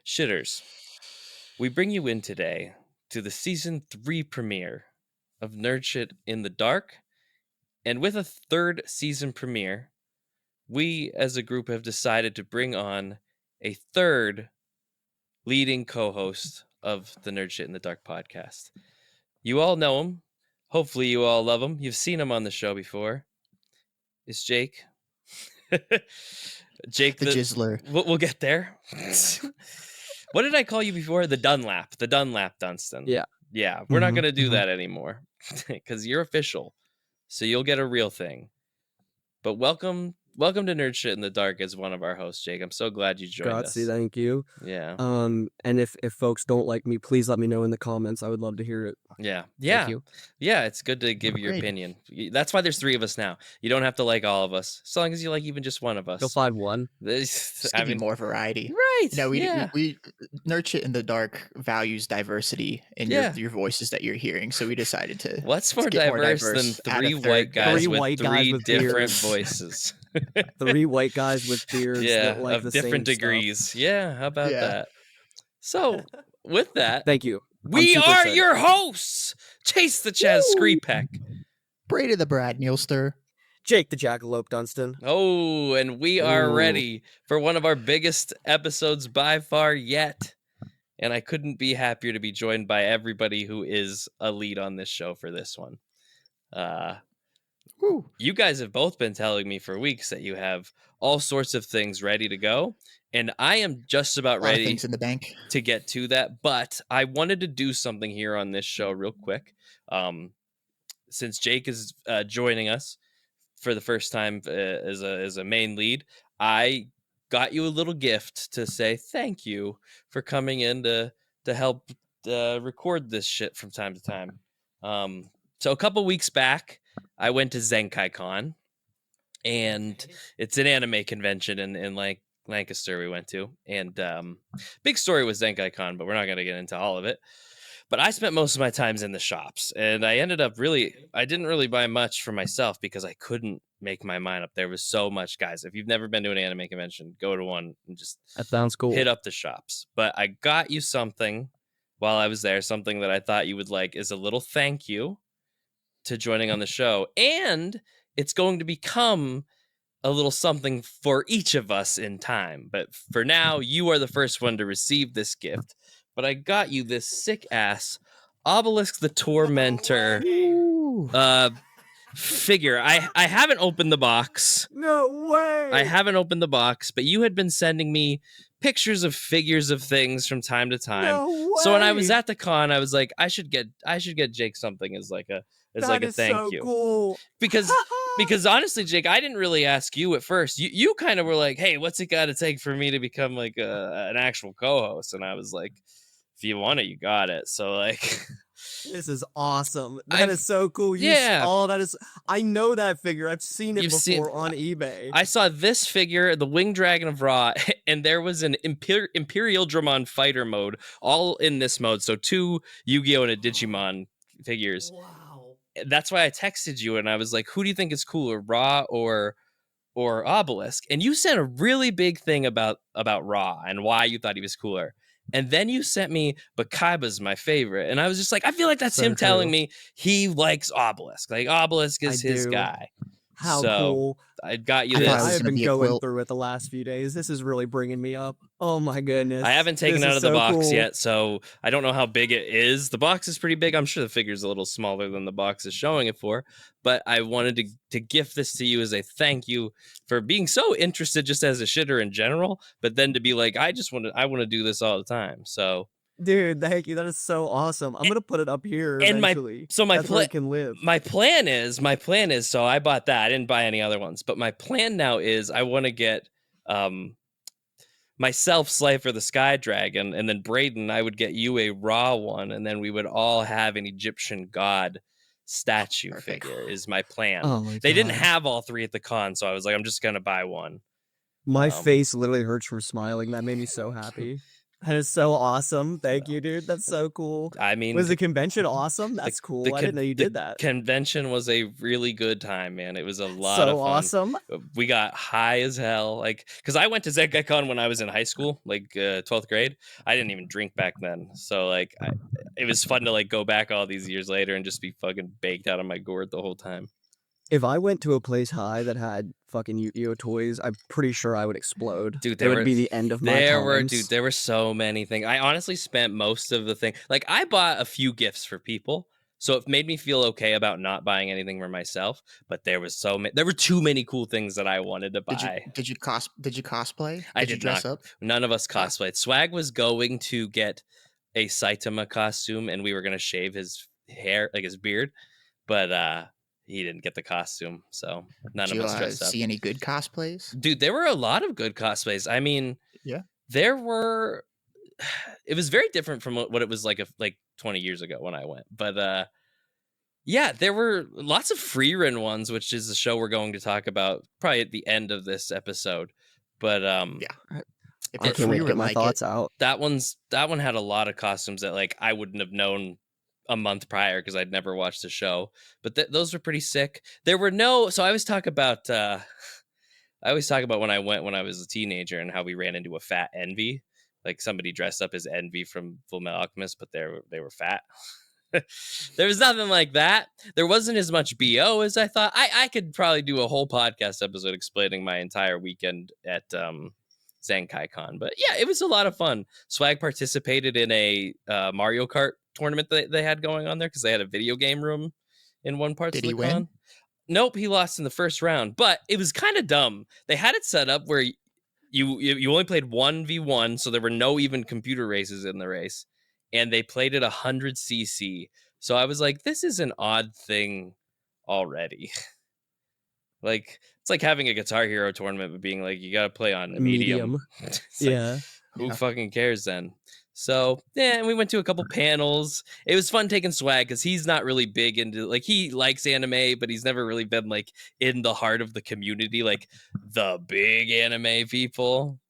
Shitters, we bring you in today to the season 3 premiere of Nerd Shit in the Dark, and with a third season premiere, we as a group have decided to bring on a third leading co-host of the Nerd Shit in the Dark podcast. You all know him. Hopefully you all love him. You've seen him on the show before. It's Jake. Jake the Jizzler. We'll get there. What did I call you before? The Dunlap Dunstan. Yeah. We're not going to do that anymore because you're official. So you'll get a real thing. But welcome to Nerd Shit in the Dark as one of our hosts, Jake. I'm so glad you joined us. Thank you. Yeah. And if folks don't like me, please let me know in the comments. I would love to hear it. Yeah. Thank you. Yeah, it's good to give your opinion. That's why there's 3 of us now. You don't have to like all of us, as long as you like even just one of us. You'll find one. Just give you more variety. Right. No, we Nerd Shit in the Dark values diversity in your voices that you're hearing, so we decided to. What's more diverse than 3 white guys with 3 different voices? 3 white guys with beards that like of the different same degrees. stuff. Yeah, how about that? So, with that, thank you. We are your hosts. Chase the Chaz Skripek. Brady the Brad Nielster. Jake the Jackalope Dunstan. Oh, and we are ready for one of our biggest episodes by far yet. And I couldn't be happier to be joined by everybody who is a lead on this show for this one. You guys have both been telling me for weeks that you have all sorts of things ready to go. And I am just about ready things in the bank to get to that. But I wanted to do something here on this show real quick. Since Jake is joining us for the first time as a main lead, I got you a little gift to say thank you for coming in to help record this shit from time to time. So a couple weeks back, I went to ZenkaiCon, and it's an anime convention in like Lancaster we went to, and big story with ZenkaiCon, but we're not going to get into all of it. But I spent most of my times in the shops, and I ended up I didn't really buy much for myself because I couldn't make my mind up. There was so much, guys. If you've never been to an anime convention, go to one and just that sounds cool. Hit up the shops. But I got you something while I was there, something that I thought you would like as a little thank you to joining on the show, and it's going to become a little something for each of us in time. But for now, you are the first one to receive this gift. But I got you this sick-ass Obelisk the Tormentor figure. I haven't opened the box. No way! I haven't opened the box, but you had been sending me pictures of figures of things from time to time. No way! So when I was at the con, I was like, I should get Jake something as like a thank you. Cool. Because honestly, Jake, I didn't really ask you at first. You kind of were like, hey, what's it got to take for me to become like an actual co-host? And I was like, if you want it, you got it. So like, this is awesome. That is so cool. I know that figure. I've seen it before on eBay. I saw this figure, the Winged Dragon of Ra, and there was an Imperial Dramon fighter mode, all in this mode. So 2 Yu-Gi-Oh! And a Digimon figures. Wow. That's why I texted you, and I was like, who do you think is cooler, Ra or Obelisk? And you sent a really big thing about Ra and why you thought he was cooler. And then you sent me Bakaiba's my favorite. And I was just like, I feel like that's so him telling me he likes Obelisk. Like, Obelisk is his guy. How cool. I got you this. I have been going through it the last few days. This is really bringing me up. Oh my goodness. I haven't taken it out of the box yet, so I don't know how big it is. The box is pretty big. I'm sure the figure's a little smaller than the box is showing it for. But I wanted to gift this to you as a thank you for being so interested just as a shitter in general, but then to be like, I want to do this all the time. So dude, thank you. That is so awesome. I'm gonna put it up here and eventually. Where I can live. My plan is. So I bought that. I didn't buy any other ones. But my plan now is I want to get myself Slifer the Sky Dragon, and then Braden, I would get you a Ra one, and then we would all have an Egyptian god statue figure. Is my plan. Oh my they didn't have all 3 at the con, so I was like, I'm just gonna buy one. My face literally hurts from smiling. That made me so happy. That is so awesome. Thank you, dude. That's so cool. I mean, was the convention awesome? That's cool. I didn't know you did that. Convention was a really good time, man. It was a lot so of fun. Awesome. We got high as hell, like because I went to ZenGaiCon when I was in high school, like 12th grade. I didn't even drink back then, so like it was fun to like go back all these years later and just be fucking baked out of my gourd the whole time. If I went to a place high that had fucking Yu-Gi-Oh toys, I'm pretty sure I would explode. Dude, it would be the end of my times. There were so many things. I honestly spent most of the thing. Like I bought a few gifts for people, so it made me feel okay about not buying anything for myself. But there was there were too many cool things that I wanted to buy. Did you cosplay? I did you dress not. up? None of us cosplayed. Swag was going to get a Saitama costume, and we were gonna shave his hair, like his beard, but he didn't get the costume, so none of us dressed up. See any good cosplays? Dude, there were a lot of good cosplays. I mean, yeah, there were. It was very different from what it was like 20 years ago when I went, but yeah, there were lots of Frieren ones, which is the show we're going to talk about probably at the end of this episode. But yeah, I can't wait to get my thoughts out. That one had a lot of costumes that like I wouldn't have known a month prior because I'd never watched the show, but those were pretty sick. There were so I always talk about when I went when I was a teenager and how we ran into a fat Envy, like somebody dressed up as Envy from Full Metal Alchemist, but they were fat. There was nothing like that. There wasn't as much BO as I thought. I could probably do a whole podcast episode explaining my entire weekend at ZenGaiCon, but yeah, it was a lot of fun. Swag participated in a Mario Kart tournament that they had going on there because they had a video game room in one part of the con. Win? Nope, he lost in the first round, but it was kind of dumb. They had it set up where you only played 1v1, so there were no even computer races in the race, and they played at 100cc. So I was like, this is an odd thing already. Like, it's like having a Guitar Hero tournament, but being like, you got to play on medium. Yeah. Like, who fucking cares then? So, yeah, and we went to a couple panels. It was fun taking Swag because he's not really big into, like, he likes anime, but he's never really been, like, in the heart of the community, like, the big anime people.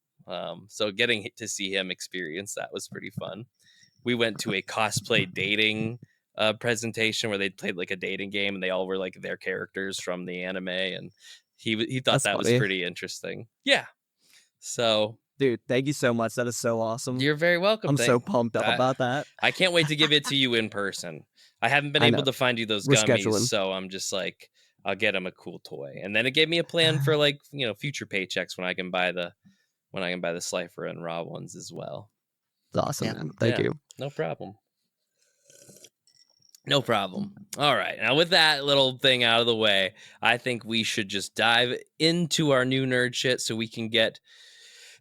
So getting to see him experience that was pretty fun. We went to a cosplay dating presentation where they played, like, a dating game, and they all were, like, their characters from the anime, and he thought that was pretty interesting. Yeah. So... Dude, thank you so much. That is so awesome. You're very welcome. I'm so pumped up about that. I can't wait to give it to you in person. I haven't been able to find you those gummies, so I'm just like, I'll get him a cool toy. And then it gave me a plan for like, future paychecks when I can buy the Slifer and Raw ones as well. It's awesome, man. Thank you. No problem. No problem. All right. Now, with that little thing out of the way, I think we should just dive into our new nerd shit so we can get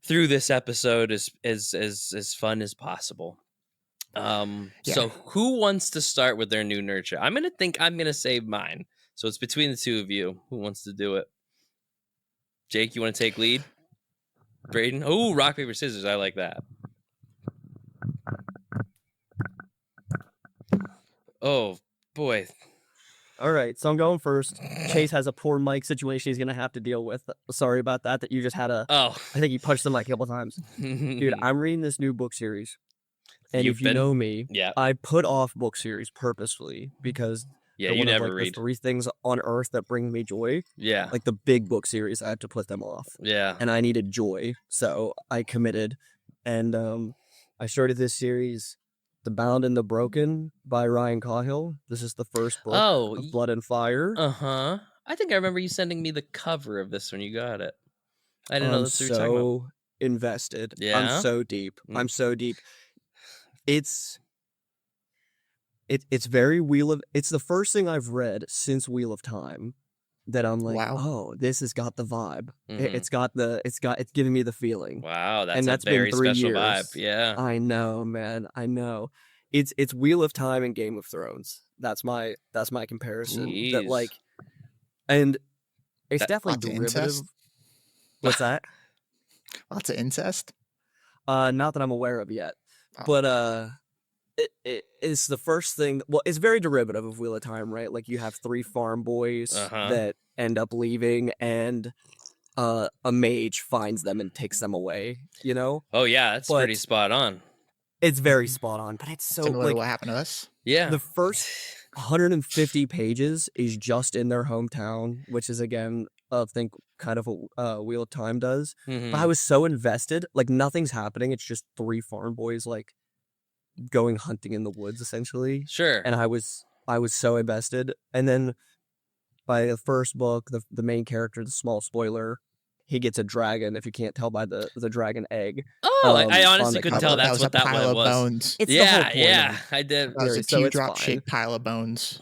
through this episode as fun as possible. So who wants to start with their new nurture? I'm gonna save mine. So it's between the two of you. Who wants to do it? Jake, you want to take lead? Braden? Oh, rock, paper, scissors. I like that. Oh boy. All right, so I'm going first. Chase has a poor mic situation he's going to have to deal with. Sorry about that you just had I think you punched him like a couple times. Dude, I'm reading this new book series. And if you know me, I put off book series purposefully because you never read. The 3 things on earth that bring me joy. Yeah. Like the big book series, I had to put them off. Yeah. And I needed joy, so I committed. And I started this series, The Bound and the Broken by Ryan Cahill. This is the first book of Blood and Fire. Uh-huh. I think I remember you sending me the cover of this when you got it. I didn't know this. I'm so invested. Yeah? I'm so deep. I'm so deep. It's very it's the first thing I've read since Wheel of Time that I'm like, oh, this has got the vibe. Mm-hmm. It's giving me the feeling. Wow, that's a very special vibe. Yeah. I know, man. I know. It's Wheel of Time and Game of Thrones. That's my comparison. Jeez. That like, and it's definitely derivative. What's that? Lots of incest? Not that I'm aware of yet. But it's the first thing. Well, it's very derivative of Wheel of Time, right? Like you have 3 farm boys that end up leaving, and a mage finds them and takes them away. You know? Oh yeah, that's pretty spot on. It's very spot on, but it's so similar to like what happened to us. Yeah. the first 150 pages is just in their hometown, which is again, I think kind of what Wheel of Time does. But I was so invested, like nothing's happening. It's just 3 farm boys like going hunting in the woods essentially. Sure. And I was so invested. And then by the first book, the main character, the small spoiler, he gets a dragon, if you can't tell by the dragon egg. Oh, I on honestly the couldn't cover. tell that's what that pile one of was. bones. It's the whole point Yeah, of I did. That was a series, so it's teardrop-shaped fine. pile of bones.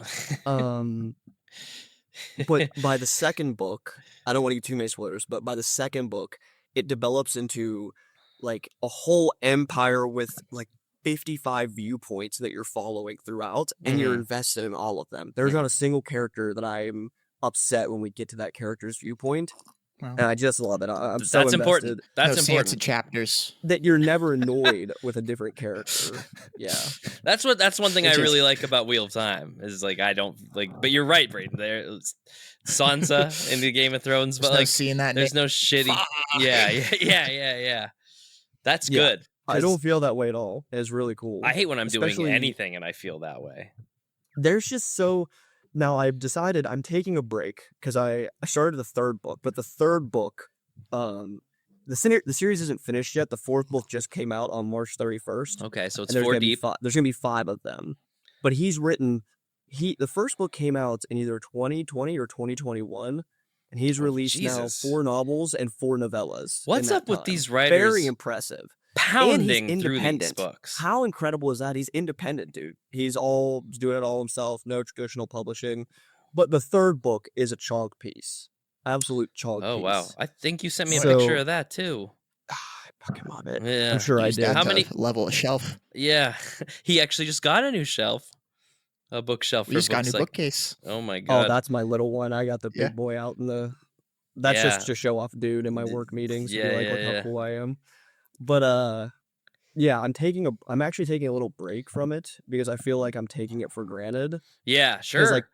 But by the second book, I don't want to get too many spoilers, but by the second book, it develops into like a whole empire with like 55 viewpoints that you're following throughout, and you're invested in all of them. There's not a single character that I'm upset when we get to that character's viewpoint. Wow. And I just love it. I'm so That's invested. important. That's no important. Sansa chapters. That you're never annoyed with a different character. Yeah. That's one thing I Which is- really like about Wheel of Time is like I don't like, but you're right, Braden. There's Sansa in the Game of Thrones, but There's no like seeing that. there's no shitty. Fuck. Yeah. That's Yeah. good. I 'cause don't feel that way at all. It's really cool. I hate when I'm doing Especially- anything and I feel that way. There's just so now I've decided I'm taking a break because I started the third book, but the third book, the series isn't finished yet. The fourth book just came out on March 31st. Okay, so it's and there's 4 gonna be deep. there's gonna be 5 of them, but he's written the first book came out in either 2020 or 2021, and he's released now Jesus. 4 novels and 4 novellas. What's in that up with time. these writers Very impressive. pounding and he's through these independent. books? How incredible is that? He's independent, dude. He's doing it all himself. No traditional publishing. But the third book is a chalk piece. Absolute chalk piece. Oh wow! I think you sent me a So- picture of that too. I fucking love it. Yeah, I'm sure I Use did. that How to many- level a shelf? Yeah, he actually just got a new shelf, a bookshelf We for just got a books new like. bookcase. Oh my Oh, god! that's my little one. I got the big Yeah. boy out in the. That's Yeah. just to show off, dude, in my work meetings. To Yeah, be like, yeah, look yeah. how cool I am. But yeah, I'm actually taking a little break from it because I feel like I'm taking it for granted. Yeah, sure. like,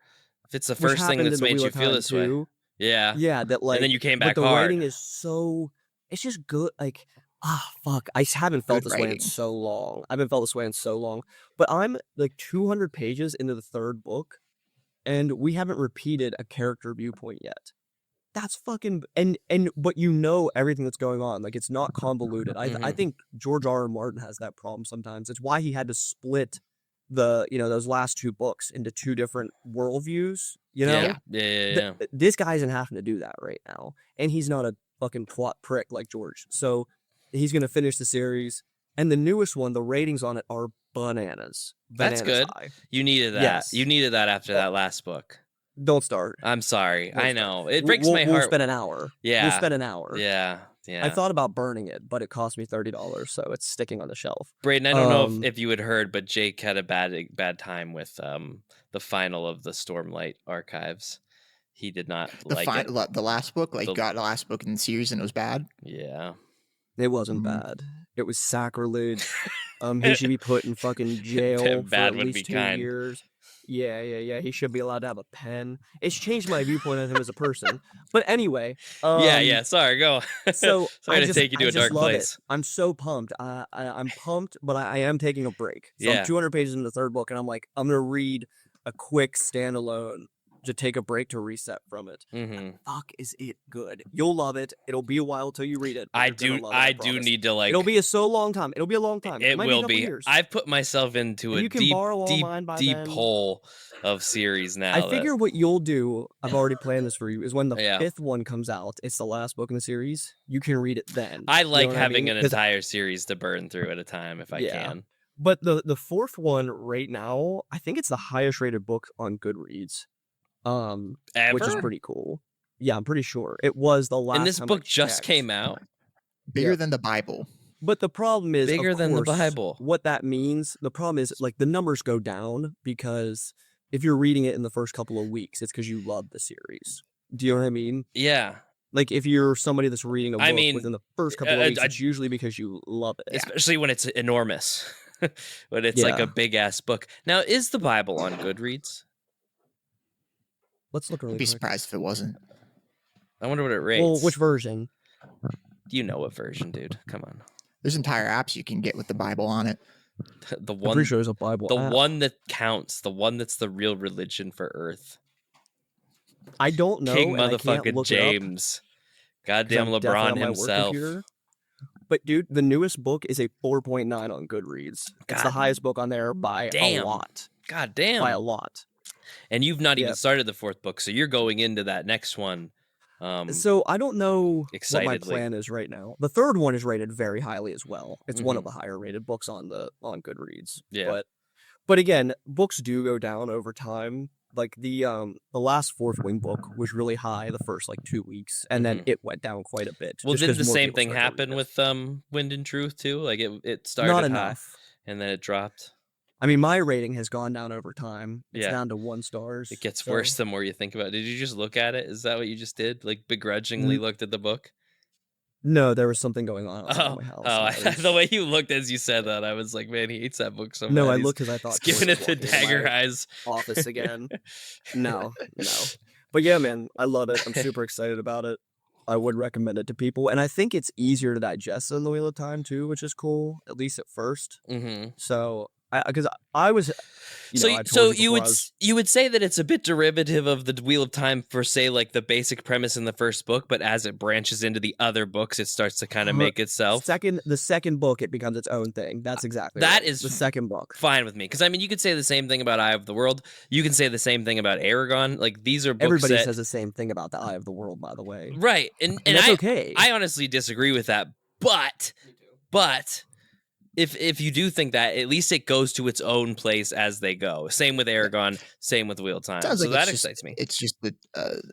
if it's the Which first thing happened that's in the made Wheel you of feel Time this way. too. Yeah. Yeah, that like. and then you came but back the hard. writing is so. It's just good. Like, fuck. I haven't felt Good this way in writing. so long. I haven't felt this way in so long. But I'm like 200 pages into the third book, and we haven't repeated a character viewpoint yet. That's fucking but you know everything that's going on. Like, it's not convoluted. I Mhm. think George R. R. Martin has that problem sometimes. It's why he had to split those last 2 books into 2 different worldviews. You know, Yeah. this guy isn't having to do that right now, and he's not a fucking plot prick like George. So he's gonna finish the series, and the newest one, the ratings on it are bananas. That's Bananas good. high. You needed that. Yes. You needed that after that last book. Don't start. I'm sorry. Don't I start. know. It breaks my We'll heart. spend an hour. Yeah. We'll spend an hour. Yeah. I thought about burning it, but it cost me $30, so it's sticking on the shelf. Braden, I don't know Um, if you had heard, but Jake had a bad time with the final of the Stormlight archives. He did not like it. The last book, The- got the last book in the series and it was bad. Yeah. It wasn't bad. It was sacrilege. He should be put in fucking jail for Bad at would least be 2 kind. years. Yeah. He should be allowed to have a pen. It's changed my viewpoint on him as a person. But anyway, Yeah. Sorry, go. So Sorry I to just, take you to I a dark just love place. it. I'm so pumped. I'm pumped, but I am taking a break. So Yeah. I'm 200 pages into the third book, and I'm like, I'm gonna read a quick standalone to take a break to reset from it. hmm Fuck, is it good? You'll love it. It'll be a while till you read it. but I you're gonna do. love it, I do promise. need to like. It'll be a long time. It'll be a long time. It might will a couple be. Years. I've put myself into And a you can deep, borrow all deep, mine by deep then. hole of series now. I that- figure what you'll do, I've already planned this for you, is when the Yeah. 5th one comes out, it's the last book in the series, you can read it then. I You know like what having mean? an 'Cause- entire series to burn through at a time if I Yeah. can. But the 4th one right now, I think it's the highest rated book on Goodreads. Ever? Which is pretty cool. Yeah, I'm pretty sure. It was the last And this time I book just checked. came out. Bigger Yeah. than the Bible. But the problem is, Bigger of than the course, Bible. What that means, the problem is, like, the numbers go down because if you're reading it in the first couple of weeks, it's because you love the series. Do you know what I mean? Yeah. Like, if you're somebody that's reading a book I mean, within the first couple of weeks, it's usually because you love it. Especially when it's enormous. When it's like Yeah. a big ass book. Now, is the Bible on Goodreads? Let's look really I'd be quick. surprised if it wasn't. I wonder what it rates. Well, which version? You know what version, dude. Come on. There's entire apps you can get with the Bible on it. The I'm one, pretty sure there's a Bible the app. one that counts, the one that's the real religion for Earth. I don't know, King and I can't motherfucking look James. Goddamn it up, 'cause I'm definitely LeBron on my work himself. computer. But dude, the newest book is a 4.9 on Goodreads. It's the God highest book on there by a damn. lot. God By a damn. lot. And you've not even Yep. started the fourth book, so you're going into that next one. So I don't know what my excitedly. plan is right now. The third one is rated very highly as well. It's one of Mhm. the higher rated books on Goodreads. Yeah. But again, books do go down over time. Like the last Fourth Wing book was really high the first like 2 weeks, and then it went down quite a bit. Well, just didn't 'cause the more same people thing started to read happen it. with Wind and Truth too? Like it started Not high enough. and then it dropped. I mean, my rating has gone down over time. It's Yeah. down to 1 star. It gets worse the more you think about it. Did you just look at it? Is that what you just did? Like begrudgingly looked at the book? No, there was something going on outside my house. The way you looked as you said that, I was like, man, he hates that book so much. No, I looked because I thought he's giving it Corey the was walking into dagger my eyes. office again. No. But yeah, man, I love it. I'm super excited about it. I would recommend it to people, and I think it's easier to digest than the Wheel of Time too, which is cool, at least at first. So, because I was, you would say that it's a bit derivative of the Wheel of Time for, say, like the basic premise in the first book, but as it branches into the other books, it starts to kind of make itself. The second book, it becomes its own thing. That's exactly that right. is the second book. Fine with me, because I mean, you could say the same thing about Eye of the World. You can say the same thing about Aragon. Like these are books. Everybody says the same thing about the Eye of the World, by the way. Right, and that's okay. I honestly disagree with that, but if you do think that, at least it goes to its own place as they go. Same with Aragon, same with Wheel of Time. So that excites me. It's just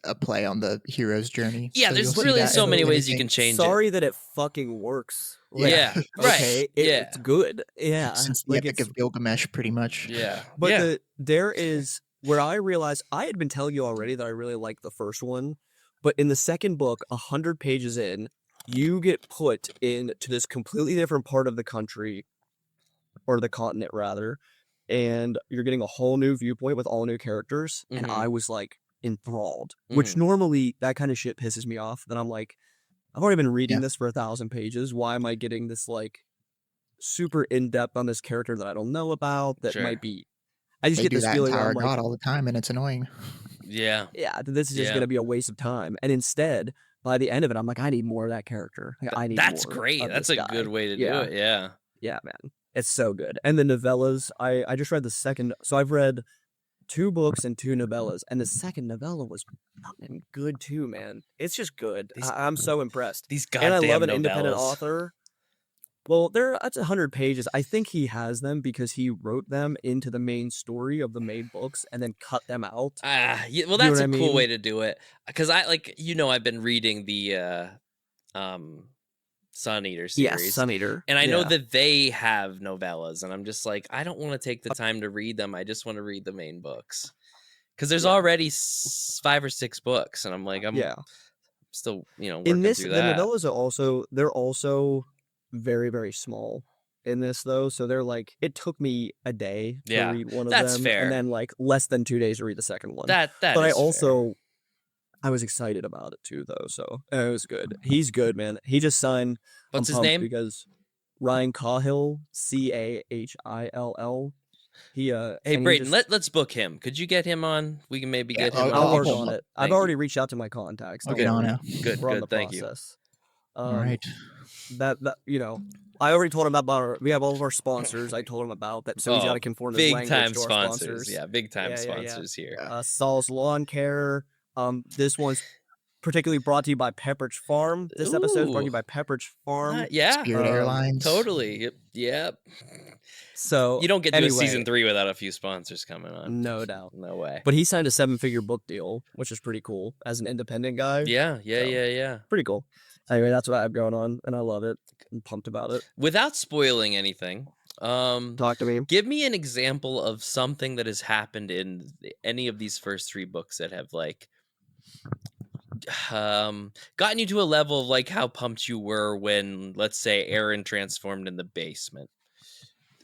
a play on the hero's journey. Yeah, so there's really so many ways you can change it. Sorry that it fucking works. Like, yeah, okay, it's good. Yeah, since the Epic of Gilgamesh, pretty much. Yeah, but there is where I realized I had been telling you already that I really liked the first one, but in the second book, 100 pages in, you get put into this completely different part of the country, or the continent rather, and you're getting a whole new viewpoint with all new characters, and I was like enthralled. Which normally that kind of shit pisses me off. Then I'm like, I've already been reading this for 1,000 pages. Why am I getting this like super in depth on this character that I don't know about? That might be. I just get this feeling where I'm like, all the time, and it's annoying. Yeah, this is just gonna be a waste of time. And instead, by the end of it, I'm like, I need more of that character. Like, I need. That's more great. of That's a good way to do it. Yeah, man. It's so good. And the novellas, I just read the second. So I've read 2 books and 2 novellas, and the second novella was fucking good too, man. It's just good. I'm so impressed. These goddamn and I love an novellas. Independent author. Well, that's 100 pages. I think he has them because he wrote them into the main story of the main books and then cut them out. Yeah, well, that's a cool way to do it. Because I've been reading the Sun Eater series. Yes, Sun Eater. And I know that they have novellas, and I'm just like, I don't want to take the time to read them. I just want to read the main books. Because there's already 5 or 6 books, and I'm like, I'm still, working in this, through that. The novellas are they're also very, very small in this, though. So they're like, it took me a day to read one of them. Fair. And then like less than 2 days to read the second one. But I also... I was excited about it too, though, so it was good. He's good, man. He just signed. What's his name? Because Ryan Cahill, Cahill. Hey, Brayden, let's book him. Could you get him on? We can maybe get him. I'll work on it. I've already reached out to my contacts. Okay, on now. Good. Thank you. All right. That I already told him about we have all of our sponsors. I told him about that, so he's got to conform his language to our sponsors. Yeah, big time sponsors here. Saul's Lawn Care. This one's particularly brought to you by Pepperidge Farm. This episode is brought to you by Pepperidge Farm. Spirit Airlines. Totally. Yep. So you don't get to a season 3 without a few sponsors coming on. No doubt. No way. But he signed a 7-figure book deal, which is pretty cool as an independent guy. Yeah. Pretty cool. Anyway, that's what I have going on, and I love it. I'm pumped about it. Without spoiling anything, talk to me. Give me an example of something that has happened in any of these first 3 books that have like gotten you to a level of like how pumped you were when, let's say, Aaron transformed in the basement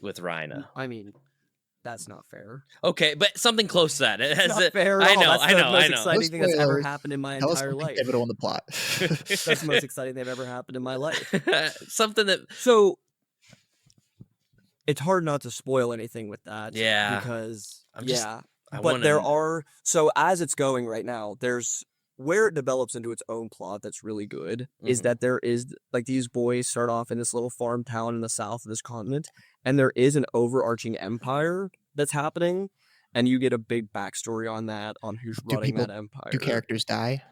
with Rhyna. I mean, that's not fair. Okay, but something close to that. Not fair. I know. That's the most exciting thing that's ever happened in my entire life. Pivotal in the plot. That's the most exciting thing that ever happened in my life. Something that. So it's hard not to spoil anything with that. Yeah. Because I but there wanna- are so as it's going right now, there's where it develops into its own plot that's really good is Mhm. that there is like these boys start off in this little farm town in the south of this continent, and there is an overarching empire that's happening, and you get a big backstory on that, on who's running that empire. Do characters die?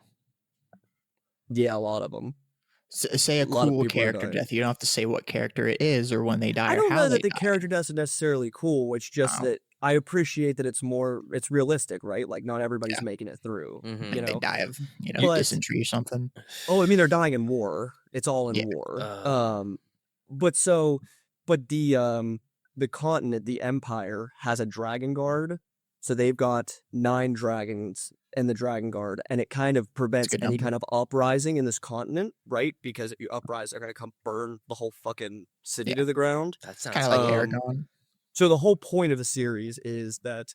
Yeah, a lot of them. Say a lot of cool people are character dying. death. You don't have to say what character it is or when they die I or don't how know they that the die. character deaths are necessarily cool. It's just Oh. that I appreciate that it's realistic, right? Like not everybody's making it through. Mhm. You They know, die of But- dysentery or something. oh, I mean they're dying in war. It's all in Yeah. war. Oh. But the continent, the empire, has a dragon guard. So they've got 9 dragons in the dragon guard, and it kind of prevents good any number. kind of uprising in this continent, right? Because if you uprise, they're gonna come burn the whole fucking city Yeah. to the ground. That sounds Kind of like Um, Aragon. So the whole point of the series is that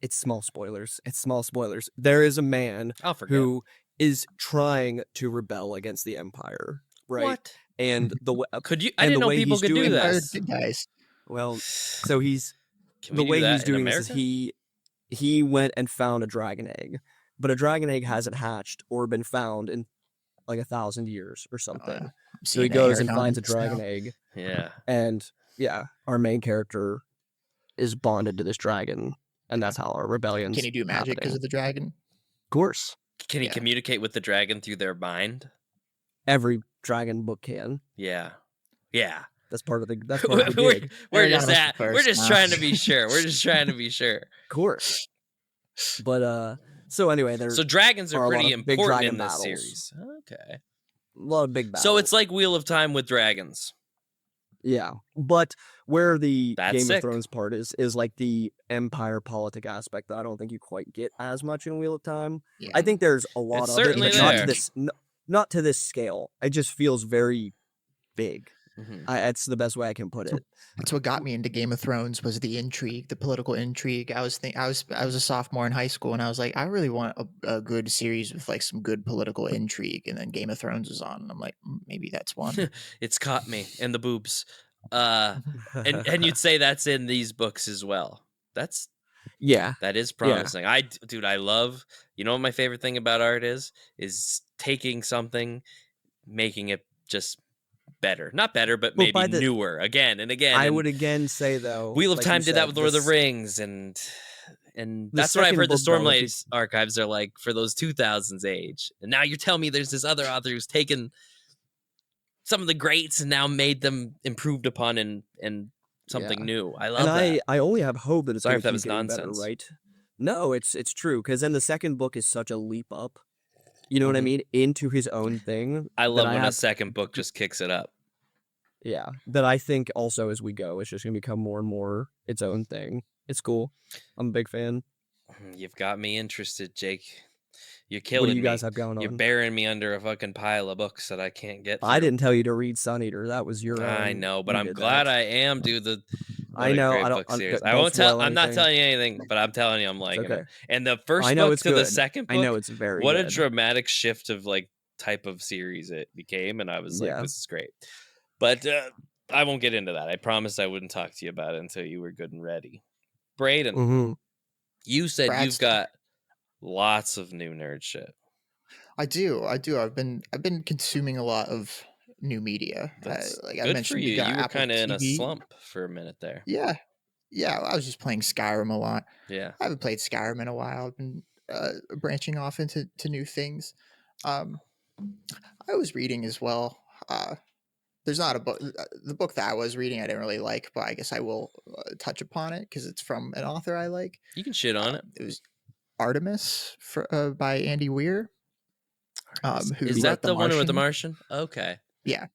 it's small spoilers. It's small spoilers. There is a man I'll forget. who is trying to rebel against the empire, right? What? And the Could you? I and didn't the know way people he's could do doing this. Good guys. well, so he's Can the we do way that he's in doing this is America? he went and found a dragon egg, but a dragon egg hasn't hatched or been found in like 1,000 years or something. So he goes and finds a dragon egg, Yeah. and our main character is bonded to this dragon, and that's how our rebellion's Can he do magic because happening. of the dragon? Of course, Can he Yeah. communicate with the dragon through their mind? every dragon book can. Yeah. Yeah. That's part of the gig. We're Aragon just was at, the we're first, just huh? trying to be sure. We're just trying to be sure. Of course. But so anyway, there's So dragons are are a lot pretty of big important dragon in this battles. series. Okay. a lot of big battles. So it's like Wheel of Time with dragons. Yeah, but where the That's Game sick. of Thrones part is like the empire politic aspect that I don't think you quite get as much in Wheel of Time. Yeah. I think there's a lot It's of it, certainly but not there. to this not to this scale. It just feels very big. Mhm. That's the best way I can put it. That's what got me into Game of Thrones was the intrigue, the political intrigue. I was a sophomore in high school, and I was like, I really want a good series with like some good political intrigue. And then Game of Thrones was on, and I'm like, maybe that's one. It's caught me in the boobs. And you'd say that's in these books as well. That is promising. I love, you know what my favorite thing about art is taking something, making it just better. Not better, but Well, maybe newer again and again. I and would again say though, Wheel of like Time you did that said, with Lord of the this- Rings, and The that's what I've second heard the book, though, if you- Stormlight archives are like for those 2000s age. And now you're telling me there's this other author who's taken some of the greats and now made them improved upon and something Yeah. new. I love And that. I only have hope that it's Sorry going if that to was keep getting nonsense. better, right? No, it's true because then the second book is such a leap up. You know what I mean? Into his own thing. I love that when a have- second book just kicks it up. Yeah, that I think also as we go, it's just going to become more and more its own thing. It's cool. I'm a big fan. You've got me interested, Jake. You're What killing do you guys me. have going You're on? burying me under a fucking pile of books that I can't get through. I didn't tell you to read Sun Eater. That was your own. I know, but You I'm did glad that. I am, dude. I What a know. great I don't. book series. I don't won't tell. spoil I'm not anything. telling you anything, but I'm telling you, I'm liking okay. it. And the first I know book it's to the good. second book, I know it's very what good. a dramatic shift of like type of series it became, and I was like, Yeah. this is great. But I won't get into that. I promised I wouldn't talk to you about it until you were good and ready. Braden, Mm-hmm. you said you've Braxton. got lots of new nerd shit. I do. I've been consuming a lot of new media. That's Like I good for mentioned, you. we got You were Apple kind of in a TV. slump for a minute there. Yeah, I was just playing Skyrim a lot. Yeah. I haven't played Skyrim in a while. I've been branching off into new things. I was reading as well. There's not a book. The book that I was reading, I didn't really like, but I guess I will touch upon it because it's from an author I like. You can shit on it. It was Artemis by Andy Weir. Who Is wrote that the one with the Martian. Martian? Okay. Yeah,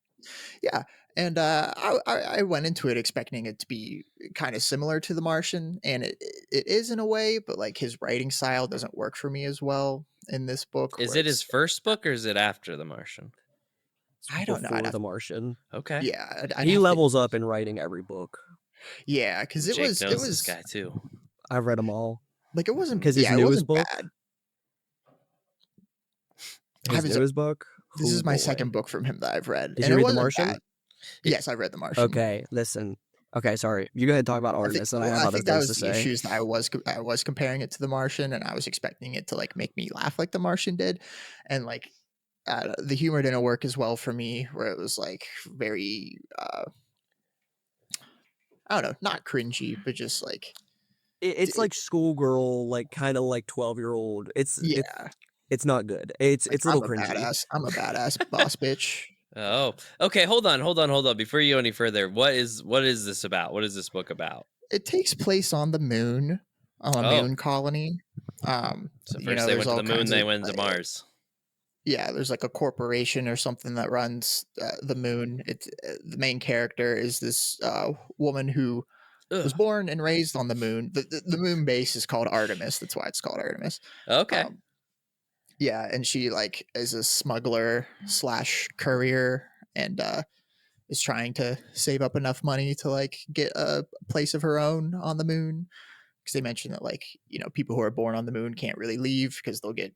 and I went into it expecting it to be kind of similar to The Martian, and it is in a way, but like his writing style doesn't work for me as well in this book. Is where it his first book or is it after The Martian? I don't know. Before I'd have- The Martian. Okay. Yeah, I'd He have to- levels up in writing every book. Yeah, because it Jake was knows this guy too. I've read them all. like it wasn't 'Cause his it newest wasn't book? bad. His haven't- newest book. This is Oh, my boy. second book from him that I've read. Did and you it read The wasn't Martian? bad. Yes, I read The Martian. Okay, listen. Okay, sorry. You go ahead and talk about Artemis, and I have other think that things was to the say. issues that I was comparing it to The Martian, and I was expecting it to like make me laugh like The Martian did, and like the humor didn't work as well for me, where it was like very I don't know, not cringy, but just like It's like schoolgirl, like kind of like 12-year-old. yeah, It's not good. It's like a little cringy. I'm a badass boss bitch. Oh, okay. Hold on. Before you go any further, what is this about? What is this book about? It takes place on the moon, on a Oh, moon colony. so You first know, they there's went to all the moon, kinds they of went to Mars. yeah, there's like a corporation or something that runs the moon. It's the main character is this woman who was Ugh. born and raised on the moon. The moon base is called Artemis. That's why it's called Artemis. Okay. Yeah, and she like is a smuggler slash courier, and is trying to save up enough money to like get a place of her own on the moon. Because they mentioned that like people who are born on the moon can't really leave because they'll get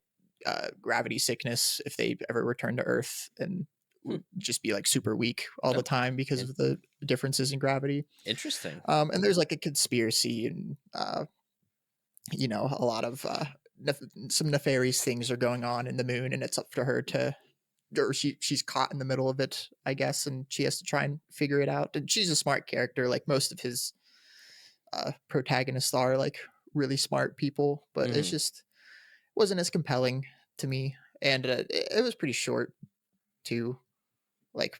gravity sickness if they ever return to Earth, and would just be like super weak all the time because of the differences in gravity. Interesting. And there's like a conspiracy and a lot of some nefarious things are going on in the moon, and it's up to her to or she's caught in the middle of it, I guess, and she has to try and figure it out. And she's a smart character, like most of his protagonists are like really smart people, but it's just wasn't as compelling to me, and it was pretty short too. Like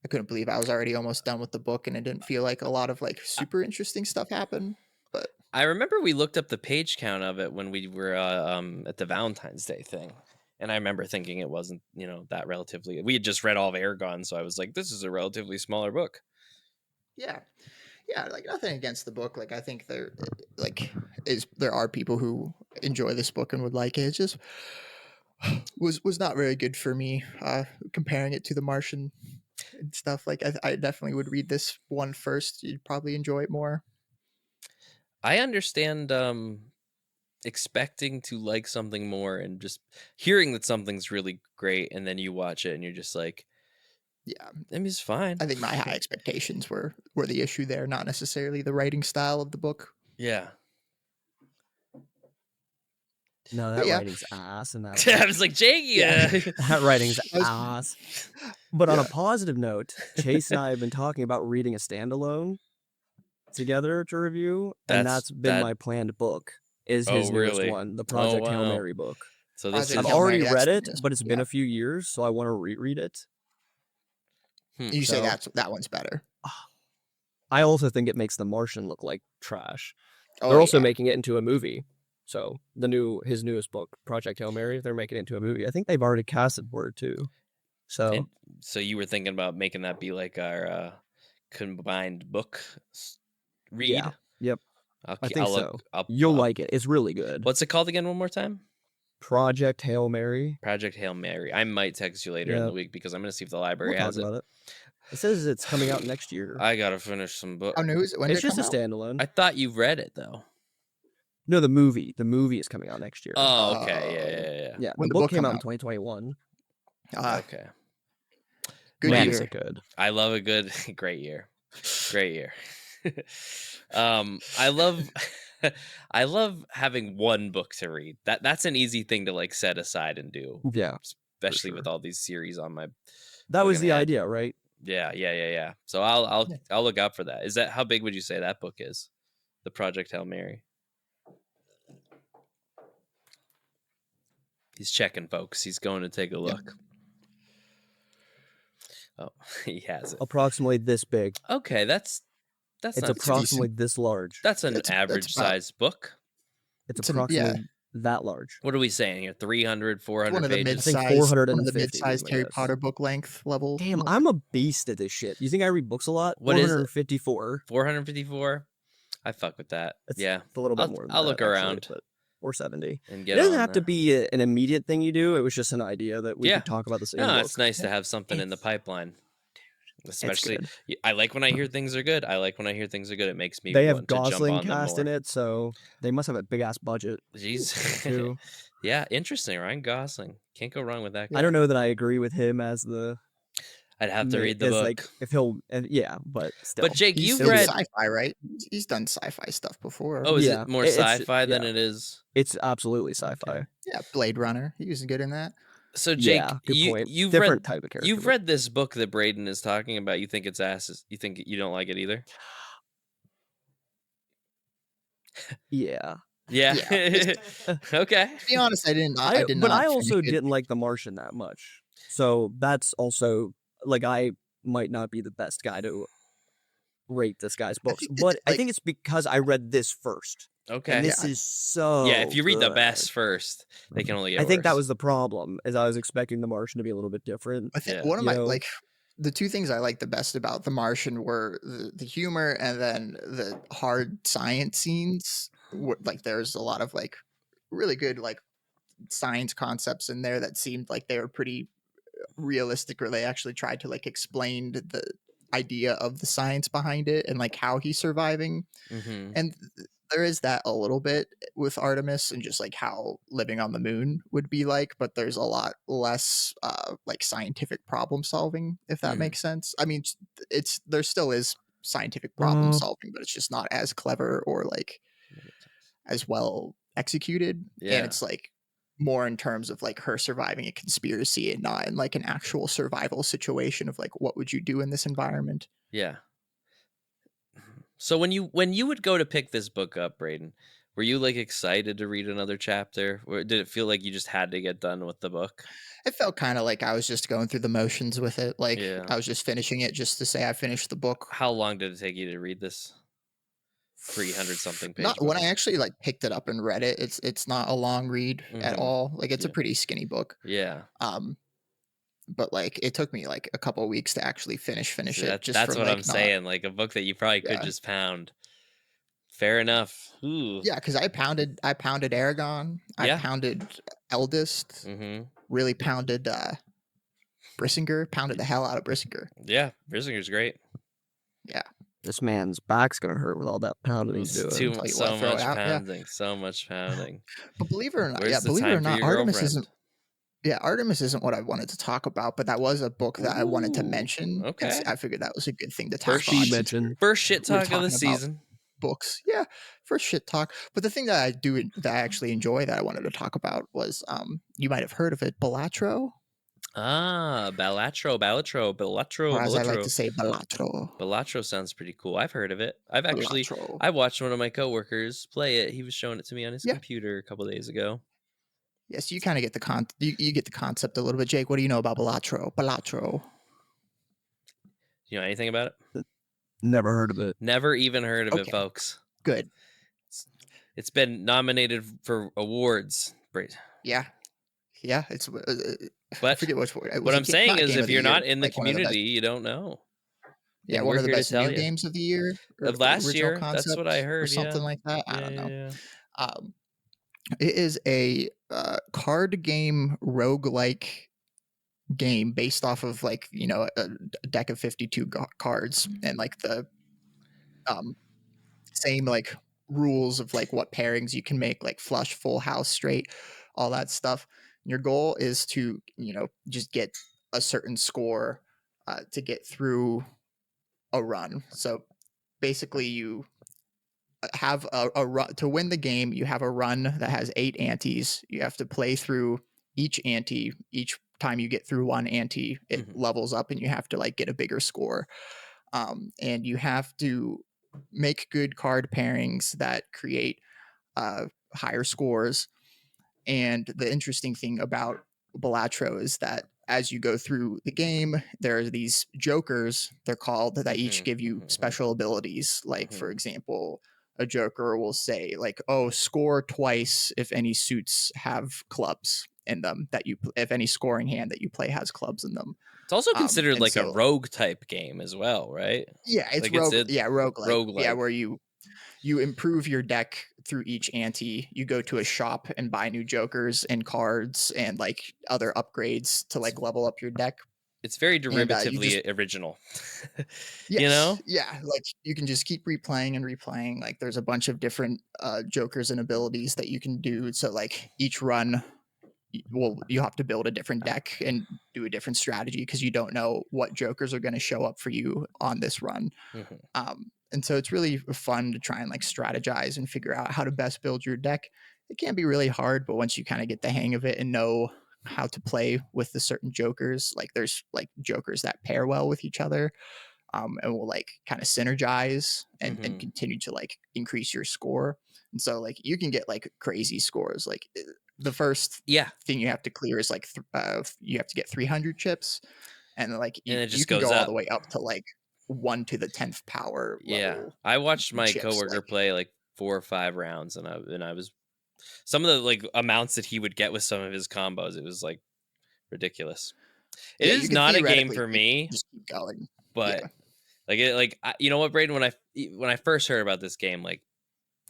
I couldn't believe I was already almost done with the book, and it didn't feel like a lot of like super interesting stuff happened. But I remember we looked up the page count of it when we were at the Valentine's Day thing. And I remember thinking it wasn't, that relatively. We had just read all of Aragon, so I was like, this is a relatively smaller book. Yeah, like nothing against the book. Like I think there are people who enjoy this book and would like it. It just was not very good for me. Comparing it to The Martian and stuff, like I definitely would read this one first. You'd probably enjoy it more. I understand expecting to like something more and just hearing that something's really great, and then you watch it and you're just like, yeah, I mean, it's fine. I think my high expectations were the issue there, not necessarily the writing style of the book. Yeah. No, that writing's ass. And that I was like, Jake, that writing's ass. But on a positive note, Chase and I have been talking about reading a standalone together to review, and that's been my planned book. Is his newest one, the Project Hail Mary book. So this I've already read it, but it's been a few years, so I want to reread it. You say that one's better. I also think it makes The Martian look like trash. They're also making it into a movie. So his newest book, Project Hail Mary, they're making it into a movie. I think they've already casted for it too. So you were thinking about making that be like our combined book read? Yeah. Yep. I think so. I'll You'll like it. It's really good. What's it called again? One more time. Project Hail Mary. Project Hail Mary. I might text you later in the week because I'm going to see if the library has it. It says it's coming out next year. I gotta finish some book. How new is it? When it's did it just come a out? standalone. I thought you read it though. No, the movie. The movie is coming out next year. Oh, okay. Yeah. Yeah, when the book came out in 2021. Okay. Good Man, year. is it good? I love a good, great year. Great year. I love having one book to read. That's an easy thing to like set aside and do. Yeah. Especially with all these series on my. That was the idea, right? Yeah. So I'll look out for that. Is that how big would you say that book is? The Project Hail Mary. He's checking, folks. He's going to take a look. Oh, he has it. Approximately this big. Okay, it's approximately this large. That's an average size book. It's approximately that large. What are we saying here? 300, 400 one of the pages? I think 450 450 one of the mid-sized Harry Potter book length level. Damn, I'm a beast at this shit. You think I read books a lot? What is it? 454. 454? I fuck with that. It's a little bit more than that. I'll look around. Actually, 470. And it doesn't have to be an immediate thing you do. It was just an idea that we could talk about the same book. It's nice to have something in the pipeline. Especially, I like when I hear things are good. It makes me. They have want to Gosling jump on cast in it, so they must have a big ass budget. Jeez. Yeah, interesting. Ryan Gosling, can't go wrong with that guy. I don't know that I agree with him as the I'd have to read the is book. like if he'll, yeah, but still. But Jake, He's you've still read. sci-fi, right? He's done sci-fi stuff before. Oh, is Yeah, it more it's sci-fi than yeah, it is? it's absolutely sci-fi. Okay. Yeah, Blade Runner. He was good in that. So Jake, Yeah, good point. you've Different read type of character. you've but- read this book that Braden is talking about. You think it's ass? You think you don't like it either? Yeah. Yeah. Okay. To be honest, I did But not I also finish it. didn't like The Martian that much. So that's also like I might not be the best guy to rate this guy's books, think but I like- think it's because I read this first. Okay. And this is so Yeah, if you read the good. best first, they can only get I think that worse. was the problem, is I was expecting The Martian to be a little bit different. I think Yeah. one of my You know? like the two things I liked the best about The Martian were the humor and then the hard science scenes. Like there's a lot of like really good like science concepts in there that seemed like they were pretty realistic, or they actually tried to like explain the idea of the science behind it and like how he's surviving. Mm-hmm. And there is that a little bit with Artemis and just like how living on the moon would be like, but there's a lot less like scientific problem solving, if that Mhm. makes sense. I mean, there still is scientific problem solving, but it's just not as clever or like as well executed. Yeah. And it's like more in terms of like her surviving a conspiracy and not in like an actual survival situation of like what would you do in this environment. Yeah. So when you would go to pick this book up, Braden, were you like excited to read another chapter, or did it feel like you just had to get done with the book? It felt kind of like I was just going through the motions with it. Like Yeah. I was just finishing it just to say I finished the book. How long did it take you to read this 300 something page Not book? when I actually like picked it up and read it. It's not a long read at Mhm. all. Like it's a Yeah. pretty skinny book. Yeah. But like it took me like a couple of weeks to actually finish See, it. Just that's from, what like, I'm saying. Like a book that you probably could Yeah. just pound. Fair enough. Ooh. Yeah, because I pounded Aragon. I Yeah. pounded Eldest. Mm-hmm. Really pounded Brissinger. Pounded the hell out of Brissinger. Yeah. Brisinger's great. Yeah. This man's back's gonna hurt with all that pounding he's It's doing. Tell you so what, throw it much out, yeah. pounding. So much pounding. But believe it or not, Where's the believe it time or for not, your Artemis girlfriend? isn't. Yeah, Artemis isn't what I wanted to talk about, but that was a book that I wanted to Ooh, mention. And okay. I figured that was a good thing to talk First about. She since mentioned. First shit we're talk of the talking about season. books. Yeah, first shit talk. But the thing that I actually enjoy that I wanted to talk about was you might have heard of it, Balatro, Ah, Balatro. or as I like to say, Balatro. Balatro sounds pretty cool. I've heard of it. Balatro. I watched one of my coworkers play it. He was showing it to me on his Yeah. computer a couple days ago. Yes, you kind of get the you get the concept a little bit. Jake, what do you know about Balatro? Balatro. You know anything about it? Never heard of it. Never even heard of it, Okay. folks. Good. It's been nominated for awards. Yeah. Yeah, it's I But forget which word. what I'm saying is, if you're not in the like one of the best- community, you don't know. yeah, and one we're of the here to best tell new you. games of the year or Of last original year, that's what I concept heard. or something Yeah. like that. I Yeah, don't know. yeah, yeah. It is a card game roguelike game based off of like a deck of 52 cards and like the same like rules of like what pairings you can make, like flush, full house, straight, all that stuff. Your goal is to just get a certain score to get through a run. So basically you have a run to win the game. You have a run that has 8 antes. You have to play through each ante. Each time you get through one ante, it levels up and you have to like get a bigger score. And you have to make good card pairings that create higher scores. And the interesting thing about Balatro is that as you go through the game, there are these jokers, they're called, that each give you special abilities. Like, for example, a joker will say, like, oh, score twice if any suits have clubs in them, if any scoring hand that you play has clubs in them. It's also considered like a so- rogue type game as well, right? Yeah, it's Like, roguelike. roguelike. Yeah, where you improve your deck through each ante. You go to a shop and buy new jokers and cards and like other upgrades to like level up your deck. It's very you derivatively original. Yes, You know? yeah, like you can just keep replaying and replaying. Like there's a bunch of different jokers and abilities that you can do. So like each run you have to build a different deck and do a different strategy because you don't know what jokers are going to show up for you on this run. And so it's really fun to try and like strategize and figure out how to best build your deck. It can be really hard, but once you kind of get the hang of it and know how to play with the certain jokers, like there's like jokers that pair well with each other, and will like kind of synergize and continue to like increase your score. And so like you can get like crazy scores. Like the first thing you have to clear is like you have to get 300 chips, and like and it just you can goes go up all the way up to like 1 to the 10th power level. I watched my chips, coworker like, play like 4 or 5 rounds, and I was some of the like amounts that he would get with some of his combos. It was like ridiculous. It is not a game for me. Just keep going, but you know what, Braden? When I first heard about this game, like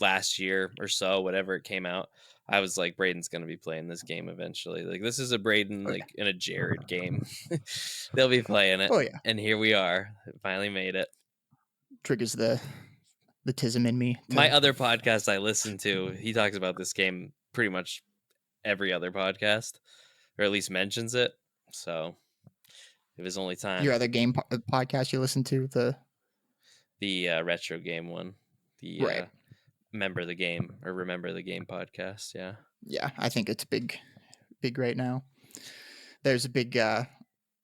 last year or so, whatever it came out, I was like, Braden's gonna be playing this game eventually. Like this is a Braden like in a Jared game. They'll be playing it. And here we are. Finally made it. Triggers the tism in me. My other podcast I listen to, he talks about this game pretty much every other podcast, or at least mentions it. So it was only time. Your other game podcast you listen to, the retro game one, the remember the game podcast. Yeah, I think it's big right now. There's a big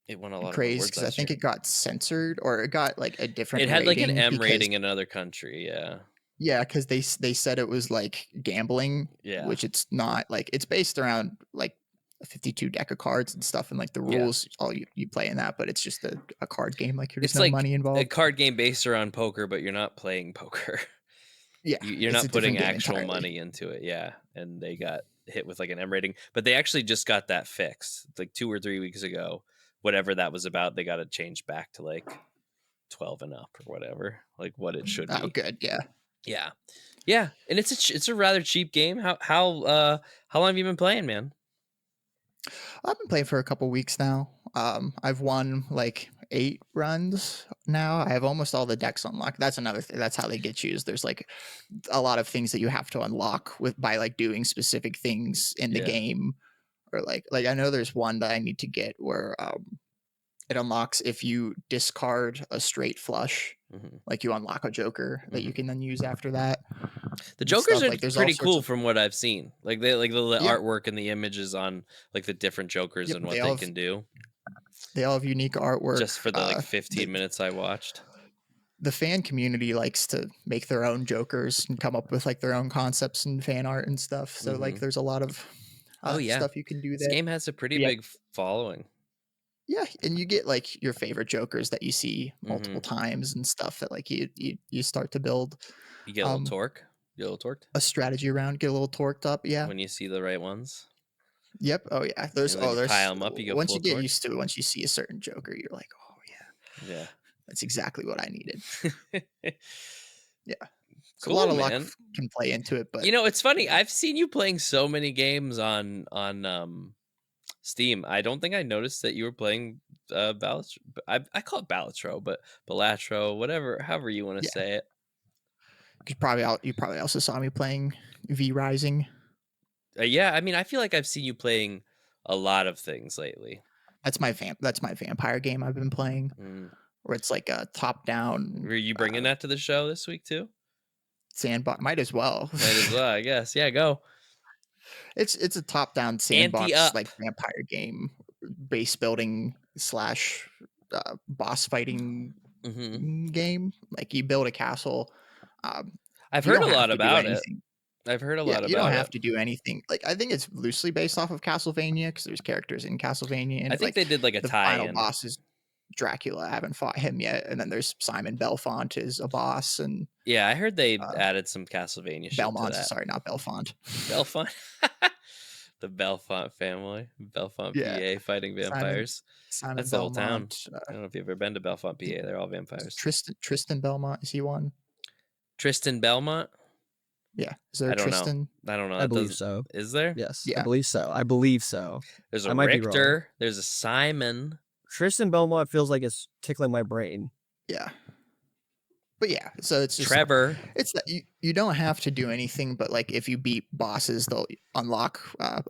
it won a lot craze of because I think it got censored, or it got like a different. It had like an M rating in another country. Yeah, because they said it was like gambling. Which it's not. Like it's based around like a 52 deck of cards and stuff, and like the rules, all you play in that, but it's just a card game. Like there's no money involved. A card game based around poker, but you're not playing poker. Yeah, you're not putting actual money into it. Yeah, and they got hit with like an M rating, but they actually just got that fixed like 2 or 3 weeks ago. Whatever that was about, they got it changed back to like 12 and up or whatever, like what it should be. Oh, good. Yeah. And it's a rather cheap game. How long have you been playing, man? I've been playing for a couple weeks now. I've won like 8 runs now. I have almost all the decks unlocked. That's another thing. That's how they get you. Is there's like a lot of things that you have to unlock by like doing specific things in the game, or like I know there's one that I need to get where it unlocks if you discard a straight flush. Like you unlock a joker that you can then use after that. The jokers are pretty cool from what I've seen. Like the artwork and the images on like the different jokers and what they can do. They all have unique artwork. Just for the like 15 minutes I watched. The fan community likes to make their own jokers and come up with like their own concepts and fan art and stuff. So like there's a lot of stuff you can do there. This game has a pretty big following. Yeah, and you get like your favorite jokers that you see multiple times and stuff that like you start to build. You get a little torque. You get a little torqued. A strategy around, get a little torqued up. Yeah. When you see the right ones. Yep. Oh yeah. There's pile them up. You go once full you get torque. used to it, once you see a certain joker, you're like, oh yeah. Yeah. That's exactly what I needed. Yeah. Cool, a lot of man. luck can play into it, but you know, it's funny. I've seen you playing so many games on Steam. I don't think I noticed that you were playing Balatro. I call it Balatro, but Balatro, however you want to say it. You probably also saw me playing V Rising. Yeah, I mean, I feel like I've seen you playing a lot of things lately. That's my vampire game I've been playing, where it's like a top down. Were you bringing that to the show this week too? Sandbox, might as well, I guess. Yeah, go. It's a top down sandbox like vampire game, base building / boss fighting game. Like you build a castle. I've heard a lot about it. I've heard a lot about it. You don't have to do anything. Like I think it's loosely based off of Castlevania because there's characters in Castlevania. And I think they did like a tie-in. The final boss is Dracula. I haven't fought him yet. And then there's Simon Belfont is a boss. And yeah, I heard they added some Castlevania shit Belmont, to that. sorry, not Belfont. Belfont. The Belfont family. Belfont, PA, fighting vampires. Simon That's Belmont, the whole town. I don't know if you've ever been to Belfont, PA. They're all vampires. Tristan Belmont, is he one? Tristan Belmont? Yeah. Is there a Tristan? I don't know. I believe so. Is there? Yes. Yeah. I believe so. There's a Richter. There's a Simon. Tristan Belmont feels like it's tickling my brain. Yeah. But yeah, so it's just Trevor. it's that you don't have to do anything, but like if you beat bosses, they'll unlock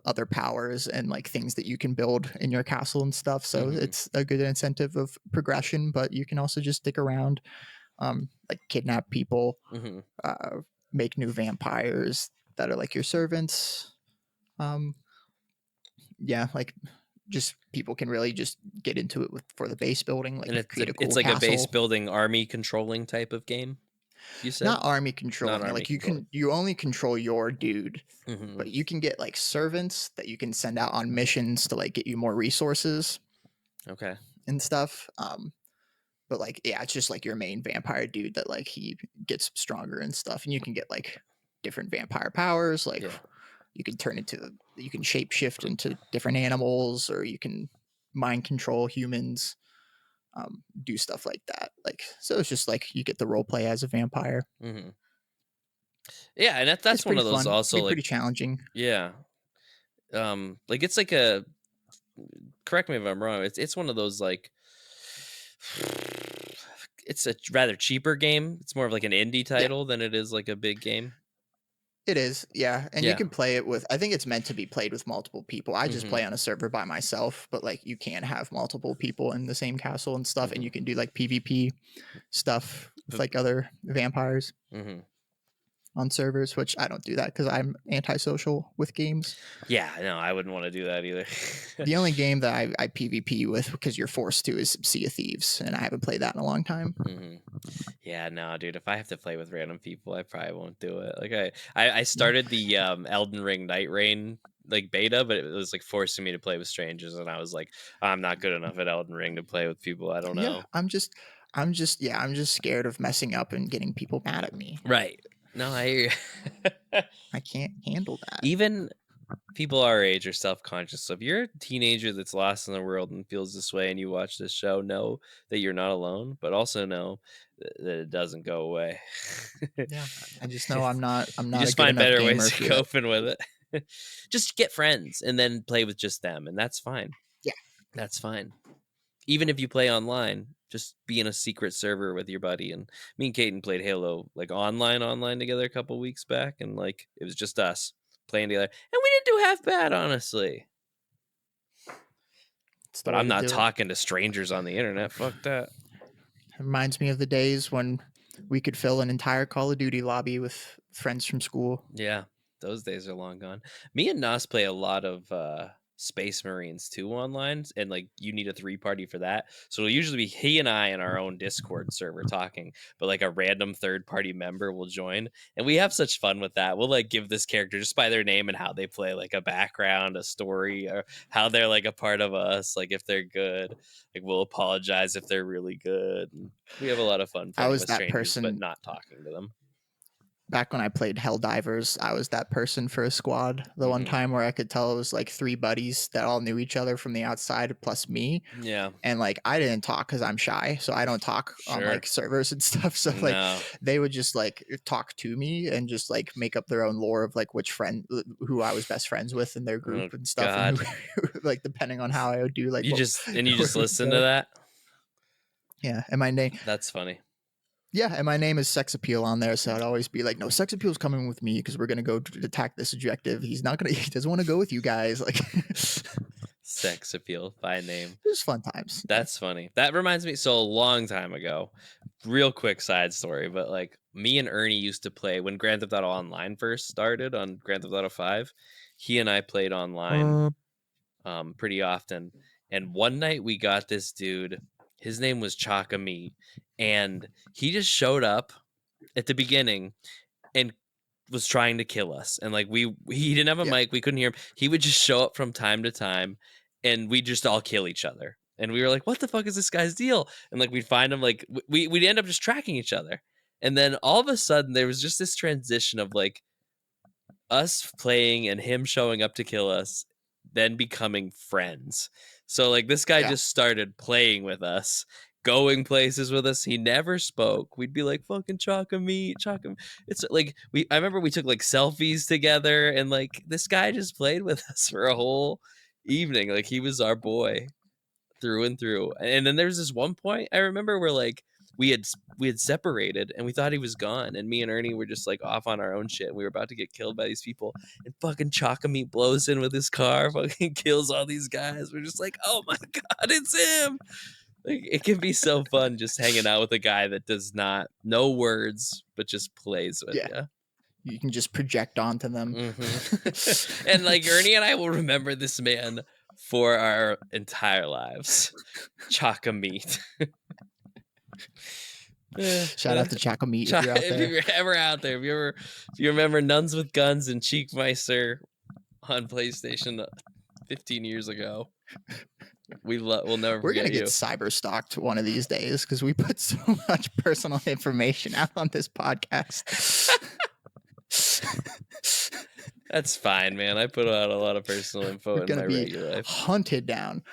other powers and like things that you can build in your castle and stuff. So it's a good incentive of progression. But you can also just stick around, like kidnap people, make new vampires that are like your servants. Yeah, like just people can really just get into it for the base building, like And create a cool it's like castle. a base building, army controlling type of game. You said Not army controlling. Not army like you controlling. you only control your dude, but you can get like servants that you can send out on missions to like get you more resources. Okay. And stuff. But like yeah, it's just like your main vampire dude that like he gets stronger and stuff, and you can get like different vampire powers. Like you can you can shapeshift into different animals, or you can mind control humans. Do stuff like that. Like so, it's just like you get the role play as a vampire. Yeah, and that's one of those fun. also like pretty challenging. Yeah. Like it's like a, correct me if I'm wrong, it's one of those like, it's a rather cheaper game. It's more of like an indie title than it is like a big game. It is, yeah. And you can play it with, I think it's meant to be played with multiple people. I just play on a server by myself, but like you can have multiple people in the same castle and stuff, and you can do like PvP stuff with like other vampires on servers, which I don't do that because I'm antisocial with games. Yeah, no, I wouldn't want to do that either. The only game that I PvP with, because you're forced to, is Sea of Thieves, and I haven't played that in a long time. Yeah, no, dude. If I have to play with random people, I probably won't do it. Like I started the Elden Ring Night Rain like beta, but it was like forcing me to play with strangers, and I was like, I'm not good enough at Elden Ring to play with people I don't know. Yeah, I'm just scared of messing up and getting people mad at me. Right. No, I hear you. I can't handle that. Even people our age are self-conscious. So if you're a teenager that's lost in the world and feels this way and you watch this show, know that you're not alone, but also know that it doesn't go away. Yeah, I just know I'm not you just find better ways of coping with it. Just get friends and then play with just them, and that's fine. Yeah, that's fine. Even if you play online, just be in a secret server with your buddy. And me and Kaiten played Halo like online together a couple weeks back, and like it was just us playing together, and we didn't do half bad, honestly. But I'm not talking to strangers on the internet. Fuck that. It reminds me of the days when we could fill an entire Call of Duty lobby with friends from school. Yeah, those days are long gone. Me and Nas play a lot of Space Marines too online, and like you need a 3-party for that. So it'll usually be he and I in our own Discord server talking, but like a random third-party member will join, and we have such fun with that. We'll like give this character just by their name and how they play, like a background, a story, or how they're like a part of us. Like if they're good, like we'll apologize if they're really good. And we have a lot of fun playing with strangers, but not talking to them. Back when I played Helldivers, I was that person for a squad. The one time where I could tell it was like 3 buddies that all knew each other from the outside plus me. Yeah. And like I didn't talk because I'm shy, so I don't talk on like servers and stuff. So like they would just like talk to me and just like make up their own lore of like which friend who I was best friends with in their group and stuff. And who, like depending on how I would do, like you just listen to that. Yeah, and my name. That's funny. Yeah, and my name is Sex Appeal on there, so I'd always be like, "No, Sex Appeal's coming with me because we're gonna go attack this objective. He doesn't want to go with you guys." Like, Sex Appeal by name. It was fun times. That's funny. That reminds me. So a long time ago, real quick side story, but like me and Ernie used to play when Grand Theft Auto Online first started on Grand Theft Auto 5. He and I played online pretty often, and one night we got this dude. His name was Chaka Meat, and he just showed up at the beginning and was trying to kill us. And like he didn't have a mic, we couldn't hear him. He would just show up from time to time, and we just all kill each other. And we were like, "What the fuck is this guy's deal?" And like we'd find him, like we'd end up just tracking each other. And then all of a sudden, there was just this transition of like us playing and him showing up to kill us, then becoming friends. So like this guy just started playing with us, going places with us. He never spoke. We'd be like, "Fucking Chaka Meat, Chaka." It's like I remember we took like selfies together, and like this guy just played with us for a whole evening. Like he was our boy through and through. And then there's this one point I remember where like we had separated, and we thought he was gone, and me and Ernie were just like off on our own shit, and we were about to get killed by these people, and fucking Chakameet blows in with his car, fucking kills all these guys. We're just like, oh my god, it's him. Like, it can be so fun just hanging out with a guy that does not know words but just plays with you. You can just project onto them. And like Ernie and I will remember this man for our entire lives. Chakameet. Shout out to Chakameet if you're out there. If you're ever out there, if you remember Nuns with Guns and Cheekmeister on PlayStation 15 years ago, we'll never We're forget gonna get you. cyber stalked one of these days because we put so much personal information out on this podcast. That's fine, man. I put out a lot of personal info in my regular life. Hunted down.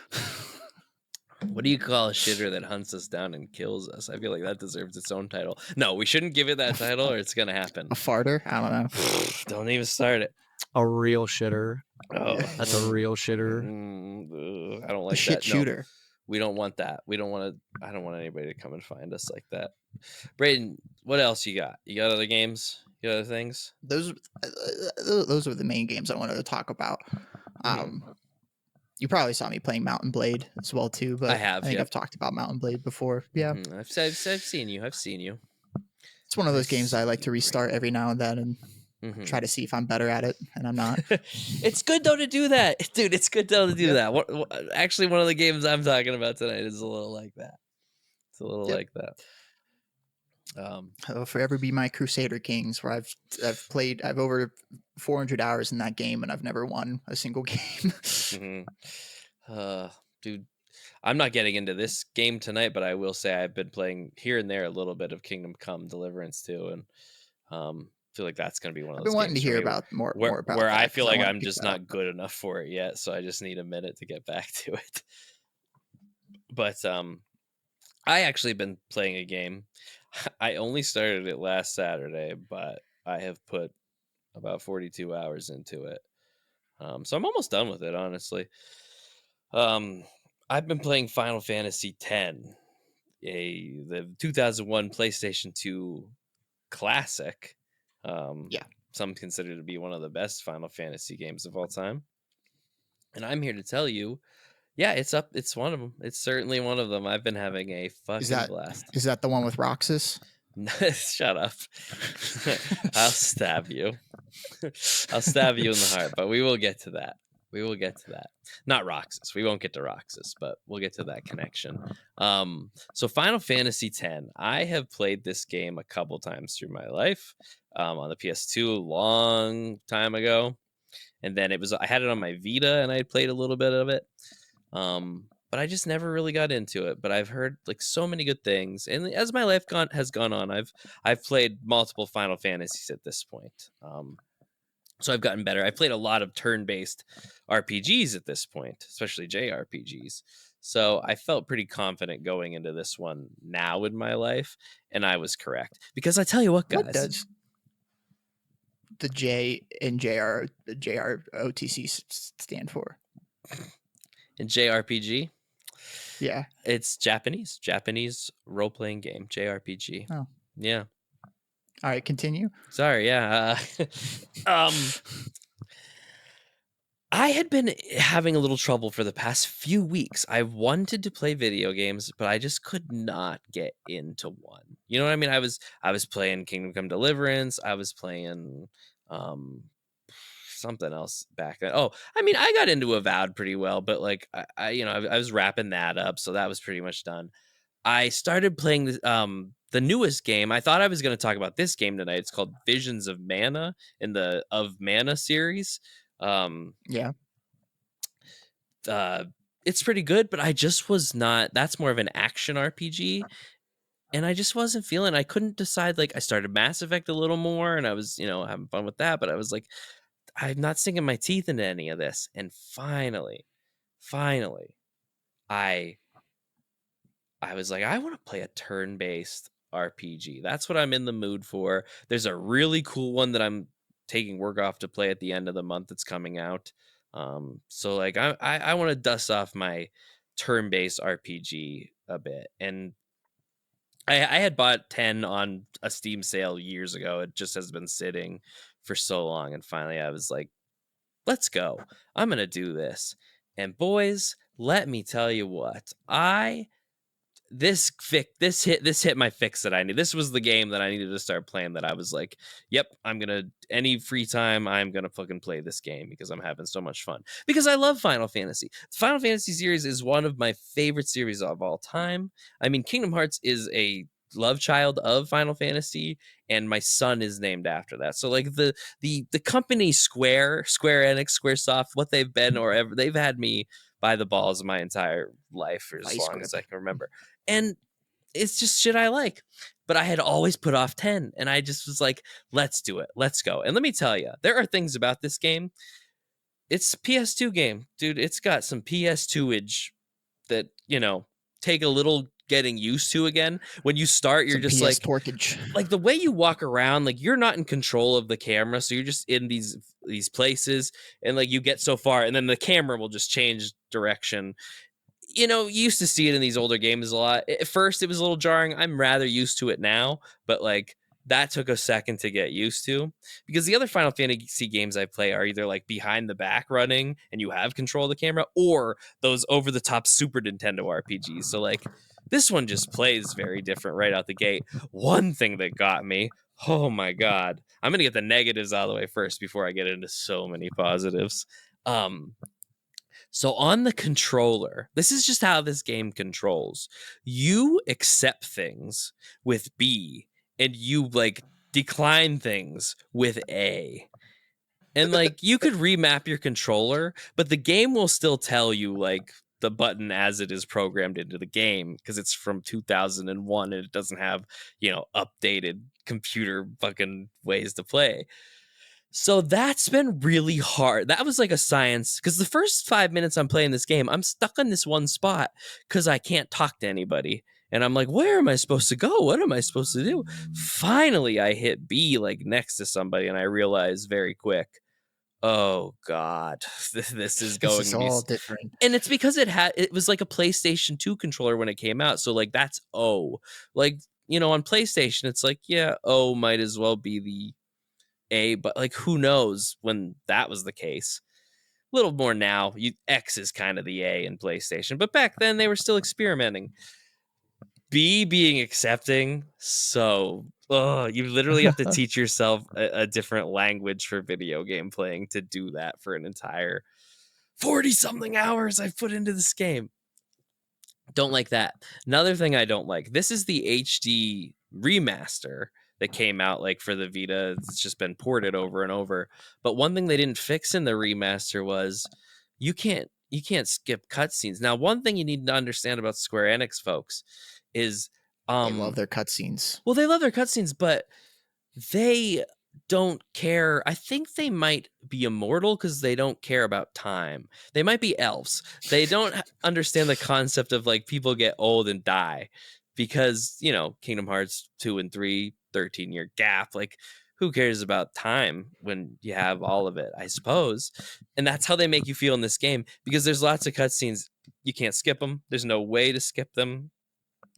What do you call a shitter that hunts us down and kills us? I feel like that deserves its own title. No, we shouldn't give it that title, or it's gonna happen. A farter? I don't know. Don't even start it. A real shitter. Oh, that's a real shitter. I don't like a shit that. Shooter. No, we don't want that. We don't want to. I don't want anybody to come and find us like that. Braden, what else you got? You got other games? You got other things? Those are the main games I wanted to talk about. You probably saw me playing Mountain Blade as well too, but I think I've talked about Mountain Blade before. Yeah, I've seen you. I've seen you. It's one of those games I like to restart every now and then and try to see if I'm better at it, and I'm not. It's good though to do that, dude. It's good though to do that. Actually, one of the games I'm talking about tonight is a little like that. It's a little like that. It'll forever be my Crusader Kings, where I've over 400 hours in that game, and I've never won a single game. Dude, I'm not getting into this game tonight, but I will say I've been playing here and there a little bit of Kingdom Come Deliverance too, and feel like that's going to be one of those. I've been wanting to hear about more about where that, I feel like I'm just not up. good enough for it yet, so I just need a minute to get back to it. But I actually been playing a game. I only started it last Saturday, but I have put about 42 hours into it. So I'm almost done with it, honestly. I've been playing Final Fantasy X, the 2001 PlayStation 2 classic. Some consider to be one of the best Final Fantasy games of all time. And I'm here to tell you, yeah, it's up. It's one of them. It's certainly one of them. I've been having a fucking blast. Is that the one with Roxas? Shut up. I'll stab you. I'll stab you in the heart, but we will get to that. Not Roxas. We won't get to Roxas, but we'll get to that connection. So Final Fantasy X, I have played this game a couple times through my life. On the PS2 a long time ago. And then I had it on my Vita and I had played a little bit of it. But I just never really got into it. But I've heard like so many good things, and as my life has gone on, I've played multiple Final Fantasies at this point. So I've gotten better. I played a lot of turn-based RPGs at this point, especially JRPGs. So I felt pretty confident going into this one now in my life, and I was correct. Because I tell you what, guys, what does the J in JROTC stand for? In JRPG? Yeah. It's Japanese role-playing game, JRPG. Oh. Yeah. All right, continue. Sorry, yeah. I had been having a little trouble for the past few weeks. I wanted to play video games, but I just could not get into one. You know what I mean? I was playing Kingdom Come Deliverance. I was playing something else back then. Oh, I mean, I got into Avowed pretty well, but like I was wrapping that up, so that was pretty much done. I started playing the newest game. I thought I was going to talk about this game tonight. It's called Visions of Mana in the Of Mana series. Yeah. It's pretty good, but I just was not. That's more of an action RPG. And I just wasn't feeling. I couldn't decide. Like I started Mass Effect a little more, and I was, having fun with that. But I was like, I'm not sinking my teeth into any of this. And finally, I was like, I want to play a turn-based RPG. That's what I'm in the mood for. There's a really cool one that I'm taking work off to play at the end of the month that's coming out. So like I want to dust off my turn-based RPG a bit. And I had bought 10 on a Steam sale years ago. It just has been sitting for so long, and finally I was like, let's go. I'm gonna do this. And boys, let me tell you what. This hit my fix that I need. This was the game that I needed to start playing, that I was like, yep, I'm gonna, any free time, I'm gonna fucking play this game because I'm having so much fun. Because I love Final Fantasy. The Final Fantasy series is one of my favorite series of all time. I mean, Kingdom Hearts is a love child of Final Fantasy, and my son is named after that. So like the company Square Enix, Squaresoft, what they've been, or ever, they've had me by the balls my entire life for as long as I can remember. And it's just shit I like. But I had always put off 10, and I just was like, let's do it. Let's go. And let me tell you, there are things about this game. It's a PS2 game, dude. It's got some PS2-age that, take a little getting used to again. When you start, you're just like torquage. Like the way you walk around, like you're not in control of the camera, so you're just in these places, and like you get so far, and then the camera will just change direction. You used to see it in these older games a lot. At first, it was a little jarring. I'm rather used to it now, but like that took a second to get used to, because the other Final Fantasy games I play are either like behind the back running and you have control of the camera, or those over the top Super Nintendo RPGs. So like this one just plays very different right out the gate. One thing that got me, oh my God, I'm going to get the negatives out of the way first before I get into so many positives. So on the controller, this is just how this game controls. You accept things with B, and you like decline things with A. And like you could remap your controller, but the game will still tell you like the button as it is programmed into the game, because it's from 2001 and it doesn't have, updated computer fucking ways to play. So that's been really hard. That was like a science, because the first 5 minutes I'm playing this game, I'm stuck in this one spot because I can't talk to anybody. And I'm like, where am I supposed to go? What am I supposed to do? Finally, I hit B like next to somebody, and I realize very quick, oh God, this is going to be all different. And it's because it was like a PlayStation 2 controller when it came out. So like that's O. Like, on PlayStation, it's like, yeah, O might as well be the A, but like who knows when that was the case. A little more now. X is kind of the A in PlayStation, but back then they were still experimenting. B being accepting, so you literally have to teach yourself a different language for video game playing to do that for an entire 40-something hours I've put into this game. Don't like that. Another thing I don't like, this is the HD remaster that came out like for the Vita. It's just been ported over and over. But one thing they didn't fix in the remaster was you can't skip cutscenes. Now, one thing you need to understand about Square Enix folks is they love their cutscenes. Well, they love their cutscenes, but they don't care. I think they might be immortal because they don't care about time. They might be elves. They don't understand the concept of like people get old and die, because, Kingdom Hearts 2 and 3, 13-year gap. Like, who cares about time when you have all of it, I suppose. And that's how they make you feel in this game, because there's lots of cutscenes. You can't skip them. There's no way to skip them.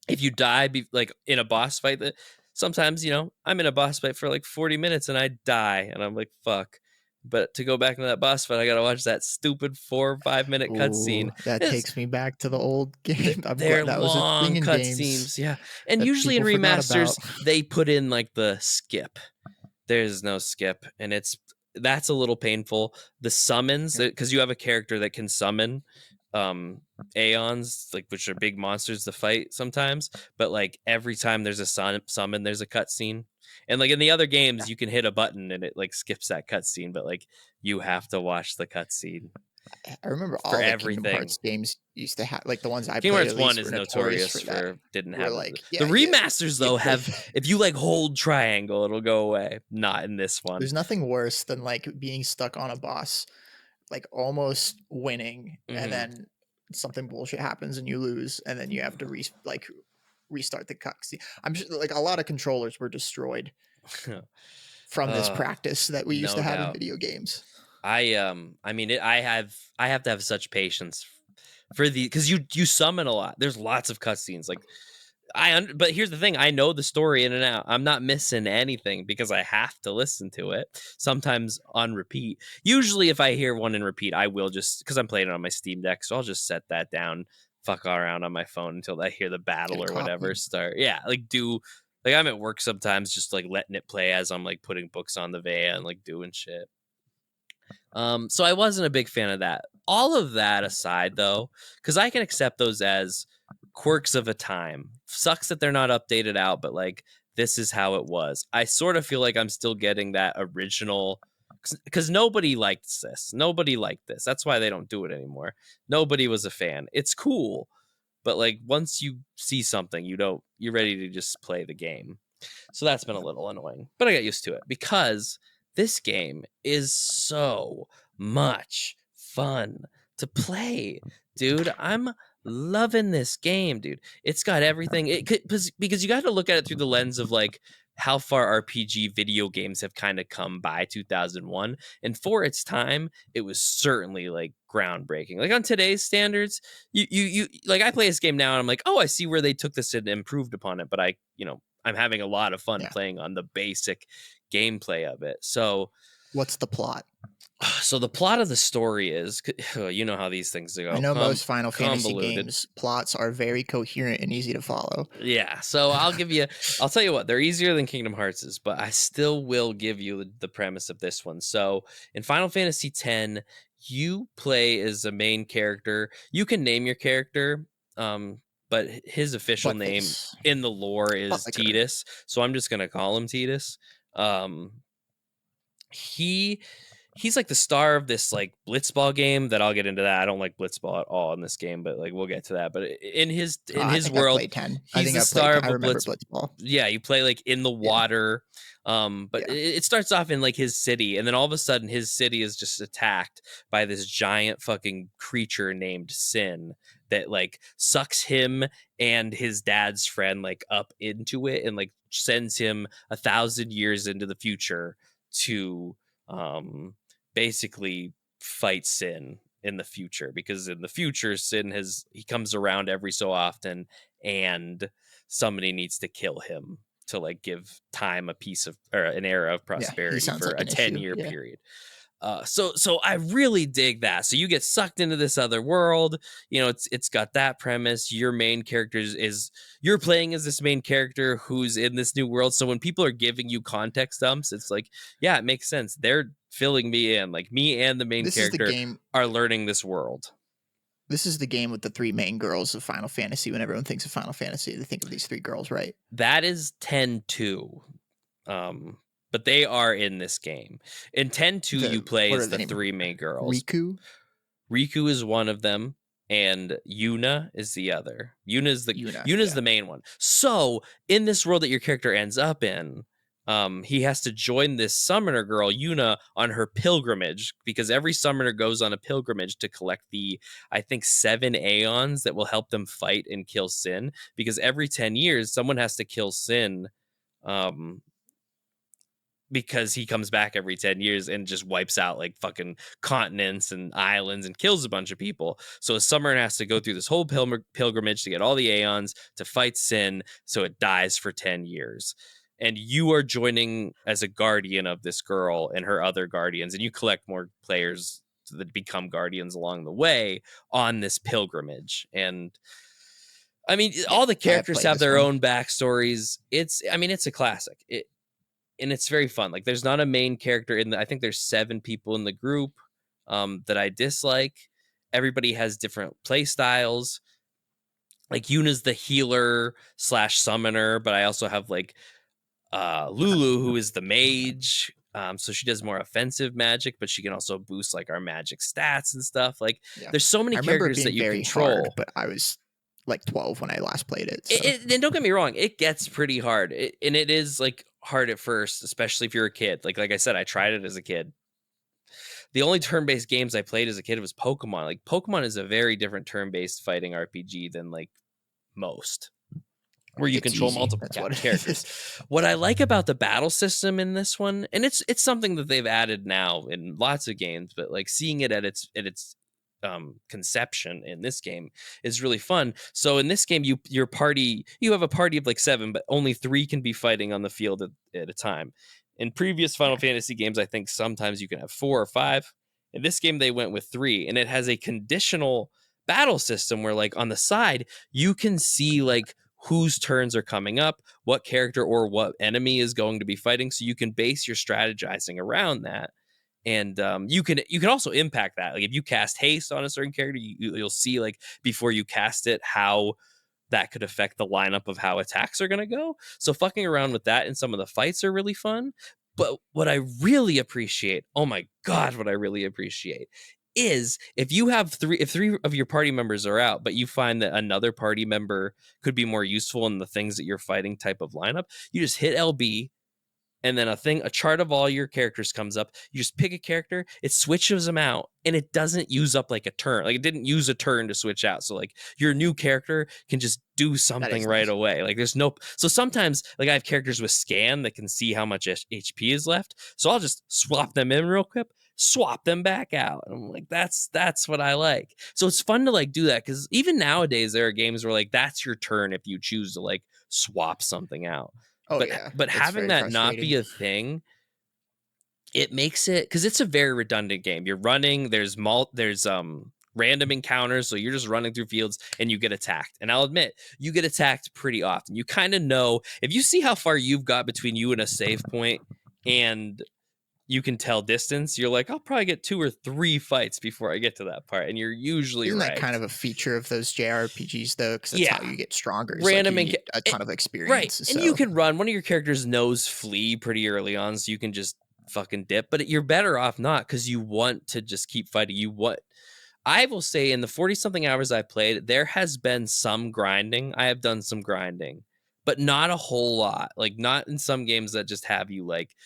If you die, like in a boss fight, that sometimes, I'm in a boss fight for like 40 minutes and I die and I'm like, fuck. But to go back into that boss fight, I got to watch that stupid 4 or 5 minute cutscene. That takes me back to the old game. They're long cutscenes. Yeah. And usually in remasters, they put in like the skip. There's no skip. And that's a little painful. The summons, because you have a character that can summon aeons, like, which are big monsters to fight sometimes, but like every time there's a summon, there's a cutscene. And like in the other games, you can hit a button and it like skips that cutscene, but like you have to watch the cutscene. I remember all the Kingdom Hearts games used to have, like the ones I Kingdom played. Hearts 1 is notorious for didn't have like the remasters though have, if you like hold triangle, it'll go away. Not in this one. There's nothing worse than like being stuck on a boss, like almost winning, and then something bullshit happens and you lose, and then you have to restart the cutscene. I'm sure like a lot of controllers were destroyed from this practice that we used to have in video games. I mean, I have to have such patience for because you summon a lot. There's lots of cutscenes. Like But here's the thing, I know the story in and out. I'm not missing anything because I have to listen to it, sometimes on repeat. Usually if I hear one in repeat, I will just, because I'm playing it on my Steam Deck, so I'll just set that down, fuck around on my phone until I hear the battle or whatever start. Yeah, like I'm at work sometimes, just like letting it play as I'm like putting books on the van, like doing shit. So I wasn't a big fan of that. All of that aside, though, because I can accept those as quirks of a time. Sucks that they're not updated out, but like this is how it was. I sort of feel like I'm still getting that original, because nobody liked this. Nobody liked this. That's why they don't do it anymore. Nobody was a fan. It's cool, but like once you see something, you're ready to just play the game. So that's been a little annoying, but I got used to it because this game is so much fun to play, dude. I'm loving this game, dude. It's got everything. Because you got to look at it through the lens of like how far RPG video games have kind of come by 2001, and for its time, it was certainly like groundbreaking. Like on today's standards, you like I play this game now and I'm like, oh, I see where they took this and improved upon it, but I'm having a lot of fun playing on the basic gameplay of it. So what's the plot? So the plot of the story is, you know how these things go. I know most Final Fantasy games plots are very coherent and easy to follow. Yeah, so I'll tell you what, they're easier than Kingdom Hearts, but I still will give you the premise of this one. So in Final Fantasy X, you play as a main character. You can name your character, but his official name in the lore is Tidus. So I'm just gonna call him Tidus. He's like the star of this like blitzball game that I'll get into that. I don't like blitzball at all in this game, but like we'll get to that. But in his world, he's the star of blitzball. Yeah, you play like in the water. But it starts off in like his city, and then all of a sudden his city is just attacked by this giant fucking creature named Sin that like sucks him and his dad's friend like up into it and like sends him 1,000 years into the future to basically fight Sin in the future, because in the future Sin he comes around every so often and somebody needs to kill him to like give time a piece of, or an era of prosperity for a 10-year period. So I really dig that. So you get sucked into this other world. It's got that premise. Your main character you're playing as this main character who's in this new world. So when people are giving you context dumps, it's like, yeah, it makes sense. They're filling me in. Like me and the main character are learning this world. This is the game with the three main girls of Final Fantasy. When everyone thinks of Final Fantasy, they think of these three girls, right? That is 10-2. But they are in this game. In 10-2, you play as the three main girls. Riku is one of them, and Yuna is the other. Yuna's the main one. So in this world that your character ends up in, he has to join this summoner girl, Yuna, on her pilgrimage, because every summoner goes on a pilgrimage to collect the, I think, 7 Aeons that will help them fight and kill Sin. Because every 10 years, someone has to kill Sin, because he comes back every 10 years and just wipes out like fucking continents and islands and kills a bunch of people. So a summoner has to go through this whole pilgrimage to get all the Aeons to fight Sin, so it dies for 10 years. And you are joining as a guardian of this girl and her other guardians, and you collect more players that become guardians along the way on this pilgrimage. And I mean, all the characters have their own backstories. It's a classic. And it's very fun. Like, there's not a main character I think there's 7 people in the group that I dislike. Everybody has different play styles. Like, Yuna's the healer / summoner, but I also have like Lulu, who is the mage. So she does more offensive magic, but she can also boost like our magic stats and stuff. Like, there's so many characters that you control. Hard, but I was like 12 when I last played it. So. And don't get me wrong, it gets pretty hard, and it is like hard at first, especially if you're a kid. Like I said, I tried it as a kid. The only turn-based games I played as a kid was Pokemon. Like, Pokemon is a very different turn-based fighting RPG than like most, where you control multiple characters. What I like about the battle system in this one, and it's something that they've added now in lots of games, but like seeing it at its conception in this game is really fun. So in this game, you have a party of like 7, but only 3 can be fighting on the field at a time. In previous Final Fantasy games, I think sometimes you can have 4 or 5. In this game, they went with 3, and it has a conditional battle system where, like, on the side, you can see like whose turns are coming up, what character or what enemy is going to be fighting, so you can base your strategizing around that. And you can also impact that. Like if you cast haste on a certain character, you'll see like before you cast it how that could affect the lineup of how attacks are going to go. So fucking around with that in some of the fights are really fun. But what I really appreciate, oh my God, what I really appreciate is if you have if 3 of your party members are out, but you find that another party member could be more useful in the things that you're fighting type of lineup, you just hit LB, and then a chart of all your characters comes up. You just pick a character, it switches them out, and it doesn't use up like a turn. Like it didn't use a turn to switch out. So like your new character can just do something right away. Like there's no, so sometimes like I have characters with scan that can see how much HP is left. So I'll just swap them in real quick, swap them back out. And I'm like, that's what I like. So it's fun to like do that, because even nowadays there are games where like that's your turn if you choose to like swap something out. But having that not be a thing, it makes it, because it's a very redundant game. You're running, there's random encounters, so you're just running through fields and you get attacked. And I'll admit, you get attacked pretty often. You kind of know, if you see how far you've got between you and a save point and you can tell distance, you're like, I'll probably get 2 or 3 fights before I get to that part, and you're usually Isn't right. that kind of a feature of those JRPGs though? Because that's how you get stronger. Random like you need a ton of experience, right? So. And you can run. One of your characters knows flee pretty early on, so you can just fucking dip. But you're better off not, because you want to just keep fighting. I will say, in the 40-something hours I've played, there has been some grinding. I have done some grinding, but not a whole lot. Like not in some games that just have you like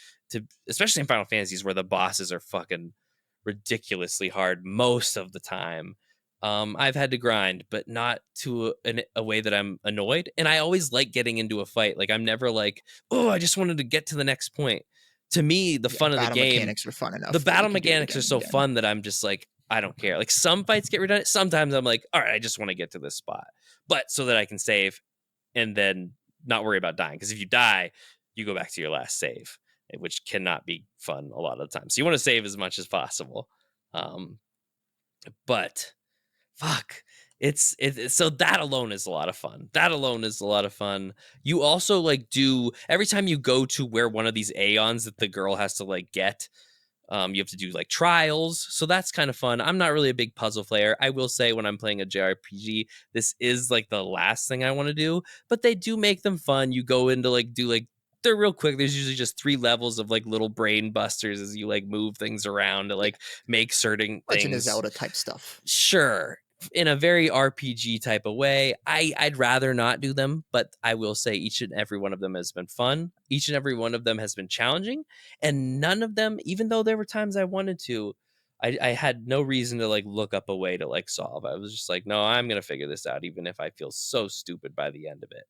especially in Final Fantasies where the bosses are fucking ridiculously hard most of the time. I've had to grind, but not to a way that I'm annoyed. And I always like getting into a fight. Like I'm never like, oh, I just wanted to get to the next point. To me, the fun of the game, mechanics are fun enough. The battle mechanics are so fun that I'm just like, I don't care. Like some fights get redundant. Sometimes I'm like, all right, I just want to get to this spot, but so that I can save and then not worry about dying. Because if you die, you go back to your last save, which cannot be fun a lot of the time. So you want to save as much as possible. But fuck, it's so that alone is a lot of fun. You also like do, every time you go to where one of these aeons that the girl has to like get, you have to do like trials. So that's kind of fun. I'm not really a big puzzle player. I will say when I'm playing a JRPG, this is like the last thing I want to do, but they do make them fun. You go into they're real quick. There's usually just 3 levels of like little brain busters as you like move things around to like make certain Legend things. of Zelda type stuff. Sure. In a very RPG type of way. I'd rather not do them, but I will say each and every one of them has been fun. Each and every one of them has been challenging, and none of them, even though there were times I wanted to, I had no reason to like look up a way to like solve. I was just like, no, I'm going to figure this out, even if I feel so stupid by the end of it.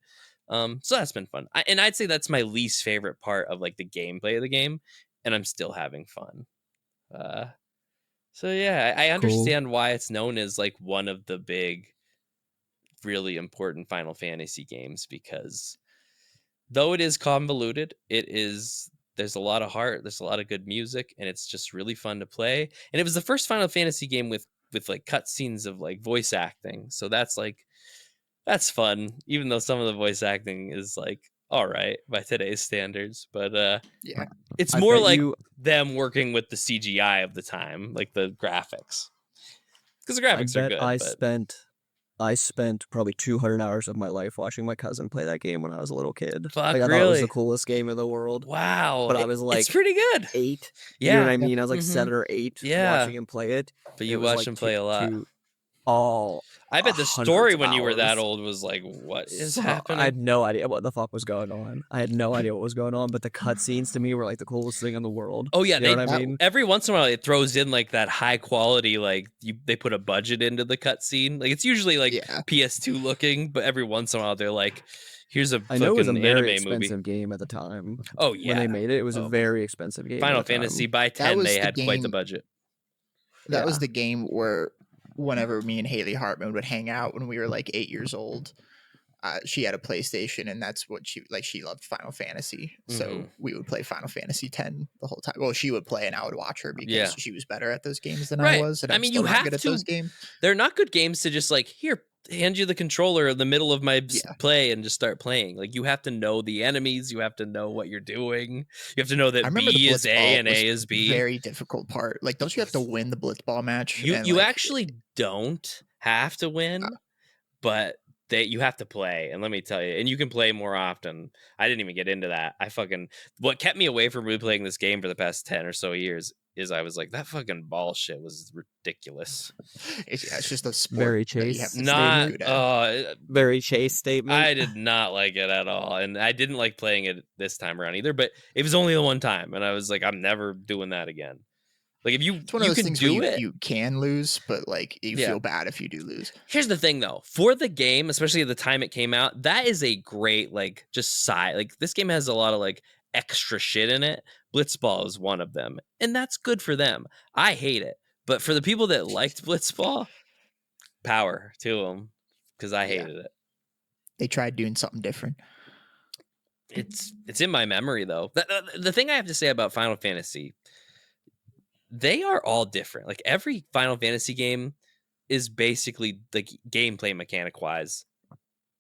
So that's been fun. And I'd say that's my least favorite part of like the gameplay of the game, and I'm still having fun. So yeah, I understand why it's known as like one of the big, really important Final Fantasy games, because though it is convoluted, there's a lot of heart, there's a lot of good music, and it's just really fun to play. And it was the first Final Fantasy game with like cutscenes of like voice acting. So that's fun, even though some of the voice acting is like all right by today's standards, but yeah, it's more like them working with the CGI of the time, like the graphics, because the graphics are good. I spent probably 200 hours of my life watching my cousin play that game when I was a little kid. Fuck, like I thought it was the coolest game in the world. Wow, but I was like, it's pretty good. 8. Yeah, you know what I mean. I was like 7 or 8 watching him play it. But you watched him play a lot. I bet the story when you were that old was like, what is happening? I had no idea what the fuck was going on. But the cutscenes to me were like the coolest thing in the world. Oh yeah, you know what I mean? Every once in a while it throws in like that high quality, like they put a budget into the cutscene. Like it's usually like PS2 looking, but every once in a while they're like, here's a fucking anime movie. I know it was a very expensive game at the time. Oh yeah, when they made it, it was a very expensive game. Final Fantasy by 10, they had quite the budget. That was the game where whenever me and Haley Hartman would hang out when we were like 8 years old, she had a PlayStation, and that's what she loved Final Fantasy. So we would play Final Fantasy X the whole time. Well, she would play and I would watch her because she was better at those games than I was, and I'm still not good at those games. They're not good games to just like, here, hand you the controller in the middle of my play and just start playing. Like, you have to know the enemies, you have to know what you're doing, you have to know that B is A and A is B. Very difficult part. Like, don't you have to win the blitzball match? You actually don't have to win, but you have to play, and let me tell you, and you can play more often. I didn't even get into that. What kept me away from replaying this game for the past 10 or so years is I was like, that fucking ball shit was ridiculous. It's just a sport. Very Chase. Very Chase statement. I did not like it at all, and I didn't like playing it this time around either, but it was only the one time, and I was like, I'm never doing that again. Like, if it's one of those things where you can lose, but like you feel bad if you do lose. Here's the thing, though, for the game, especially at the time it came out, that is a great like just side. Like, this game has a lot of like extra shit in it. Blitzball is one of them, and that's good for them. I hate it, but for the people that liked Blitzball, power to them, because I hated it. They tried doing something different. It's in my memory though. The thing I have to say about Final Fantasy, they are all different. Like, every Final Fantasy game is basically, like, gameplay mechanic wise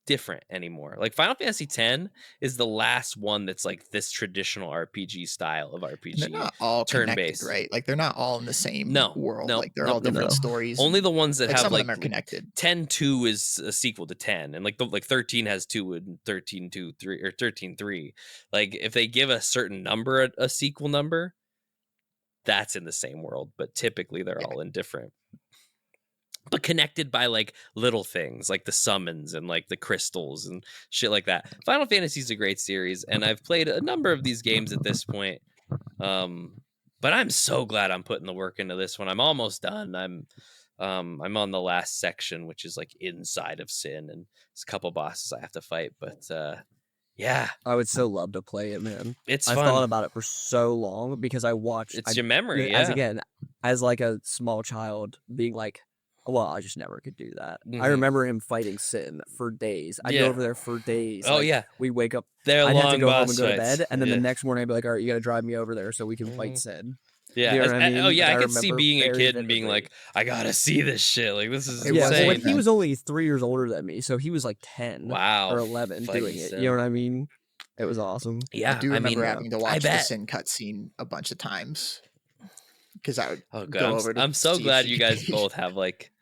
different anymore. Like, Final Fantasy X is the last one that's like this traditional RPG style of RPG. And they're not all turn-based, right? Like, they're not all in the same world. Like, they're all different stories. Only the ones that have some like of them are connected. 10-2 is a sequel to 10, and like 13 has 2 and 13-2, 3 or 13-3. Like, if they give a certain number a sequel number, that's in the same world, but typically they're all in different, but connected by like little things like the summons and like the crystals and shit like that. Final Fantasy is a great series, and I've played a number of these games at this point. But I'm so glad I'm putting the work into this one. I'm almost done. I'm on the last section, which is like inside of Sin, and there's a couple bosses I have to fight, but yeah, I would so love to play it, man. I've thought about it for so long because I watched. It's your memory, as like a small child, being like, well, I just never could do that. Mm-hmm. I remember him fighting Sin for days. I'd go over there for days. Oh, like, we wake up. I'd have to go home and go to fights. bed, and then the next morning I'd be like, all right, you got to drive me over there so we can fight Sin. Yeah. You know what I mean? Oh yeah, I could see being a kid vividly. and being like, I gotta see this shit. Like, this is insane. insane. Well, he was only 3 years older than me, so he was like 10 or 11 doing it. Sin. You know what I mean? It was awesome. Yeah, I do remember having to watch the Sin cutscene a bunch of times because I would go over to I'm so glad you guys both have like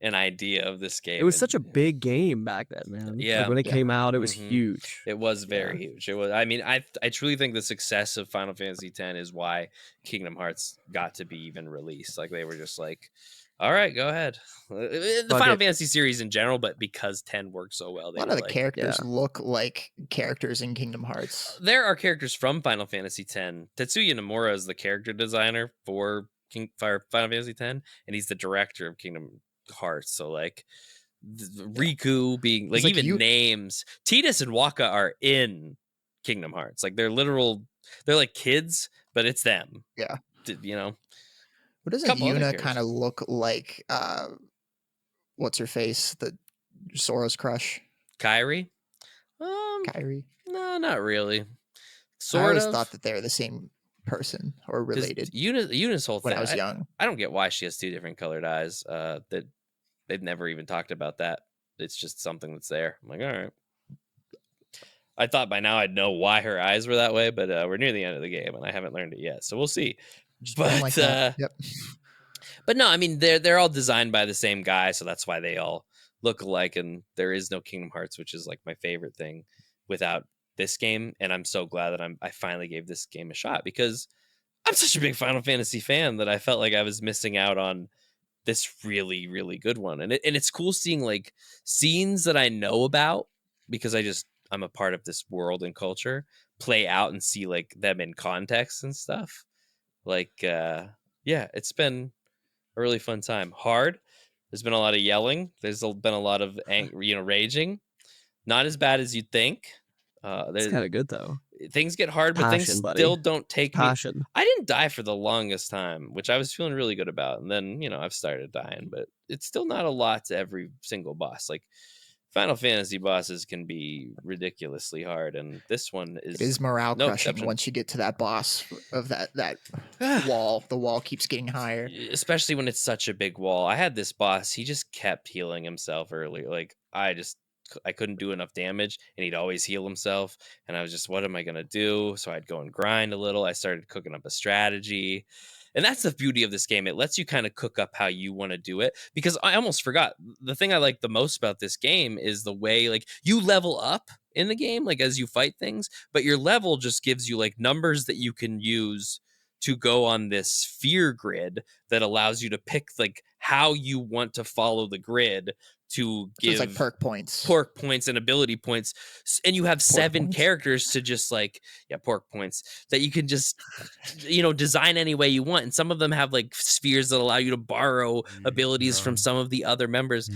an idea of this game. It was such a big game back then, man. Yeah, like, when it came out, it was huge. It was very huge. It was. I mean, I truly think the success of Final Fantasy X is why Kingdom Hearts got to be even released. Like, they were just like, all right, go ahead. The Final Fantasy series in general, but because 10 worked so well, a lot of the characters look like characters in Kingdom Hearts. There are characters from Final Fantasy X. Tetsuya Nomura is the character designer for Final Fantasy X, and he's the director of Kingdom Hearts. So like Riku being like even names, Tidus and Waka are in Kingdom Hearts. Like, they're like kids, but it's them. Yeah. You know. What doesn't Yuna kind of look like? What's her face? The Sora's crush. Kairi? Kairi? No, not really. I always thought that they were the same person or related. Yuna's whole thing. When I was young, I don't get why she has 2 different colored eyes. That they've never even talked about that. It's just something that's there. I'm like, all right. I thought by now I'd know why her eyes were that way, but we're near the end of the game and I haven't learned it yet, so we'll see. But but no, I mean they're all designed by the same guy, so that's why they all look alike. And there is no Kingdom Hearts, which is like my favorite thing, without this game. And I'm so glad that I finally gave this game a shot, because I'm such a big Final Fantasy fan that I felt like I was missing out on this really, really good one. And it's cool seeing like scenes that I know about because I'm a part of this world and culture play out and see like them in context and stuff. Like, it's been a really fun time. Hard. There's been a lot of yelling. There's been a lot of raging. Not as bad as you'd think. It's kind of good though. things get hard, but things Passion, buddy. still don't take me. Passion. I didn't die for the longest time, which I was feeling really good about. And then, I've started dying, but it's still not a lot to every single boss. Like Final Fantasy bosses can be ridiculously hard, and this one It is morale no crushing exception. once you get to that boss of that wall. The wall keeps getting higher. Especially when it's such a big wall. I had this boss, he just kept healing himself earlier. Like I couldn't do enough damage, and he'd always heal himself. And I was just, what am I going to do? So I'd go and grind a little. I started cooking up a strategy. And that's the beauty of this game. It lets you kind of cook up how you want to do it. Because I almost forgot, the thing I like the most about this game is the way, like, you level up in the game, like, as you fight things. But your level just gives you, like, numbers that you can use to go on this sphere grid that allows you to pick, like, how you want to follow the grid to give it's like perk points and ability points. And you have 7 characters to just like, pork points that you can just, design any way you want. And some of them have like spheres that allow you to borrow abilities from some of the other members.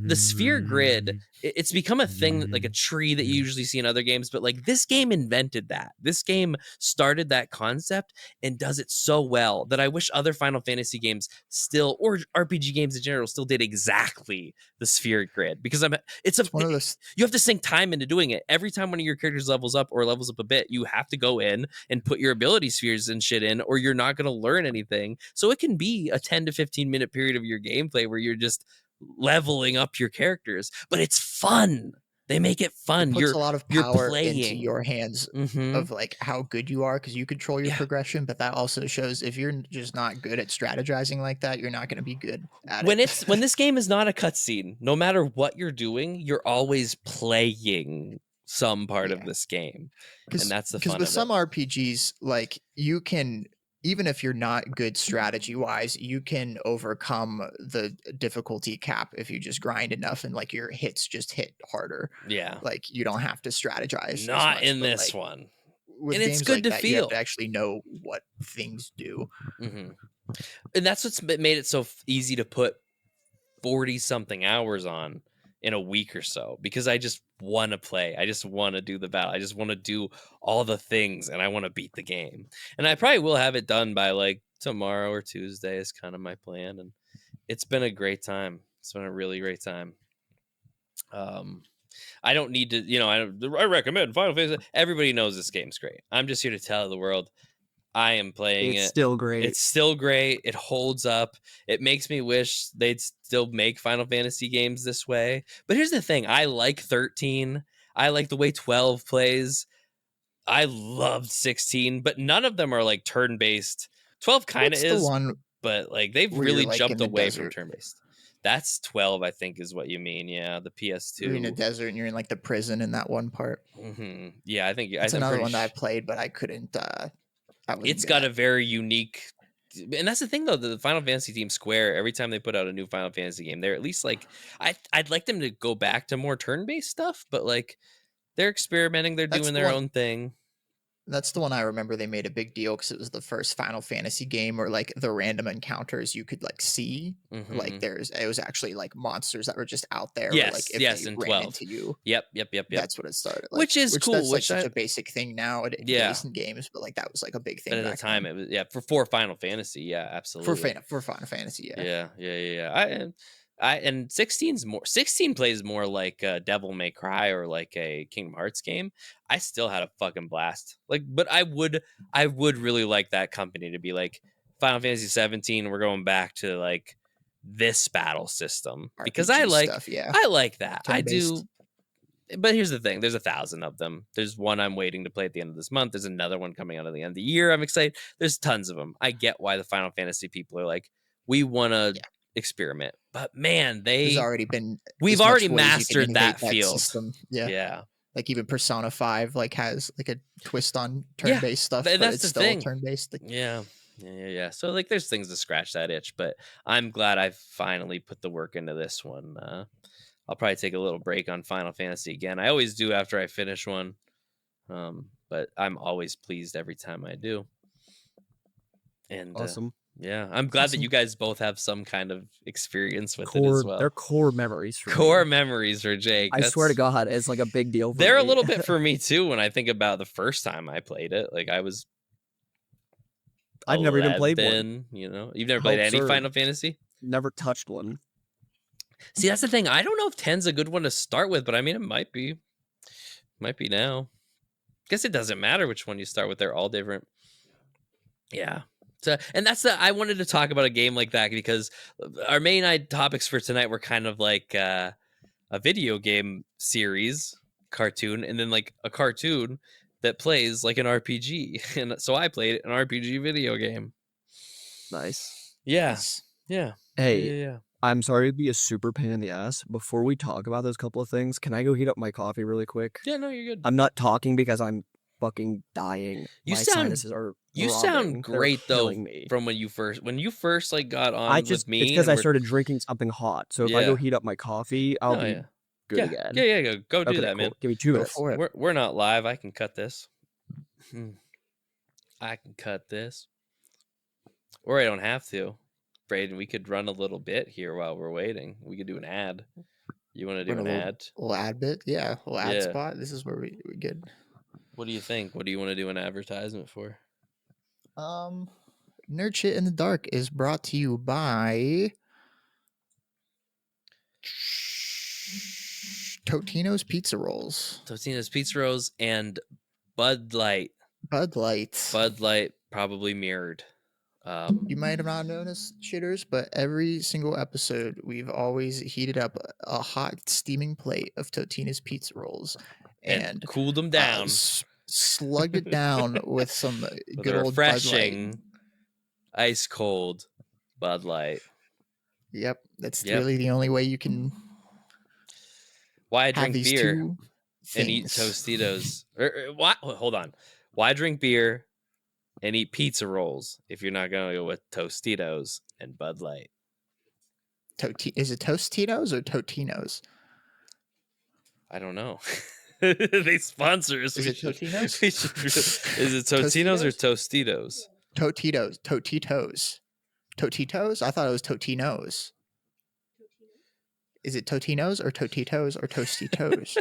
The sphere grid, it's become a thing, like a tree that you usually see in other games, but like this game invented that. This game started that concept and does it so well that I wish other Final Fantasy games still, or RPG games in general, still did exactly the sphere grid, because it's one of those, you have to sink time into doing it. Every time one of your characters levels up or levels up a bit, you have to go in and put your ability spheres and shit in, or you're not going to learn anything. So it can be a 10 to 15 minute period of your gameplay where you're just leveling up your characters, but it's fun. They make it fun. It puts a lot of power into your hands of like how good you are, because you control your progression, but that also shows if you're just not good at strategizing like that, you're not going to be good at it. When this game is not a cutscene, no matter what you're doing, you're always playing some part of this game, and that's the fun of it. Because with some RPGs, like, you can, even if you're not good strategy wise, you can overcome the difficulty cap if you just grind enough and like your hits just hit harder. Yeah, like you don't have to strategize. Not in this one. With and games it's good like to that, feel. you have to actually know what things do. And that's what's made it so easy to put 40 something hours on in a week or so, because I just want to play. I just want to do the battle. I just want to do all the things, and I want to beat the game. And I probably will have it done by like tomorrow or Tuesday is kind of my plan. And it's been a great time. It's been a really great time. I don't need to, I recommend Final Fantasy. Everybody knows this game's great. I'm just here to tell the world I am playing it. It's still great. It's still great. It holds up. It makes me wish they'd still make Final Fantasy games this way. But here's the thing. I like 13. I like the way 12 plays. I loved 16, but none of them are like turn-based. 12 kind of is, but like they've really jumped away from turn-based. That's 12, I think, is what you mean. Yeah, the PS2. You're in a desert and you're in like the prison in that one part. Yeah, I think it's another one that I played, but I couldn't. It's got a very unique, and that's the thing though. The Final Fantasy team, Square, every time they put out a new Final Fantasy game, they're at least like, I'd like them to go back to more turn-based stuff, but like they're experimenting. They're doing their own thing. That's the one I remember they made a big deal because it was the first Final Fantasy game where like the random encounters you could like see, like it was actually like monsters that were just out there. Yes, or, like, if yes, they in ran 12. Into you. Yep. That's what it started. Like, which is cool. That's like which such a basic thing now in games, but like that was like a big thing. But at the time, it was for Final Fantasy. Yeah, absolutely. For Final Fantasy. Yeah. And 16 plays more like a Devil May Cry or like a Kingdom Hearts game. I still had a fucking blast. Like, but I would really like that company to be like, Final Fantasy 17, we're going back to like this battle system, because I like stuff, I like that. Turn-based. I do. But here's the thing, there's 1,000 of them. There's one I'm waiting to play at the end of this month. There's another one coming out at the end of the year. I'm excited. There's tons of them. I get why the Final Fantasy people are like, we want to experiment, but man, we've already mastered that field. Yeah. Like even Persona 5 like has like a twist on turn-based stuff, but that's it's the still thing. Turn-based. Yeah. So like there's things to scratch that itch, but I'm glad I finally put the work into this one. I'll probably take a little break on Final Fantasy again. I always do after I finish one, but I'm always pleased every time I do. And awesome. Yeah, I'm glad that you guys both have some kind of experience with it as well. They're core memories for Core me. memories for Jake. I swear to God, it's like a big deal for they're me. a little bit for me too when I think about the first time I played it. Like I was I've never even played one. You know, you've never How played any absurd. Final Fantasy? Never touched one. See, that's the thing. I don't know if 10's a good one to start with, but I mean, it might be. Might be now. Guess it doesn't matter which one you start with. They're all different. Yeah. So, and I wanted to talk about a game like that because our main topics for tonight were kind of like a video game series cartoon and then like a cartoon that plays like an RPG. And so I played an RPG video game. Nice. Yeah. Nice. Yeah. Hey, Yeah. I'm sorry to be a super pain in the ass. Before we talk about those couple of things, can I go heat up my coffee really quick? Yeah, no, you're good. I'm not talking because I'm fucking dying. My sinuses are You throbbing. sound great They're though killing me. from when you first like got on with me. It's because I started drinking something hot. So if I go heat up my coffee, I'll be good again. Yeah. Go do that, cool. man. Give me 2 minutes. For it. We're not live. I can cut this. I can cut this. Or I don't have to. Braden, we could run a little bit here while we're waiting. We could do an ad. You want to do an ad? A little ad bit? Yeah, a little ad spot. This is where we get. What do you think? What do you want to do an advertisement for? Nerd Shit in the Dark is brought to you by Totino's Pizza Rolls. Totino's Pizza Rolls and Bud Light. Bud Light probably mirrored. You might have not noticed, shitters, but every single episode, we've always heated up a hot, steaming plate of Totino's Pizza Rolls and cooled them down. Slugged it down with some good old refreshing, Bud Light. Ice cold Bud Light. Yep, that's really the only way you can. Why I drink beer and eat Tostitos? Hold on. Why drink beer and eat pizza rolls if you're not going to go with Tostitos and Bud Light? Is it Tostitos or Totinos? I don't know. They sponsor us. Is it Totinos? Is it Totinos or Tostitos? Totitos? I thought it was Totinos. Is it Totinos or Totitos or Tostitos?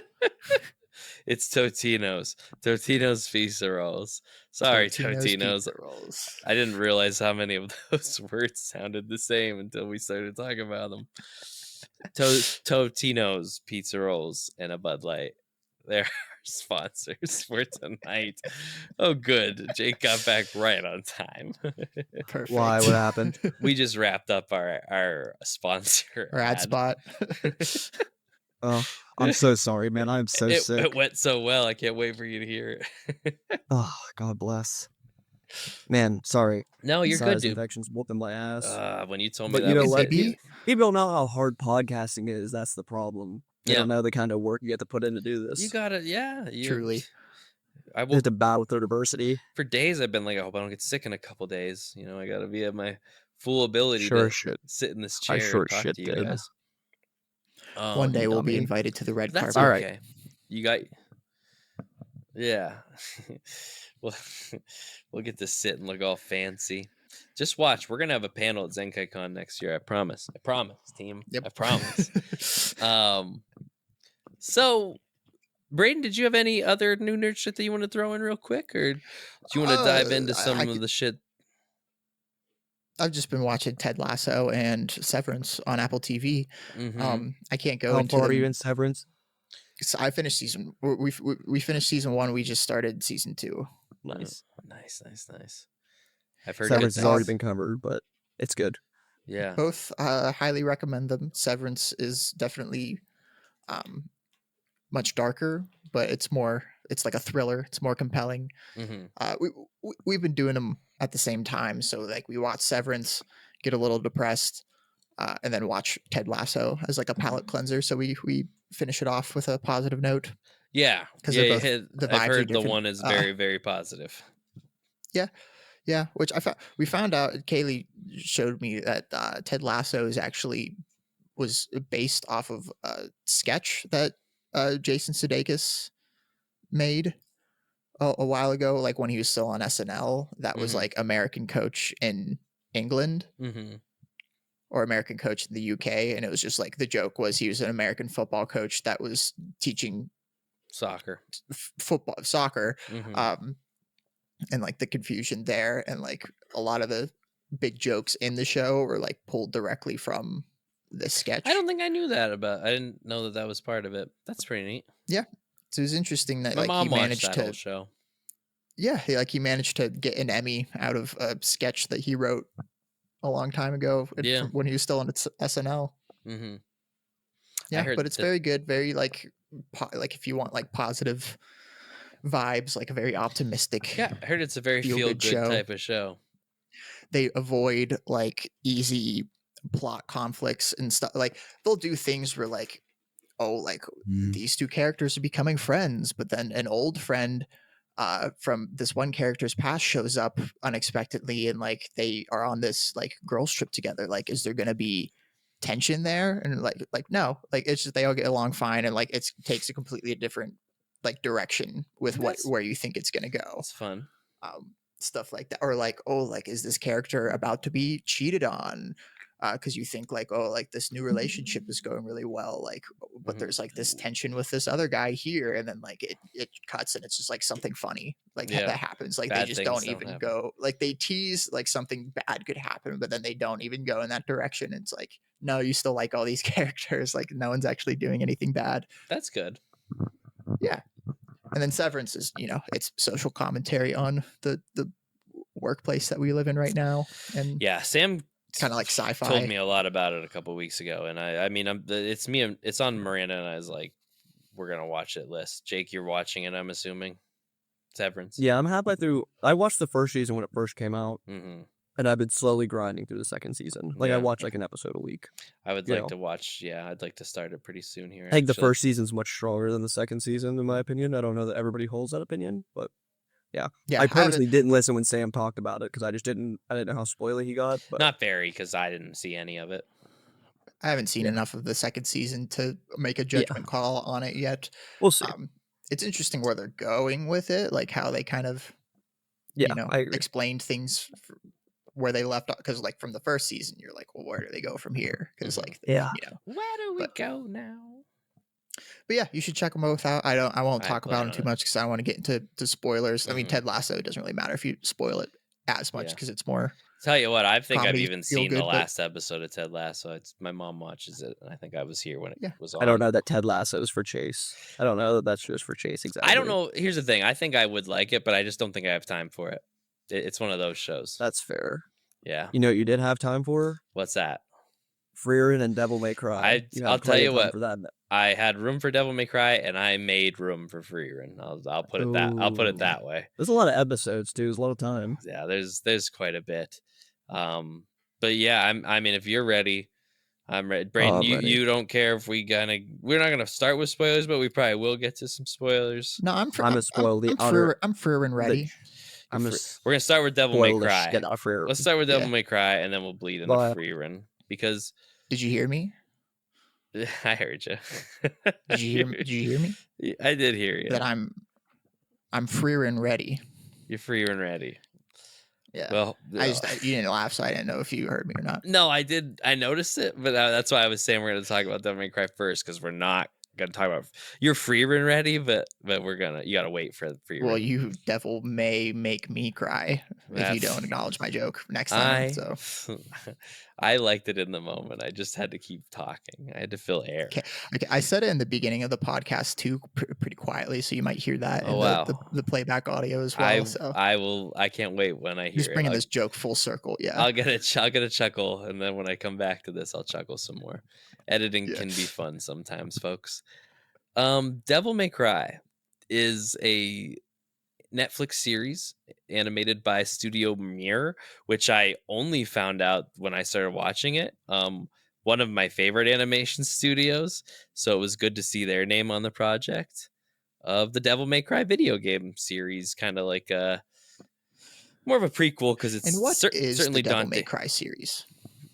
It's Totino's. Totino's pizza rolls. Sorry, Totino's. I didn't realize how many of those words sounded the same until we started talking about them. Totino's pizza rolls and a Bud Light. They're our sponsors for tonight. Oh, good. Jake got back right on time. Perfect. Why? What happened? We just wrapped up our sponsor. Our ad spot. Oh, I'm so sorry, man. I'm so sick. It went so well. I can't wait for you to hear it. Oh, God bless. Man, sorry. No, you're good, dude. Infections whooping my ass. When you told me but that, you know what? People don't know how hard podcasting is. That's the problem. They don't know the kind of work you have to put in to do this. You gotta, truly. I have to battle with adversity. For days, I've been like, I hope I don't get sick in a couple days. You know, I gotta be at my full ability to sit in this chair and talk to you guys. One day we'll be invited to the red carpet. All right. You got, we'll get to sit and look all fancy. Just watch. We're gonna have a panel at ZenkaiCon next year. I promise. I promise, team. Yep. I promise. So, Braden, did you have any other new nerd shit that you want to throw in real quick, or do you want to dive into some of the shit? I've just been watching Ted Lasso and Severance on Apple TV. Mm-hmm. I can't go into. How far are you in Severance? So I finished season. We finished season 1. We just started season 2. Nice. I've heard Severance has already been covered, but it's good. Yeah. Both highly recommend them. Severance is definitely much darker, but it's like a thriller. It's more compelling. Mm-hmm. We've been doing them at the same time, so like we watch Severance, get a little depressed, and then watch Ted Lasso as like a palate cleanser. So we finish it off with a positive note. Yeah, because I've heard the one is very very positive. Yeah, which we found out. Kaylee showed me that Ted Lasso was based off of a sketch that Jason Sudeikis made a while ago, like when he was still on SNL. That was like American Coach in England Mm-hmm. or American coach in the UK, and it was just like the joke was he was an American football coach that was teaching Soccer. soccer, Mm-hmm. and like the confusion there, and like a lot of the big jokes in the show were like pulled directly from this sketch. I don't think I knew that about. I didn't know that was part of it. That's pretty neat. Yeah, so it was interesting that My like mom he watched managed that to. whole show. Yeah, he managed to get an Emmy out of a sketch that he wrote a long time ago from when he was still on SNL. Mm-hmm. Yeah, but it's very good. Very like if you want like positive vibes, like a very optimistic. Yeah, I heard it's a very feel-good type of show. They avoid like easy plot conflicts and stuff. Like they'll do things where like, oh, like these two characters are becoming friends, but then an old friend from this one character's past shows up unexpectedly, and like they are on this like girls trip together. Like, is there gonna be tension there? And like no, like it's just they all get along fine, and like it takes a completely different like direction with where you think it's gonna go. It's fun. Stuff like that, or like, oh, like is this character about to be cheated on? Because you think like, oh, like this new relationship is going really well, like, but there's like this tension with this other guy here, and then like it cuts and it's just like something funny like that happens. Like bad they just don't even go, like they tease like something bad could happen, but then they don't even go in that direction. It's like, no, you still like all these characters, like no one's actually doing anything bad. That's good. Yeah. And then Severance is, it's social commentary on the workplace that we live in right now. And yeah, Sam kind of like sci-fi. Told me a lot about it a couple weeks ago, and I mean, it's on Miranda, and I was like, we're gonna watch it. List Jake, you're watching it, I'm assuming. Severance. Yeah, I'm halfway through. I watched the first season when it first came out, and I've been slowly grinding through the second season. Like I watch like an episode a week. I would like to watch. Yeah, I'd like to start it pretty soon here. I think the first season's much stronger than the second season, in my opinion. I don't know that everybody holds that opinion, but yeah. I purposely didn't listen when Sam talked about it because I didn't know how spoily he got. But not very, because I didn't see any of it. I haven't seen enough of the second season to make a judgment call on it yet. We'll see. It's interesting where they're going with it, like how they kind of, explained things where they left off. Because like from the first season, you're like, well, where do they go from here? Because like, where do we go now? But yeah, you should check them both out. I won't talk about them too much because I want to get into spoilers. I mean, Ted Lasso, it doesn't really matter if you spoil it as much because it's more. Tell you what, I think comedy, I've even seen the last episode of Ted Lasso. My mom watches it, and I think I was here when it was on. I don't know that Ted Lasso is for Chase. I don't know that that's just for Chase exactly. I don't know. Here's the thing. I think I would like it, but I just don't think I have time for it. It's one of those shows. That's fair. Yeah. You know what you did have time for? What's that? Frieren and Devil May Cry. I'll tell you what. I had room for Devil May Cry, and I made room for Frieren. I'll put it I'll put it that way. There's a lot of episodes too. There's a lot of time. Yeah, there's quite a bit. But yeah, I mean, if you're ready, I'm ready. Brayden, you don't care if we're not gonna start with spoilers, but we probably will get to some spoilers. No, I'm gonna spoil the outer. I'm Frieren ready. We're gonna start with Devil May Cry. Let's start with Devil May Cry, and then we'll bleed into Frieren. Because did you hear me? I heard you. Did you hear me? I did hear you. That I'm Frieren ready. You're Frieren ready. Yeah. Well, you didn't laugh, so I didn't know if you heard me or not. No, I did. I noticed it, but that's why I was saying we're going to talk about Devil May Cry first, because we're not going to talk about you're Frieren ready, but you got to wait for Frieren. Well, you devil may make me cry if you don't acknowledge my joke next time. So I liked it in the moment. I just had to keep talking. I had to fill air. Okay. I said it in the beginning of the podcast too, pretty quietly, so you might hear that in the playback audio as well. I can't wait when I hear just bringing this joke full circle. Yeah, I'll get a chuckle, and then when I come back to this, I'll chuckle some more. Editing can be fun sometimes, folks. Devil May Cry is a Netflix series animated by Studio Mir, which I only found out when I started watching it. One of my favorite animation studios, so it was good to see their name on the project of the Devil May Cry video game series, kind of like more of a prequel, because it's and what is certainly the Devil Dante. May Cry series?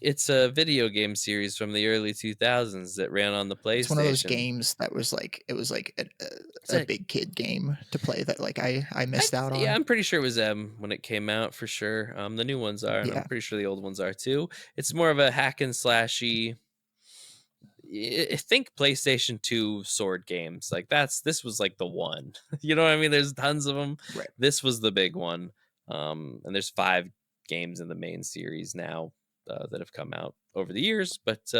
It's a video game series from the early 2000s that ran on the PlayStation. It's one of those games that was like a big kid game to play that like I missed out on. Yeah, I'm pretty sure it was when it came out for sure. The new ones are, and I'm pretty sure the old ones are too. It's more of a hack and slashy. I think PlayStation 2 sword games. Like this was like the one. You know what I mean? There's tons of them. Right. This was the big one. And there's 5 games in the main series now that have come out over the years. But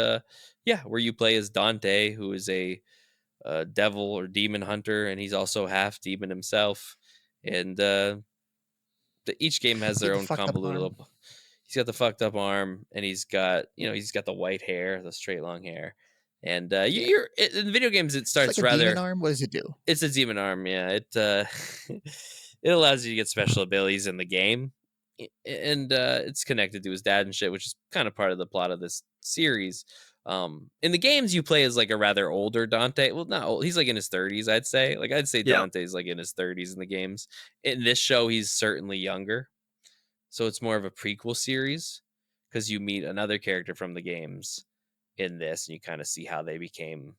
yeah, where you play as Dante, who is a devil or demon hunter, and he's also half demon himself. And each game has their own convoluted. He's got the fucked up arm, and he's got the white hair, the straight long hair. And in the video games, it starts it's like a demon arm. What does it do? It's a demon arm. Yeah, it it allows you to get special abilities in the game, and it's connected to his dad and shit, which is kind of part of the plot of this series. In the games, you play as like a rather older Dante. Well, not old. He's like in his 30s, I'd say. Like I'd say Dante's like in his 30s in the games. In this show, he's certainly younger. So it's more of a prequel series because you meet another character from the games in this, and you kind of see how they became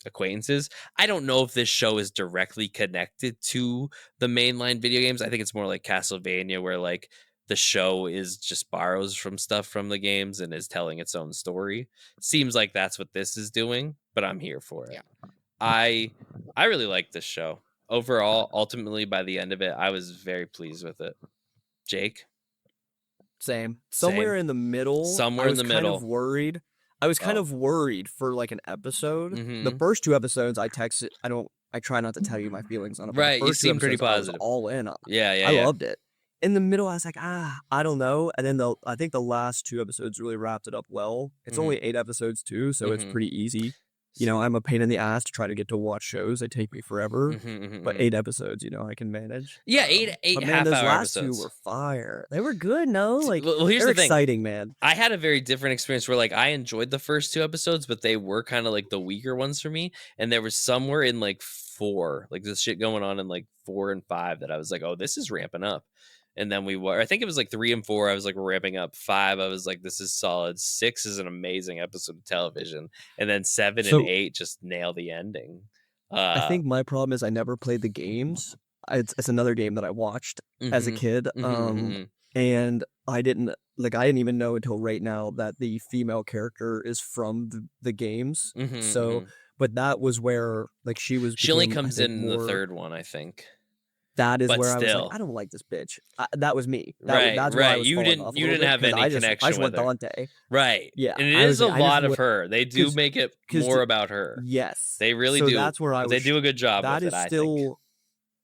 acquaintances. I don't know if this show is directly connected to the mainline video games. I think it's more like Castlevania, where like the show is just borrows from stuff from the games and is telling its own story. Seems like that's what this is doing, but I'm here for it. Yeah. I really like this show. Overall, ultimately, by the end of it, I was very pleased with it. Jake? Same. Somewhere in the middle. Somewhere in the middle. I was kind of worried. I was kind of worried for like an episode. Mm-hmm. The first 2 episodes I texted. I try not to tell you my feelings on it. Right, you seem pretty I positive. was all in. I loved it. In the middle, I was like, I don't know. And then I think the last 2 episodes really wrapped it up well. It's only 8 episodes too, so it's pretty easy. You know, I'm a pain in the ass to try to get to watch shows. They take me forever. But 8 episodes, I can manage. Yeah, 8 half-hour those last episodes. 2 were fire. They were good, no? Like, well, here's they're the thing. Exciting, man. I had a very different experience where, like, I enjoyed the first 2 episodes, but they were kind of like the weaker ones for me. And there was somewhere in like 4, like this shit going on in like 4 and 5 that I was like, oh, this is ramping up. And then I think it was like 3 and 4. I was like, we're ramping up. 5, I was like, this is solid. 6 is an amazing episode of television. And then 7 and 8 just nail the ending. I think my problem is I never played the games. It's another game that I watched as a kid. And I didn't even know until right now that the female character is from the games. But that was where like she only comes in the 3rd one, I think. That is where I was like, I don't like this bitch. That was me. That's where I was you didn't have any connection I just with want her. Dante. Right. Yeah. And it is a lot of her. They do make it more about her. Yes. They really do. That's where they do a good job with it, I think. That is still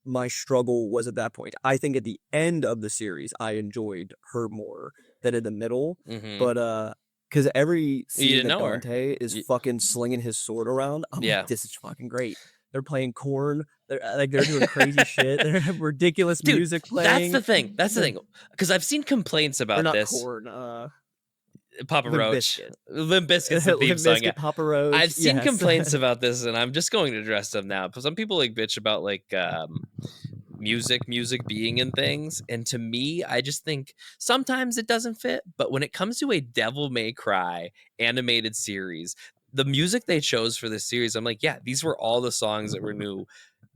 my struggle was at that point. I think at the end of the series, I enjoyed her more than in the middle. But because every scene that Dante is fucking slinging his sword around, I'm like, this is fucking great. They're playing corn. They're doing crazy shit. They have ridiculous music playing. That's the thing. Because I've seen complaints about this. Corn. Papa Roach. Limp Bizkit's the theme song. Papa Roach. I've seen complaints about this, and I'm just going to address them now. Because some people like bitch about like music being in things, and to me, I just think sometimes it doesn't fit. But when it comes to a Devil May Cry animated series, the music they chose for this series, I'm like, yeah, these were all the songs that were new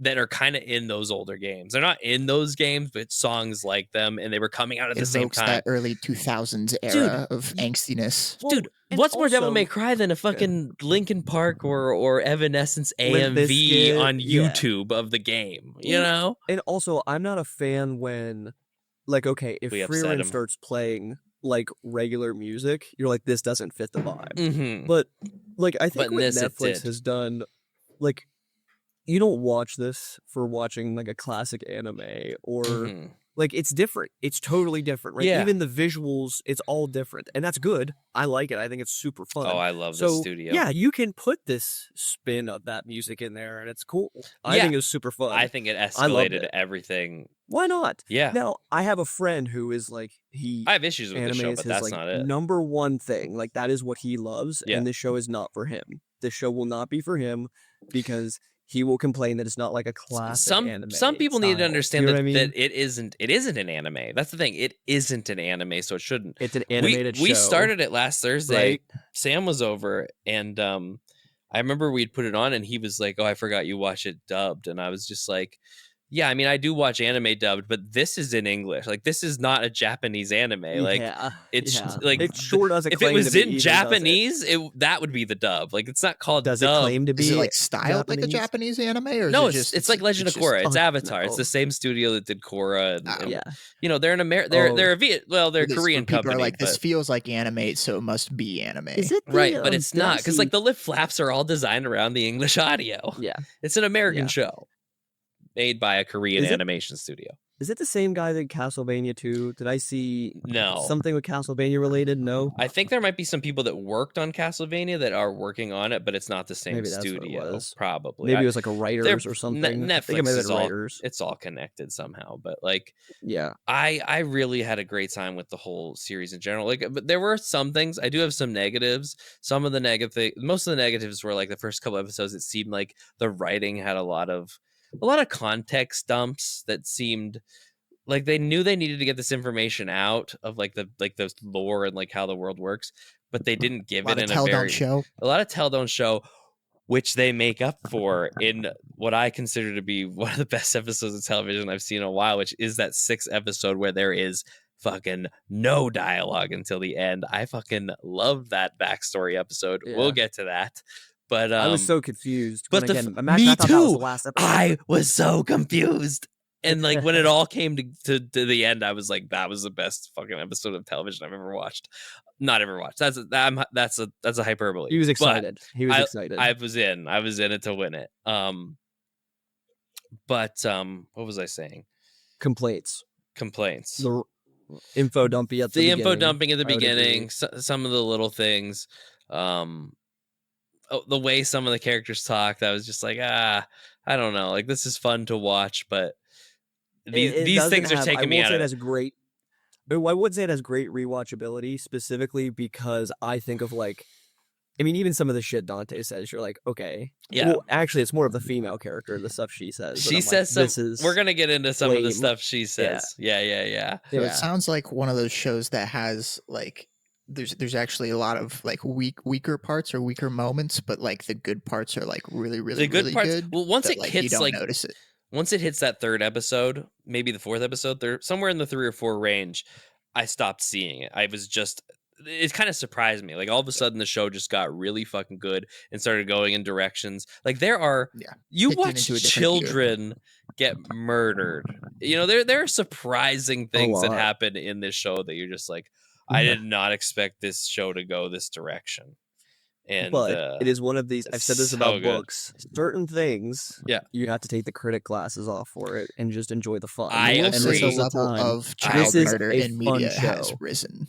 that are kind of in those older games. They're not in those games, but songs like them, and they were coming out at the same time. That early 2000s era of angstiness. Dude, what's more Devil May Cry than a fucking Linkin Park or Evanescence AMV on YouTube of the game, you know? And also, I'm not a fan when, like, okay, if Frieren starts playing like regular music, you're like, this doesn't fit the vibe. But like, I think what Netflix has done, like, you don't watch this for watching like a classic anime or like, it's different. It's totally different, right? Yeah. Even the visuals, it's all different, and that's good. I like it. I think it's super fun. Oh, I love the studio. Yeah, you can put this spin of that music in there, and it's cool. I think it was super fun. I think it escalated everything. Why not? Yeah. Now, I have a friend who is like, I have issues with the show, but that's like not it. Number one thing, like that is what he loves, and this show is not for him. This show will not be for him because he will complain that it's not like a classic anime. Some people need to understand you know that, what I mean? that it isn't an anime. That's the thing. It isn't an anime, so it shouldn't. It's an animated show. We started it last Thursday. right? Sam was over, and I remember we'd put it on, and he was like, "Oh, I forgot you watch it dubbed," and I was just like, "Yeah, I mean, I do watch anime dubbed, but this is in English. Like, this is not a Japanese anime. Like, it's like it sure doesn't. if it was in Japanese, that would be the dub. Like, it's not called does dub. it claim to be Is it like styled like a Japanese anime, or No, is it just it's like Legend of Korra. It's Avatar. no. It's the same studio that did Korra. And, yeah, you know, they're an they're a this- Korean people company. are like, this but- feels like anime, so it must be anime. is it right, but it's not, because like the lip flaps are all designed around the English audio. yeah. It's an American Yeah. show made by a Korean Is it- animation studio. Is it the same guy that Castlevania 2? Did I see No. something with Castlevania related? No. I think there might be some people that worked on Castlevania that are working on it, but it's not the same Maybe that's what it studio. was. Probably. Maybe it was like a writers or something. I think it Netflix might have is been all writers. it's all connected somehow. But like Yeah. I really had a great time with the whole series in general. Like, but there were some things. I do have some negatives. Some of the most of the negatives were like the first couple episodes. It seemed like the writing had a lot of context dumps that seemed like they knew they needed to get this information out of like the lore and like how the world works, but they didn't give it in a very show. a lot of tell don't show, which they make up for in what I consider to be one of the best episodes of television I've seen in a while, which is that 6th episode where there is fucking no dialogue until the end. I fucking love that backstory episode. Yeah. We'll get to that. But I was so confused. but When, the again, f- imagine me I thought that was too. the last episode. I was so confused. And like when it all came to the end, I was like, that was the best fucking episode of television I've ever watched. Not ever watched. That's a hyperbole. He was But excited. He was excited. I was in it to win it. But what was I saying? Complaints. Complaints. The info dumping at the beginning. Info dumping at the I would agree. beginning. Some of the little things. The way some of the characters talked, I was just like, I don't know. Like, this is fun to watch, but these things are taking me out of it. I would say it has great rewatchability, specifically because I think of like, I mean, even some of the shit Dante says, you're like, okay. Yeah. Well, actually, it's more of the female character, the stuff she says. She says we're going to get into some of the lame. stuff she says. Yeah. So it sounds like one of those shows that has like there's actually a lot of like weaker parts or weaker moments, but like the good parts are like really good parts. good. Well, once but, it like, hits you don't like notice it. Once it hits that 3rd episode, maybe the 4th episode, somewhere in the 3 or 4 range, I stopped seeing it. It kind of surprised me. Like all of a sudden the show just got really fucking good and started going in directions. Like you watch children get murdered. You know, there are surprising things that happen in this show that you're just like, I did not expect this show to go this direction. But it is one of these. I've said this about books. Certain things, you have to take the critic glasses off for it and just enjoy the fun. I will say agree. the level of child murder in media has risen.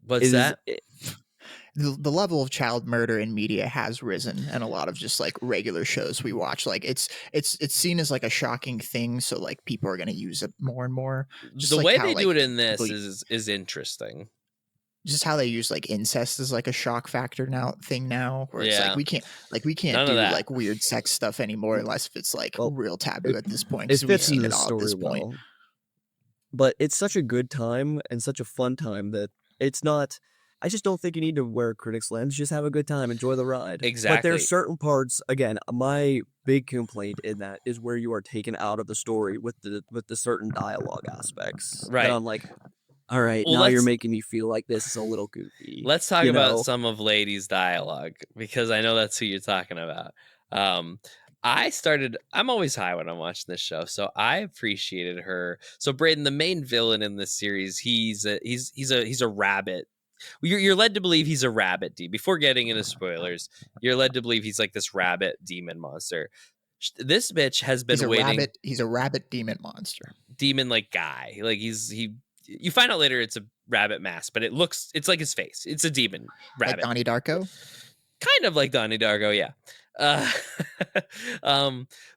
What's that? The level of child murder in media has risen, and a lot of just like regular shows we watch, like it's seen as like a shocking thing, so like people are going to use it more and more. Just the like way how, they like, do it in this people- is interesting. Just how they use like incest as like a shock factor now, where it's Yeah. like we can't None of do that. like weird sex stuff anymore unless if it's like real taboo at this point. It 'cause we've fits seen into it the all at this story point. well. But it's such a good time and such a fun time that it's not. I just don't think you need to wear a critic's lens. Just have a good time, enjoy the ride. But there Exactly. are certain parts. Again, my big complaint in that is where you are taken out of the story with the certain dialogue aspects. Right. That I'm like, all right, Well, now you're let's- making me feel like this is a little goofy. Let's talk you about know? some of Lady's dialogue, because I know that's who you're talking about. I'm always high when I'm watching this show, so I appreciated her. So Braden, the main villain in this series, he's a rabbit. You're led to believe he's a rabbit. Before getting into spoilers, you're led to believe he's like this rabbit demon monster. This bitch has been waiting. He's a rabbit demon monster. Demon like guy. Like you find out later it's a rabbit mask, but it's like his face. It's a demon rabbit. Like Donnie Darko? Kind of like Donnie Darko, yeah.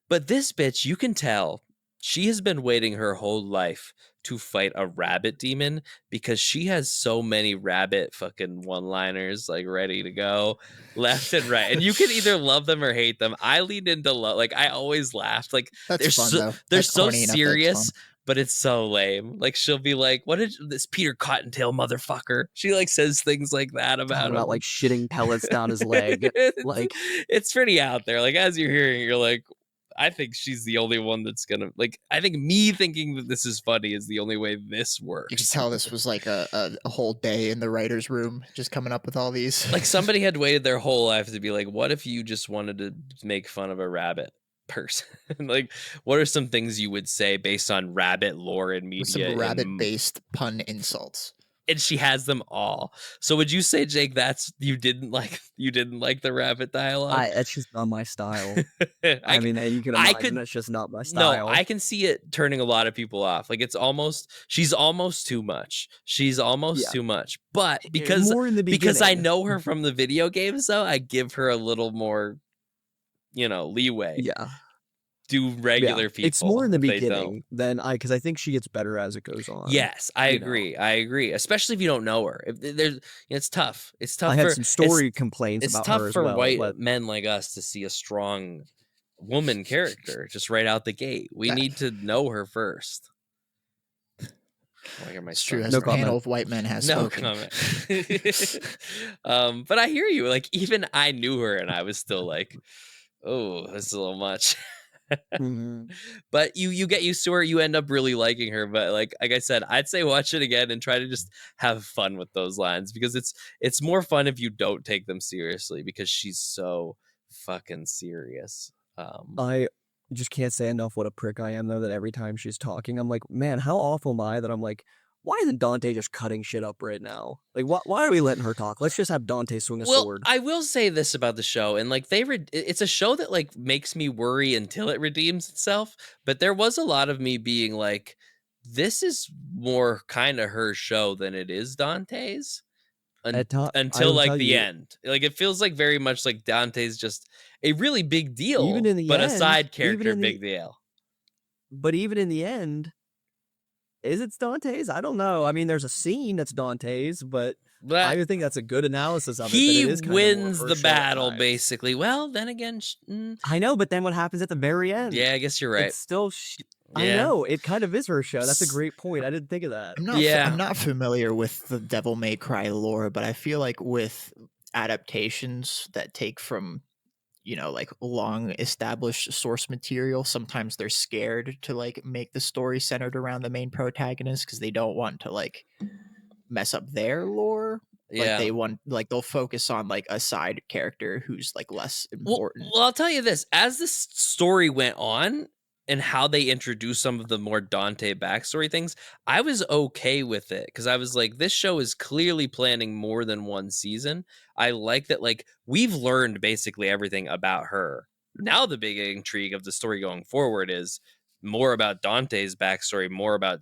But this bitch, you can tell she has been waiting her whole life to fight a rabbit demon because she has so many rabbit fucking one-liners like ready to go left and right. And you can either love them or hate them. I leaned into love. Like I always laughed. Like That's fun though. they're That's so corny enough that it's fun. serious, but it's so lame. Like she'll be like, "What did this Peter Cottontail motherfucker?" She like says things like that about him. like shitting pellets down his leg. Like it's pretty out there. Like as you're hearing, you're like, I think she's the only one that's gonna like. I think me thinking that this is funny is the only way this works. You can tell this was like a whole day in the writer's room, just coming up with all these. Like somebody had waited their whole life to be like, what if you just wanted to make fun of a rabbit person? Like, what are some things you would say based on rabbit lore and media? With some rabbit-based pun insults. And she has them all. So would you say, Jake, that's you didn't like the rabbit dialogue? That's just not my style. I mean, you can imagine that's just not my style. No, I can see it turning a lot of people off. Like she's almost too much. She's almost too much. But because I know her from the video games, though, I give her a little more, leeway. Yeah. Do regular people. It's more in the beginning than because I think she gets better as it goes on. Yes, I agree. I agree. Especially if you don't know her. It's tough. It's tough. I had some story complaints about her as well. It's tough for white men like us to see a strong woman character just right out the gate. We need to know her first. It's true. As no the panel of white men has spoken. Comment. But I hear you. Like even I knew her, and I was still like, "Oh, that's a little much." Mm-hmm. But you get used to her, you end up really liking her. But like I said, I'd say watch it again and try to just have fun with those lines, because it's more fun if you don't take them seriously, because she's so fucking serious. I just can't say enough what a prick I am, though, that every time she's talking, I'm like, man, how awful am I that I'm like, why isn't Dante just cutting shit up right now? Like, why are we letting her talk? Let's just have Dante swing a sword. I will say this about the show, and like it's a show that like makes me worry until it redeems itself. But there was a lot of me being like, this is more kind of her show than it is Dante's. Until like the end. Like it feels like very much like Dante's just a really big deal, even in the but end, a side character big deal. But even in the end, is it Dante's? I don't know. I mean, there's a scene that's Dante's, but I think that's a good analysis of it. He wins the battle, basically. Well, then again, I know, but then what happens at the very end? Yeah, I guess you're right. It's still, I know, it kind of is her show. That's a great point. I didn't think of that. I'm not familiar with the Devil May Cry lore, but I feel like with adaptations that take from, like long established source material, sometimes they're scared to like make the story centered around the main protagonist because they don't want to like mess up their lore. Like they'll focus on like a side character who's like less important. Well, I'll tell you this, as the story went on and how they introduced some of the more Dante backstory things, I was okay with it, because I was like, this show is clearly planning more than one season. I like that, like, we've learned basically everything about her. Now the big intrigue of the story going forward is more about Dante's backstory, more about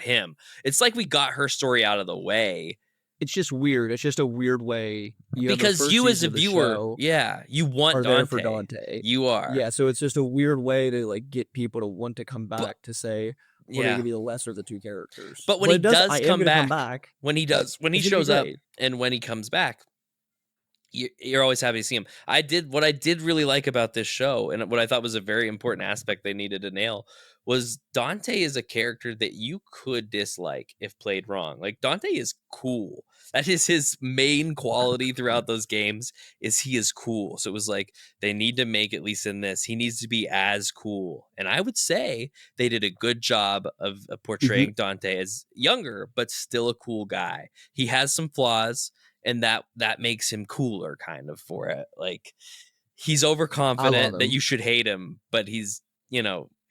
him. It's like we got her story out of the way. It's just weird. It's just a weird way. Because you as a viewer, you want Dante. There for Dante. You are. Yeah, so it's just a weird way to like get people to want to come back to say, we're going to give you the lesser of the two characters. But when he does come back, when he shows up and when he comes back, you're always happy to see him. What I did really like about this show, and what I thought was a very important aspect they needed to nail, was Dante is a character that you could dislike if played wrong. Like, Dante is cool. That is his main quality throughout those games, is he is cool. So it was like, they need to make, at least in this, he needs to be as cool. And I would say they did a good job of portraying Dante as younger, but still a cool guy. He has some flaws, and that makes him cooler kind of for it. Like, he's overconfident that you should hate him, but he's,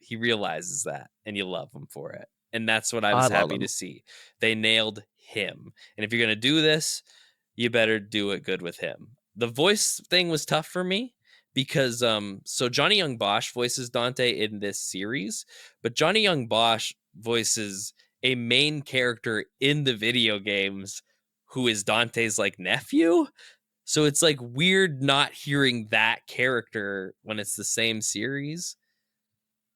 he realizes that, and you love him for it. And that's what I was happy to see. They nailed him. And if you're going to do this, you better do it good with him. The voice thing was tough for me because, so Johnny Young Bosch voices Dante in this series, but Johnny Young Bosch voices a main character in the video games who is Dante's like nephew. So it's like weird not hearing that character when it's the same series.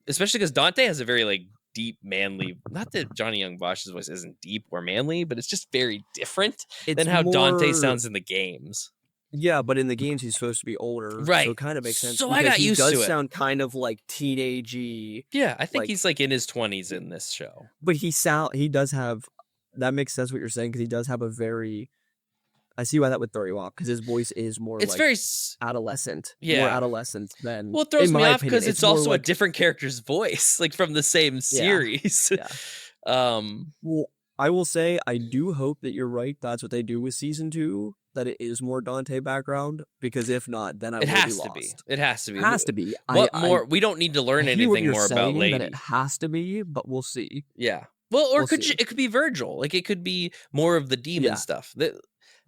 especially because Dante has a very like deep, manly. Not that Johnny Young Bosch's voice isn't deep or manly, but it's just very different than how Dante sounds in the games. Yeah, but in the games he's supposed to be older, right? So it kind of makes sense. So I got used to it. He does sound kind of like teenagey. Yeah, I think he's like in his 20s in this show. But he does have. That makes sense what you're saying because he does have a very. I see why that would throw you off because his voice is more. It's like very adolescent. Yeah, more adolescent than. Well, it throws me off because it's also like, a different character's voice, like from the same series. Yeah. Well, I will say I do hope that you're right. That's what they do with season 2. That it is more Dante background because if not, then I will be lost. It has to be. It has to be. What more? We don't need to learn anything more about Lady. That it has to be, but we'll see. Yeah. Well, or it could be Virgil. Like it could be more of the demon stuff.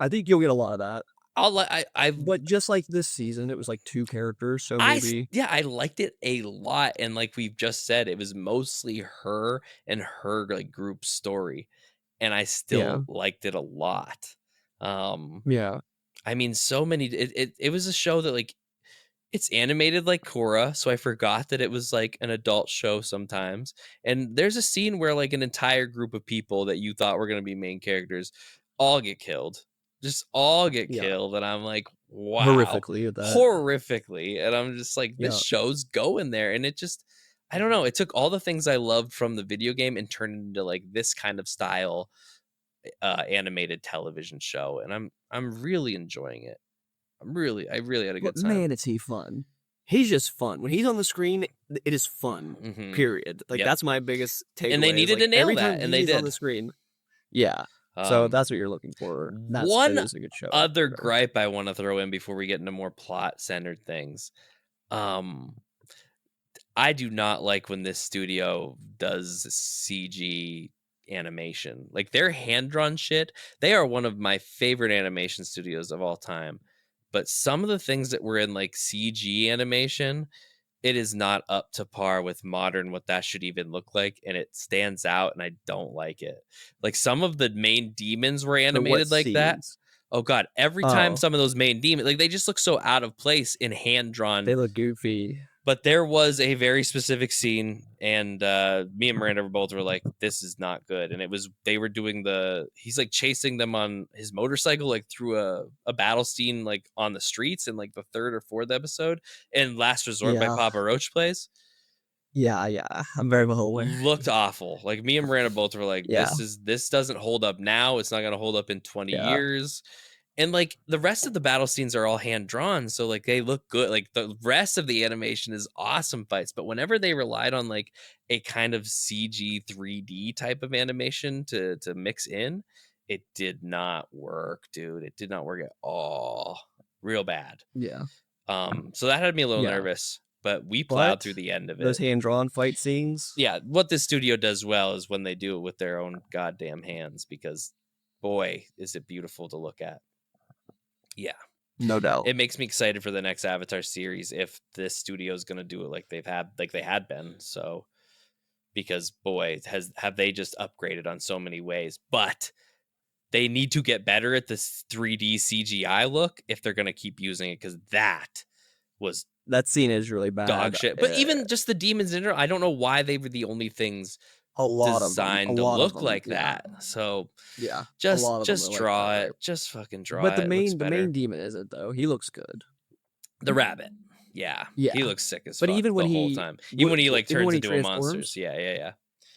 I think you'll get a lot of that. But just like this season, it was like 2 characters, so maybe. I liked it a lot, and like we've just said, it was mostly her and her like group story, and I still liked it a lot. I mean, so many. It was a show that like it's animated like Korra, so I forgot that it was like an adult show sometimes. And there's a scene where like an entire group of people that you thought were going to be main characters all get killed. Just all get killed, and I'm like, wow, horrifically, and I'm just like, this show's going there, and it just, I don't know, it took all the things I loved from the video game and turned it into like this kind of style animated television show, and I'm really enjoying it. I really had a good time. Man, is he fun? He's just fun when he's on the screen. It is fun. Period. Like that's my biggest takeaway. And they needed to nail that, and they did on the screen. Yeah. So that's what you're looking for. That is a good show. Other gripe I want to throw in before we get into more plot-centered things. I do not like when this studio does CG animation. Like their hand-drawn shit, they are one of my favorite animation studios of all time. But some of the things that were in like CG animation, it is not up to par with modern what that should even look like, and it stands out, and I don't like it. Like some of the main demons were animated like that. Oh god, every time some of those main demons, like they just look so out of place in hand drawn. They look goofy. But there was a very specific scene, and me and Miranda were like, this is not good. And they were doing he's like chasing them on his motorcycle, like through a battle scene, like on the streets in like the 3rd or 4th episode. And Last Resort by Papa Roach plays. Yeah. I'm very well aware. Looked awful. Like me and Miranda both were like, this doesn't hold up now. It's not going to hold up in 20 years. And like the rest of the battle scenes are all hand drawn, so like they look good. Like the rest of the animation is awesome fights, but whenever they relied on like a kind of CG 3D type of animation to mix in, it did not work, dude. It did not work at all. Real bad. Yeah. So that had me a little nervous, but we plowed through the end of it. Those hand drawn fight scenes. Yeah, what this studio does well is when they do it with their own goddamn hands, because boy, is it beautiful to look at. Yeah, no doubt. It makes me excited for the next Avatar series if this studio is going to do it like they had been. So, because boy, have they just upgraded on so many ways. But they need to get better at this 3D CGI look if they're going to keep using it, because that scene is really bad. Dog shit. But even just the demons in general, I don't know why they were the only things designed to look like that. So just draw it. Just fucking draw it. But the main demon isn't though. He looks good. The rabbit. Yeah. He looks sick as fuck. But even when the whole time. Even when he like turns into a monster. Yeah.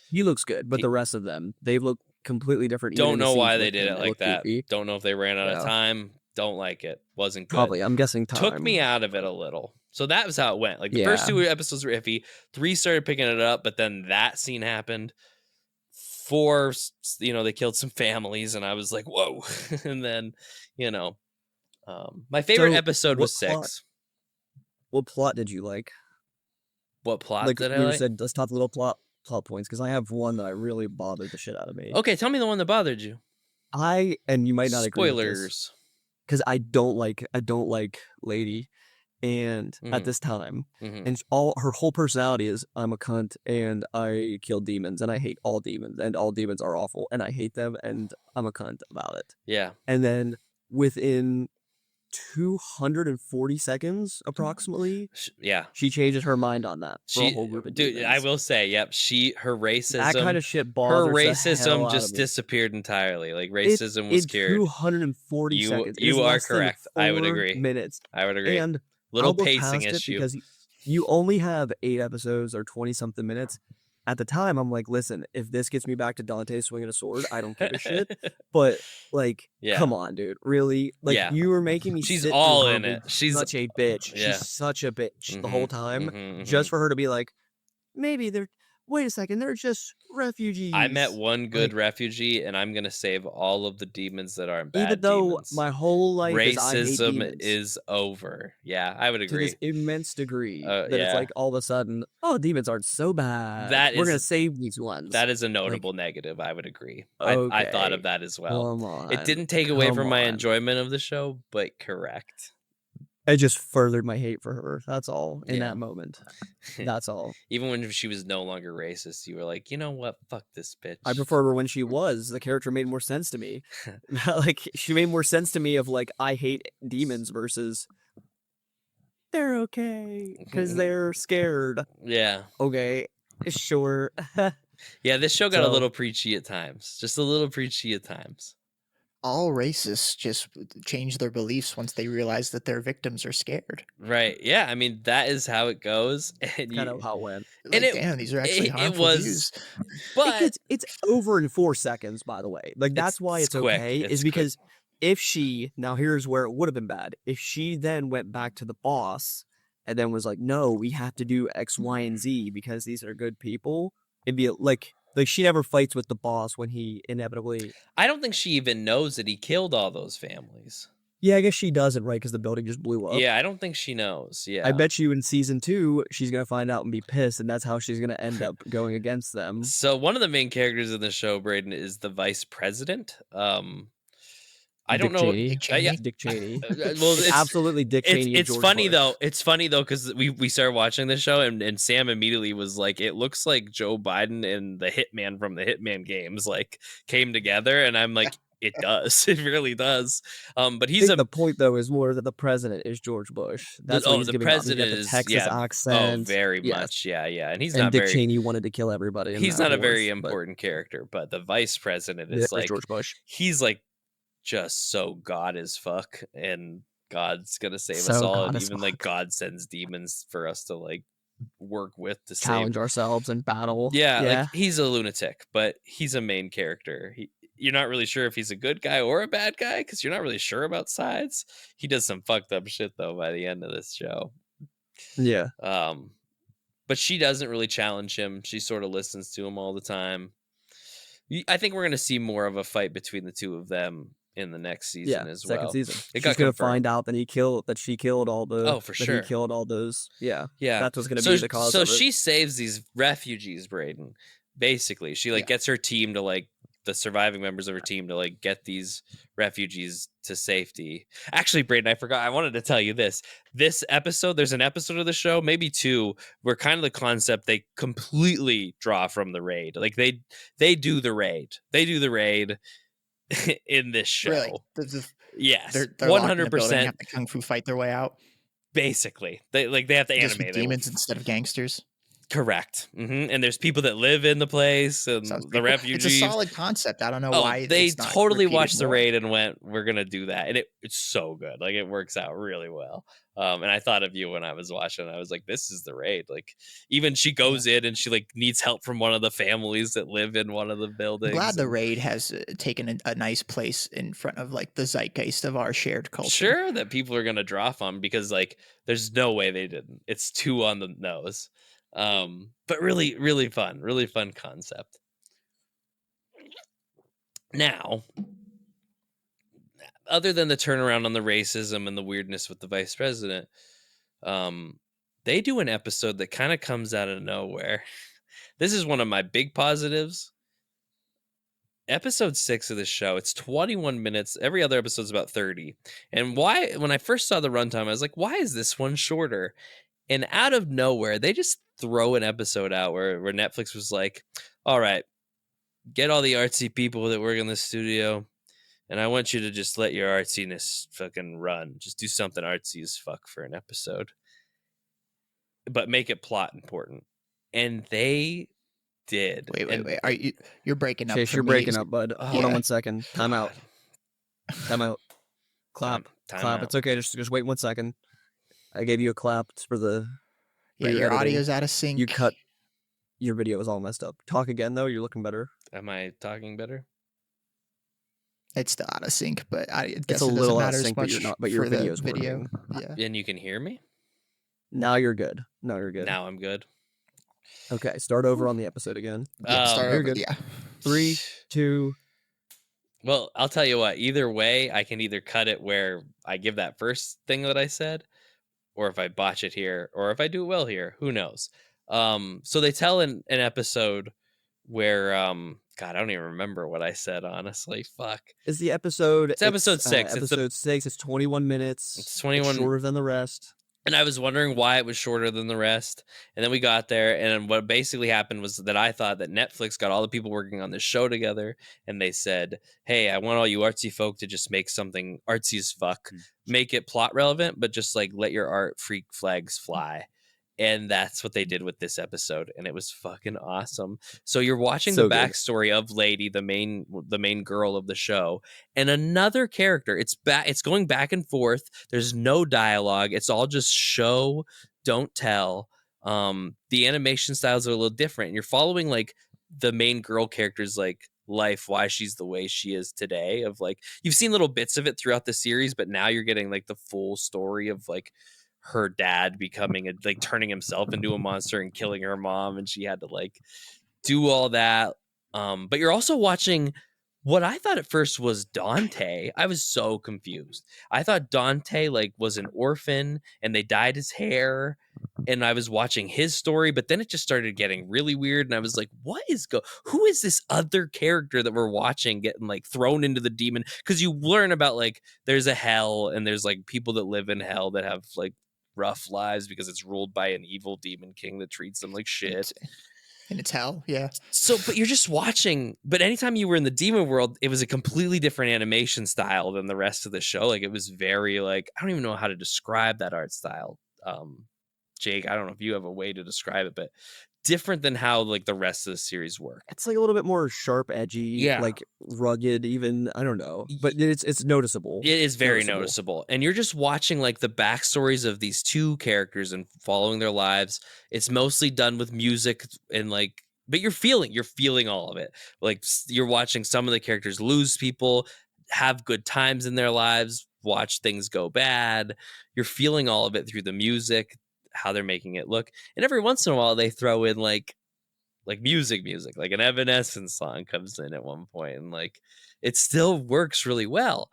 He looks good, but the rest of them, they look completely different. Don't know why they did it like that. Goofy. Don't know if they ran out of time. Don't like it. Wasn't good. Probably. I'm guessing time. Took me out of it a little. So that was how it went. Like the first 2 episodes were iffy. 3 started picking it up, but then that scene happened. 4, they killed some families, and I was like, whoa. And then, my favorite episode was 6. What plot did you like? What plot did I like? Said, let's talk little plot points, because I have one that really bothered the shit out of me. Okay, tell me the one that bothered you. And you might not agree with this. Spoilers. Because I don't like Lady, and at this time, and her whole personality is I'm a cunt and I kill demons and I hate all demons and all demons are awful and I hate them and I'm a cunt about it. Yeah. And then within 240 seconds approximately. Yeah. She changes her mind on that for a whole group of dude, I demons. will say, yep, her That kind racism, of shit her bothers the hell racism out of just me. disappeared entirely. Like racism was In cured. 240 seconds. It is You are less than correct. I would 4 agree. minutes. I would agree. And Little I'll look pacing past it issue. because you only have 8 episodes or 20-something minutes. At the time, I'm like, listen, if this gets me back to Dante swinging a sword, I don't give a shit. But, like, Yeah. come on, dude. Really? Like, Yeah. you were making me She's sit all through her in being it. She's such a bitch. Yeah. She's such a bitch the Mhm, whole time. mhm, Just mhm. for her to be like, maybe they're, wait a second, they're just refugees. I met one good Like, refugee, and I'm gonna save all of the demons that aren't bad even though demons. my whole life is I hate Racism demons. is over. Yeah, I would To this agree. immense degree that it's Yeah. like all of a sudden, oh, demons aren't so bad. That We're gonna is save these ones. that is a Like, notable negative. I would agree. I thought of okay, that as well. come on. It didn't take away from my on. enjoyment of the show, but correct. It just furthered my hate for her. That's all. In Yeah. that moment, that's all. Even when she was no longer racist, you were like, you know what? Fuck this bitch. I prefer her when she was. The character made more sense to me. Like, she made more sense to me of like, I hate demons versus they're okay because they're scared. Yeah. Okay, sure. Yeah, this show got a So- little preachy at times. Just a little preachy at times. All racists just change their beliefs once they realize that their victims are scared. Right. Yeah. I mean, that is how it goes. And Kind of how it went. Like, it- damn, these are actually it harmful was- views. But It's over in 4 seconds, by the way. Like, that's why it's quick. okay, It's is because if she, now here's where it would have been bad. If she then went back to the boss and then was like, no, we have to do X, Y, and Z because these are good people, it'd be like she never fights with the boss when he inevitably. I don't think she even knows that he killed all those families. Yeah, I guess she doesn't, right? Because the building just blew up. Yeah, I don't think she knows. Yeah. I bet you in season 2, she's going to find out and be pissed, and that's how she's going to end up going against them. So one of the main characters in the show, Braden, is the vice president. I don't know. Dick Cheney? Yeah. Dick Cheney. Well, It's absolutely Dick Cheney. It's and George funny Bush. though. It's funny though because we started watching the show and Sam immediately was like, "It looks like Joe Biden and the Hitman from the Hitman games like came together," and I'm like, "It does. It really does." But I he's think the point though is more that the president is George Bush. That's what he's the giving off. He's president got the is Texas accent. very Yes. much, yeah, and he's And not Dick very. Cheney wanted to kill everybody. In He's that not a very wars, but important character, but the vice president yeah, is it's like George Bush. he's like just so God as fuck, and God's gonna save us So all, God and as even like fuck. God sends demons for us to like work with to Challenge save. ourselves in battle. Yeah, Yeah. like he's a lunatic, but he's a main character. You're not really sure if he's a good guy or a bad guy because you're not really sure about sides. He does some fucked up shit though by the end of this show. Yeah. But she doesn't really challenge him. She sort of listens to him all the time. I think we're gonna see more of a fight between the two of them in the next season as second well. season. It She's got gonna confirmed. find out that she killed all the. Oh, for that sure. He killed all those. Yeah. Yeah, That's what's gonna be the cause So of it. she saves these refugees, Braden. Basically, she like Yeah. gets her team to like the surviving members of her team to like get these refugees to safety. Actually, Braden, I forgot. I wanted to tell you this. This episode, there's an episode of the show, maybe 2, where kind of the concept they completely draw from the raid. Like they do the raid. They do the raid in this show. Really? Yes, They're locked in a building, 100%. have to kung fu fight their way out. Basically, they have to Just with animate demons instead of gangsters. Correct. And there's people that live in the place and Sounds the pretty cool. refugees. It's a solid concept. I don't know why they it's not totally repeated watched the more. raid and went, "We're gonna do that," and it's so good. Like it works out really well. And I thought of you when I was watching. I was like, "This is the raid." Like even she goes in and she like needs help from one of the families that live in one of the buildings. I'm glad the and- raid has taken a nice place in front of like the zeitgeist of our shared culture. Sure, that people are gonna draw from because like there's no way they didn't. It's too on the nose. But really fun concept. Now, other than the turnaround on the racism and the weirdness with the vice president, they do an episode that kind of comes out of nowhere. This is one of my big positives. Episode 6 of the show, it's 21 minutes. Every other episode is about 30. And when I first saw the runtime, I was like, why is this one shorter? And out of nowhere, they just throw an episode out where Netflix was like, all right, get all the artsy people that work in the studio and I want you to just let your artsiness fucking run. Just do something artsy as fuck for an episode, but make it plot important. And they did. Wait. You're breaking up Chase, for you're me. breaking up, bud. Hold on Yeah. 1 second. Time out. Time out. Clap. Time Clap. out. It's okay. Just wait 1 second. I gave you a clap. It's for the. Yeah, your editing. audio's out of sync. You cut. Your video is all messed up. Talk again though. You're looking better. Am I talking better? It's still out of sync, but I guess It's a it doesn't little out matter of as sync, but much you're not. But your for the video's video. working. Yeah. And you can hear me? Now you're good. Now you're good. Now I'm good. Okay. Start over on the episode again. Yeah, start you're over. good. Yeah. 3, 2. Well, I'll tell you what. Either way, I can either cut it where I give that first thing that I said, or if I botch it here, or if I do it well here. Who knows? So they tell in an episode where God, I don't even remember what I said, honestly. Fuck. Is the episode? It's episode 6. Episode 6. It's 21 minutes. It's 21. Shorter than the rest. And I was wondering why it was shorter than the rest. And then we got there, and what basically happened was that I thought that Netflix got all the people working on this show together, and they said, hey, I want all you artsy folk to just make something artsy as fuck, make it plot relevant, but just like let your art freak flags fly. And that's what they did with this episode, and it was fucking awesome. So you're watching So the good. backstory of Lady, the main girl of the show, and another character. It's going back and forth. There's no dialogue. It's all just show, don't tell. The animation styles are a little different. And you're following like the main girl character's like life, why she's the way she is today. Of like you've seen little bits of it throughout the series, but now you're getting like the full story of like her dad becoming turning himself into a monster and killing her mom, and she had to like do all that. But you're also watching what I thought at first was Dante. I was so confused. I thought Dante like was an orphan and they dyed his hair, and I was watching his story, but then it just started getting really weird, and I was like, who is this other character that we're watching getting like thrown into the demon? Because you learn about like there's a hell, and there's like people that live in hell that have like rough lives because it's ruled by an evil demon king that treats them like shit. And it's hell, yeah. So, but you're just watching. But anytime you were in the demon world, it was a completely different animation style than the rest of the show. Like it was very like, I don't even know how to describe that art style. Jake, I don't know if you have a way to describe it, but different than how like the rest of the series work. It's like a little bit more sharp, edgy, like rugged, even. I don't know, but it's noticeable. It is very noticeable. And you're just watching like the backstories of these two characters and following their lives. It's mostly done with music and like, but you're feeling all of it. Like you're watching some of the characters lose people, have good times in their lives, watch things go bad. You're feeling all of it through the music, how they're making it look. And every once in a while they throw in like music, like an Evanescence song comes in at one point, and like it still works really well.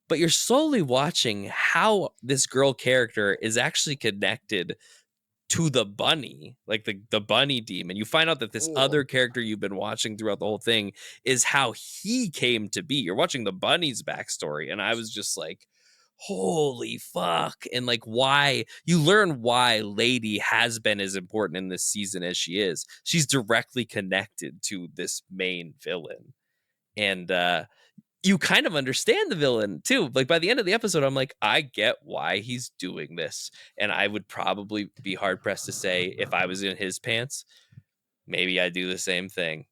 But you're slowly watching how this girl character is actually connected to the bunny, like the bunny demon. You find out that this other character you've been watching throughout the whole thing is how he came to be. You're watching the bunny's backstory, and I was just like, holy fuck. And like why you learn why Lady has been as important in this season as she is. She's directly connected to this main villain, and you kind of understand the villain too. Like by the end of the episode, I'm like, I get why he's doing this, and I would probably be hard pressed to say if I was in his pants, maybe I'd do the same thing.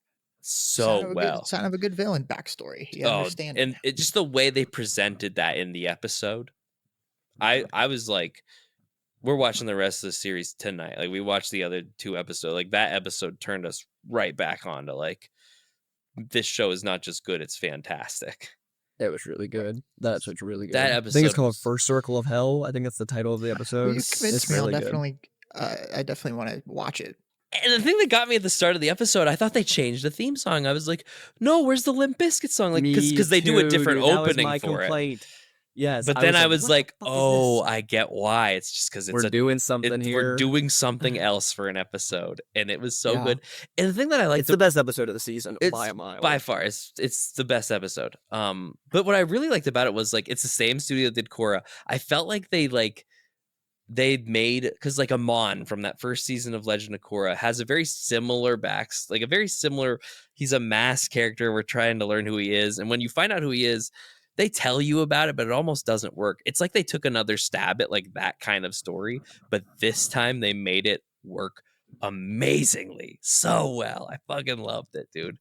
Sign of a good villain backstory. You understand, and it just the way they presented that in the episode. I was like, we're watching the rest of the series tonight. Like we watched the other 2 episodes. Like that episode turned us right back on to like, this show is not just good, it's fantastic. It was really good. That's what's really good. That I episode think it's called First Circle of Hell. I think that's the title of the episode. You convinced me. Really I definitely want to watch it. And the thing that got me at the start of the episode, I thought they changed the theme song. I was like, no, where's the Limp Bizkit song? Like, because they do a different opening for it. Yes, but then I was like, oh, I get why. It's just because we're doing something here. We're doing something else for an episode, and it was so good. And the thing that I like, it's the best episode of the season by a mile. By far, it's the best episode. But what I really liked about it was like it's the same studio that did Korra. I felt like they made, because like Amon from that first season of Legend of Korra has a very similar he's a masked character. We're trying to learn who he is, and when you find out who he is, they tell you about it, but it almost doesn't work. It's like they took another stab at like that kind of story, but this time they made it work amazingly so well. I fucking loved it, dude.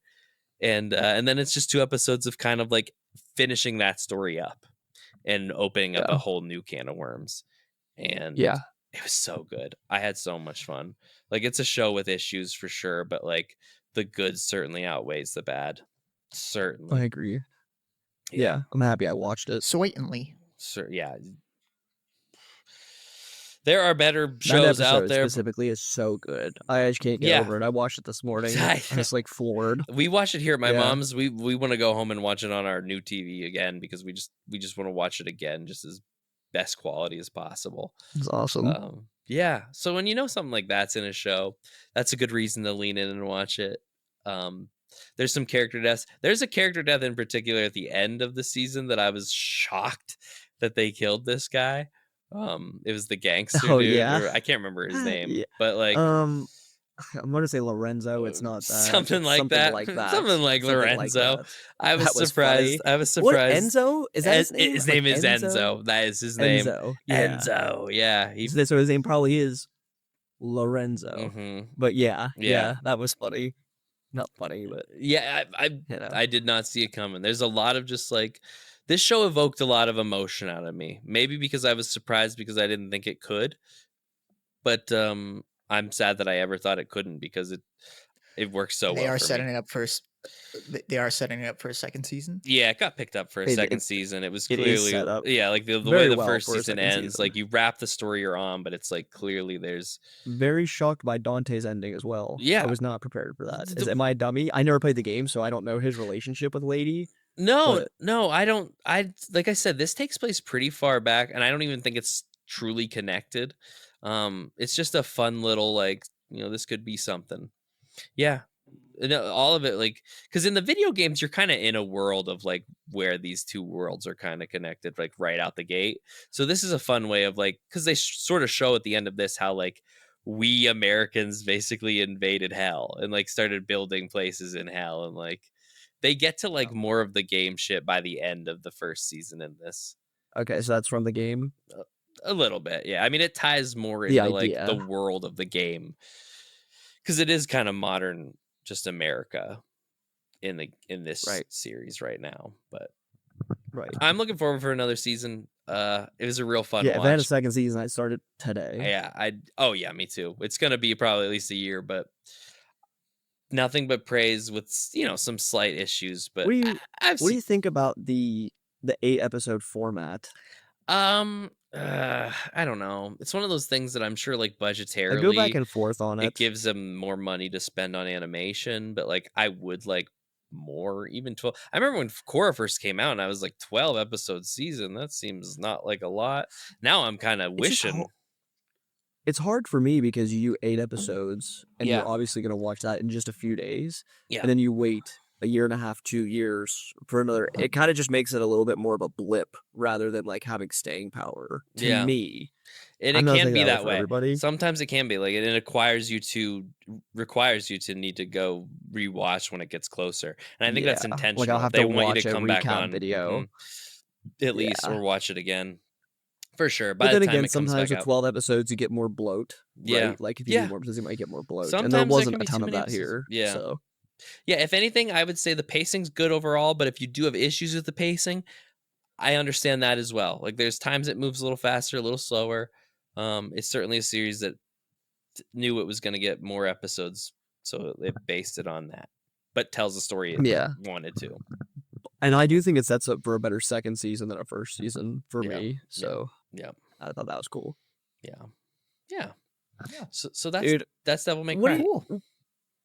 And then it's just 2 episodes of kind of like finishing that story up and opening up a whole new can of worms. And it was so good. I had so much fun. Like, it's a show with issues for sure, but like the good certainly outweighs the bad. Certainly. I agree. Yeah, I'm happy I watched it. Certainly. Yeah. There are better shows that episode out there. Specifically is so good. I just can't get over it. I watched it this morning. I was like floored. We watched it here at my mom's. We want to go home and watch it on our new TV again because we just want to watch it again, just as best quality as possible. It's awesome. Yeah. So when you know something like that's in a show, that's a good reason to lean in and watch it. There's some character deaths. There's a character death in particular at the end of the season that I was shocked that they killed this guy. It was the gangster dude. Yeah. I can't remember his name, but like, I'm gonna say Lorenzo. It's not that. Something like that. Something like Lorenzo. Like I was surprised. I was surprised. What, Enzo? Is that his name? His name is Enzo. That is his name. Enzo. Yeah. So his name probably is Lorenzo. Mm-hmm. But yeah, that was funny. Not funny, but I did not see it coming. There's a lot of just like, this show evoked a lot of emotion out of me. Maybe because I was surprised because I didn't think it could. But I'm sad that I ever thought it couldn't because it works so well. They are setting it up for a second season. Yeah, it got picked up for a second season. It was clearly like the way the first season ends. Like, you wrap the story you're on, but it's like clearly there's very shocked by Dante's ending as well. Yeah, I was not prepared for that. Am I a dummy? I never played the game, so I don't know his relationship with Lady. No, I don't. Like I said, this takes place pretty far back, and I don't even think it's truly connected. It's just a fun little, like, this could be something. Yeah. All of it, like, because in the video games, you're kind of in a world of like where these two worlds are kind of connected, like right out the gate. So this is a fun way of like, because they sort of show at the end of this how like we Americans basically invaded hell and like started building places in hell, and like they get to like more of the game shit by the end of the first season in this. Okay, so that's from the game. A little bit, yeah. I mean, it ties more into like the world of the game because it is kind of modern, just America in this series right now. But I'm looking forward for another season. It was a real fun watch. If I had a second season, I'd start it today. Yeah, me too. It's gonna be probably at least a year, but nothing but praise with some slight issues. But what do you think about the 8-episode format? I don't know. It's one of those things that I'm sure, like, budgetarily, I go back and forth on it. It gives them more money to spend on animation, but like, I would like more, even 12. I remember when Korra first came out, and I was like, 12 episode season. That seems not like a lot. Now I'm kind of wishing. It's hard for me because you do 8 episodes, and you're obviously going to watch that in just a few days, and then you wait a year and a half, 2 years for another. It kind of just makes it a little bit more of a blip rather than like having staying power to me. And it can be that way. Everybody. Sometimes it can be like it requires you to need to go rewatch when it gets closer. And I think that's intentional. Like, I'll have to watch a recap video at least, or watch it again. For sure. But then again, sometimes with 12 episodes, you get more bloat. Right? Like, if you do more episodes, you might get more bloat. Sometimes and there wasn't a ton of that here. Yeah. So. Yeah, if anything, I would say the pacing's good overall, but if you do have issues with the pacing, I understand that as well. Like, there's times it moves a little faster, a little slower. It's certainly a series that knew it was going to get more episodes, so it based it on that, but tells the story it wanted to. And I do think it sets up for a better second season than a first season for me. So I thought that was cool. Yeah. So that's Devil May Cry.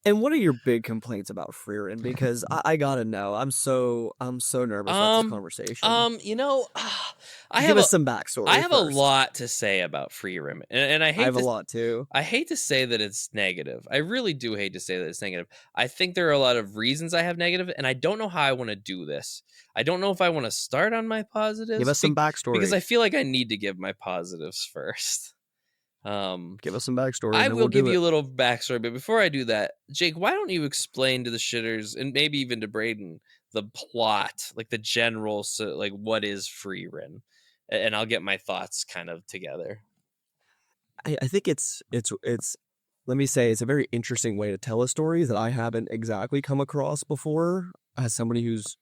And what are your big complaints about Frieren? Because I gotta know. I'm so nervous about this conversation. I give us some backstory. I have a lot to say about Frieren, and I have a lot too. I hate to say that it's negative. I really do hate to say that it's negative. I think there are a lot of reasons I have negative, and I don't know how I want to do this. I don't know if I want to start on my positives. Give us some backstory, because I feel like I need to give my positives first. Give us some backstory. I and then will we'll give do you it. a little backstory, but before I do that, Jake, why don't you explain to the shitters and maybe even to Braden the plot, like the general, so like what is Frieren, and I'll get my thoughts kind of together. I think it's let me say it's a very interesting way to tell a story that I haven't exactly come across before as somebody who's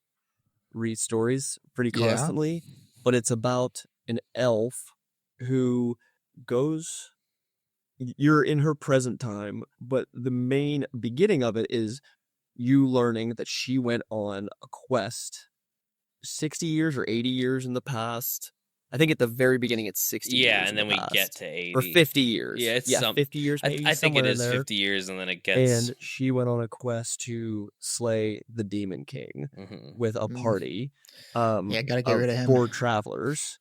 reads stories pretty Yeah. constantly, but it's about an elf who goes you're in her present time, but the main beginning of it is you learning that she went on a quest 60 years or 80 years in the past. I think at the very beginning it's 60 Yeah, years and in then the we past. get to 80 or 50 years. Yeah, it's 50 years maybe I think it somewhere in is there. 50 years, and then it gets. And she went on a quest to slay the Demon King with a party Yeah, gotta get rid of him. 4 travelers.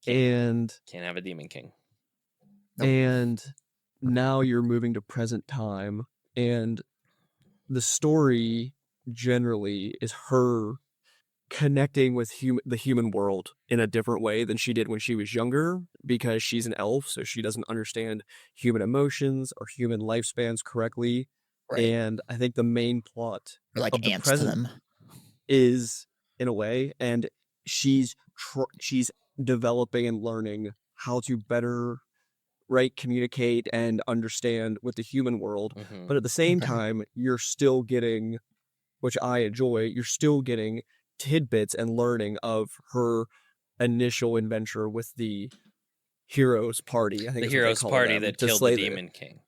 Can't have a Demon King. Nope. And now you're moving to present time, and the story generally is her connecting with the human world in a different way than she did when she was younger, because she's an elf, so she doesn't understand human emotions or human lifespans correctly. Right. And I think the main plot Or like of the ants to present them. is, in a way, and she's developing and learning how to better communicate and understand with the human world. But at the same time, you're still getting, which I enjoy, you're still getting tidbits and learning of her initial adventure with the heroes party. I think The is what they heroes call party them, that to killed slay the Demon King.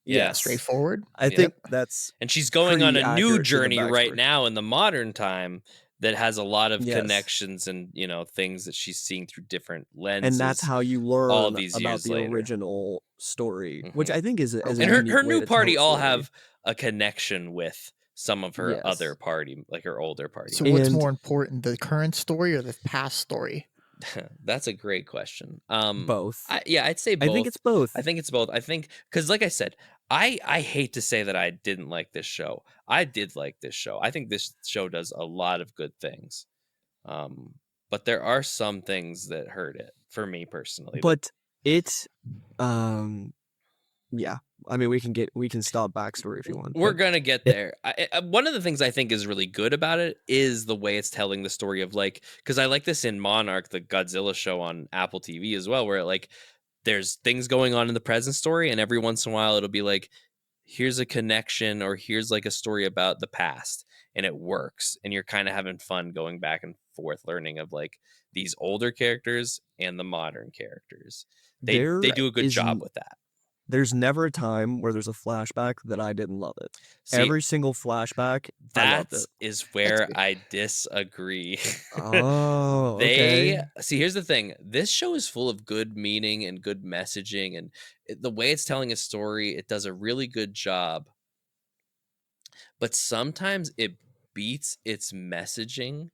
Yeah, Yes. Straightforward. I think that's and she's going on pretty a new accurate to the journey right backstory. now in the modern time that has a lot of Yes. connections and things that she's seeing through different lenses. And that's how you learn all these about years the later. original story, which I think is a and unique her way new to tell party a all story. have a connection with some of her Yes. other party, like her older party. So what's more important, the current story or the past story? That's a great question. Both. I'd say both. I think it's both. I think it's both. I think because, like I said, I hate to say that I didn't like this show. I did like this show. I think this show does a lot of good things. But there are some things that hurt it for me personally. But it's, yeah. I mean, we can stop backstory if you want. We're gonna get there. One of the things I think is really good about it is the way it's telling the story of, like, because I like this in Monarch, the Godzilla show on Apple TV as well, where like there's things going on in the present story, and every once in a while it'll be like, here's a connection, or here's like a story about the past, and it works, and you're kind of having fun going back and forth, learning of like these older characters and the modern characters. They do a good job with that. There's never a time where there's a flashback that I didn't love it. See, every single flashback, I loved it. That is where I disagree. Oh, okay. See, here's the thing. This show is full of good meaning and good messaging, and the way it's telling a story, it does a really good job. But sometimes it beats its messaging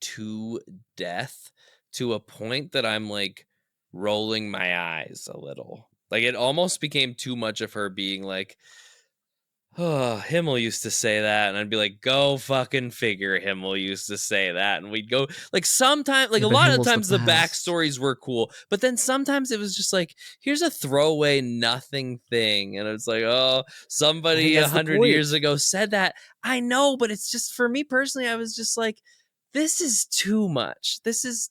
to death, to a point that I'm like rolling my eyes a little. Like, it almost became too much of her being like, oh, Himmel used to say that, and I'd be like, go fucking figure, Himmel used to say that, and we'd go, like, sometimes, like, a lot of times the backstories were cool, but then sometimes it was just like, here's a throwaway nothing thing, and it's like, oh, somebody 100 years ago said that. I know, but it's just, for me personally, I was just like, this is too much. This is,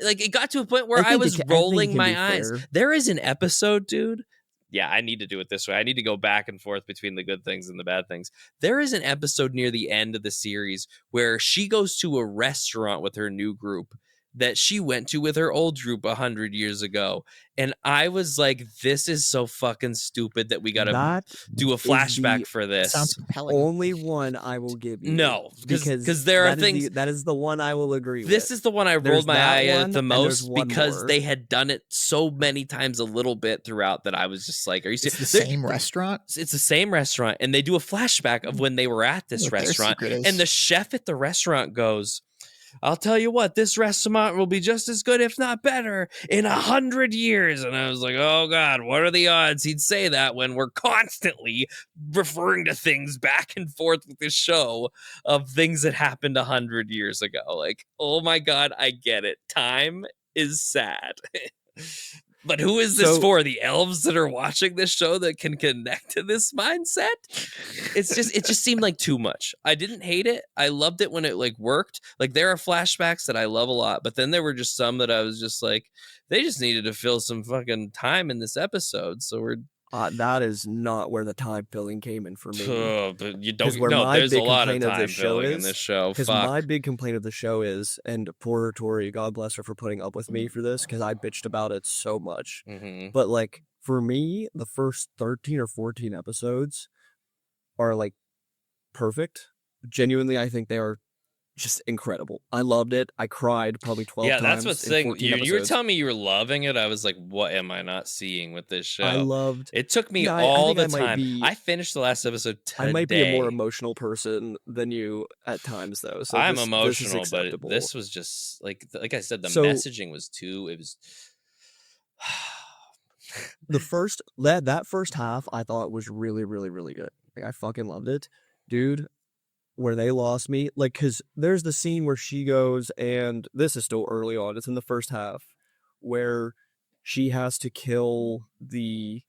like, it got to a point where I was rolling my eyes. There is an episode, dude. Yeah, I need to do it this way. I need to go back and forth between the good things and the bad things. There is an episode near the end of the series where she goes to a restaurant with her new group that she went to with her old group 100 years ago. And I was like, this is so fucking stupid that we got to do a flashback for this. Sounds compelling. Only one I will give you. No, because there are things. That is the one I will agree with. This is the one I rolled my eye at the most, because they had done it so many times a little bit throughout that I was just like, are you serious? It's the same restaurant? It's the same restaurant. And they do a flashback of when they were at this restaurant. And the chef at the restaurant goes, I'll tell you what, this restaurant will be just as good, if not better, in 100 years. And I was like, oh God, what are the odds he'd say that when we're constantly referring to things back and forth with this show of things that happened 100 years ago? Like, oh my God, I get it. Time is sad. But who is this for? The elves that are watching this show that can connect to this mindset? It just seemed like too much. I didn't hate it. I loved it when it like worked. Like there are flashbacks that I love a lot, but then there were just some that I was just like, they just needed to fill some fucking time in this episode. So we're that is not where the time filling came in for me. But you don't know. There's a lot of time filling in this show. Because my big complaint of the show is, and poor Tori, God bless her for putting up with me for this, because I bitched about it so much. But like for me, the first 13 or 14 episodes are like perfect. Genuinely, I think they are just incredible. I loved it. I cried probably 12 times. Yeah, that's what's saying. You were telling me you were loving it. I was like, what am I not seeing with this show? I loved it. Took me all the time. I finished the last episode today. I might be a more emotional person than you at times, though. So I'm emotional, but this was just like I said, the messaging was too. It was that first half I thought was really, really, really good. Like I fucking loved it, dude. Where they lost me, like, because there's the scene where she goes, and this is still early on, it's in the first half, where she has to kill the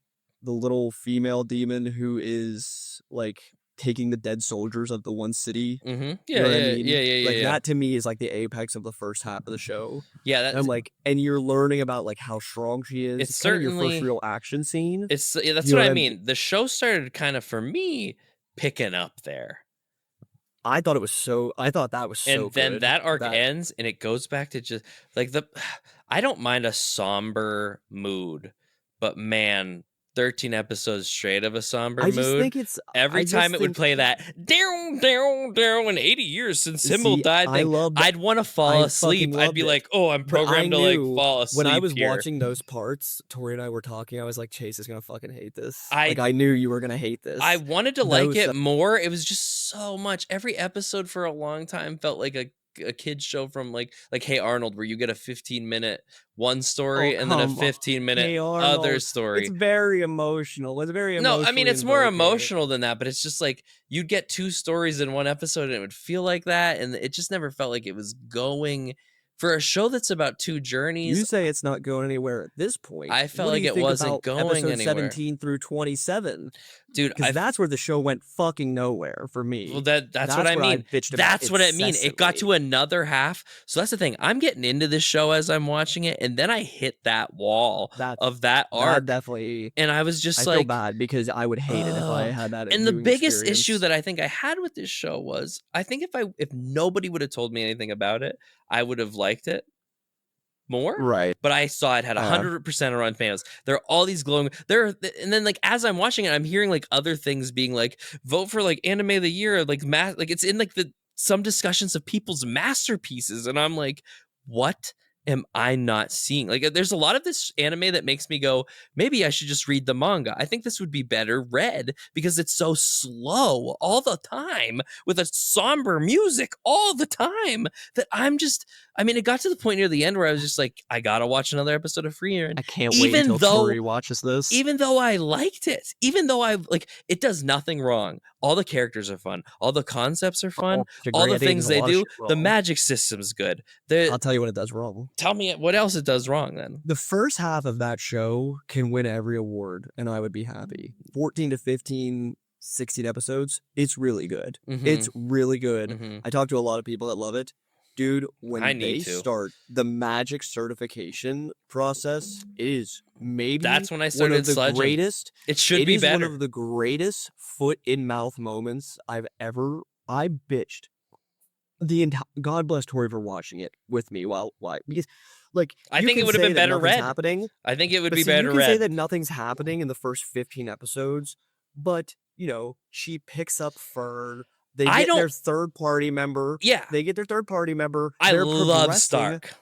little female demon who is like taking the dead soldiers of the one city. Yeah. That to me is like the apex of the first half of the show. Yeah, I'm like, and you're learning about like how strong she is. It's kind of certainly your first real action scene. That's what I mean. The show started kind of, for me, picking up there. I thought that was so and then good. That arc ends and it goes back to just like I don't mind a somber mood, but man, 13 episodes straight of a somber mood. Think it's every time it would play that down in 80 years since Symbol died thing, I'd want to fall asleep. I'd be like, oh, I'm programmed to like fall asleep. When I was here. watching those parts, Tori and I were talking, I was like, Chase is gonna fucking hate this. I knew you were gonna hate this. I wanted to like it more. It was just so much. Every episode for a long time felt like a kid's show from like Hey Arnold, where you get a 15-minute one story and then a 15-minute other story. It's very emotional. It's very no, I mean it's more emotional than that, but it's just like you'd get two stories in one episode and it would feel like that, and it just never felt like it was going. For a show that's about two journeys, you say it's not going anywhere at this point. I felt like it wasn't going anywhere. 17 through 27, dude. That's where the show went fucking nowhere for me. Well, that's what I mean. That's what I mean. It got to another half. So that's the thing. I'm getting into this show as I'm watching it, and then I hit that wall of that arc. Definitely. And I was just I feel bad because I would hate it if I had that. And the biggest issue that I think I had with this show was, I think if nobody would have told me anything about it, I would have liked it more. Right. But I saw it had 100% Rotten Tomatoes. There are all these glowing and then like as I'm watching it, I'm hearing like other things being like, vote for like anime of the year, like like it's in like some discussions of people's masterpieces, and I'm like, what am I not seeing? Like there's a lot of this anime that makes me go, maybe I should just read the manga. I think this would be better read because it's so slow all the time with a somber music all the time that it got to the point near the end where I was just like, I gotta watch another episode of Frieren. I can't wait until Tori watches this. Even though I liked it, even though it does nothing wrong. All the characters are fun. All the concepts are fun. All the things they do. The magic system's good. I'll tell you what it does wrong. Tell me what else it does wrong then. The first half of that show can win every award, and I would be happy. 14 to 15, 16 episodes, it's really good. Mm-hmm. It's really good. Mm-hmm. I talked to a lot of people that love it. Dude, when they start the magic certification process, is maybe that's when I started one of the greatest. It should be better. One of the greatest foot in mouth moments I bitched. God bless Tori for watching it with me because like I think it would have been better read. I think it would be better read. You can say that nothing's happening in the first 15 episodes, but she picks up Fern. They get their third party member. Yeah. They get their third party member. I love Stark.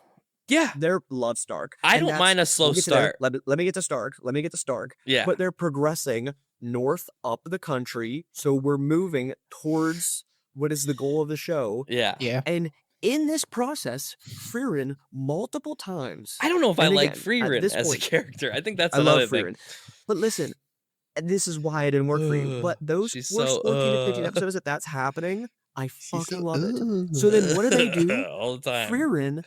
Yeah. They're love Stark. I don't mind a slow start. Let me get to Stark. Yeah. But they're progressing north up the country. So we're moving towards what is the goal of the show. Yeah. Yeah. And in this process, Frieren multiple times. I don't know if I like Frieren as a character. I think that's another thing. But listen, and this is why it didn't work for you. But those first 14 to 15 episodes that's happening, I fucking love it. So then what do they do? All the time. Frieren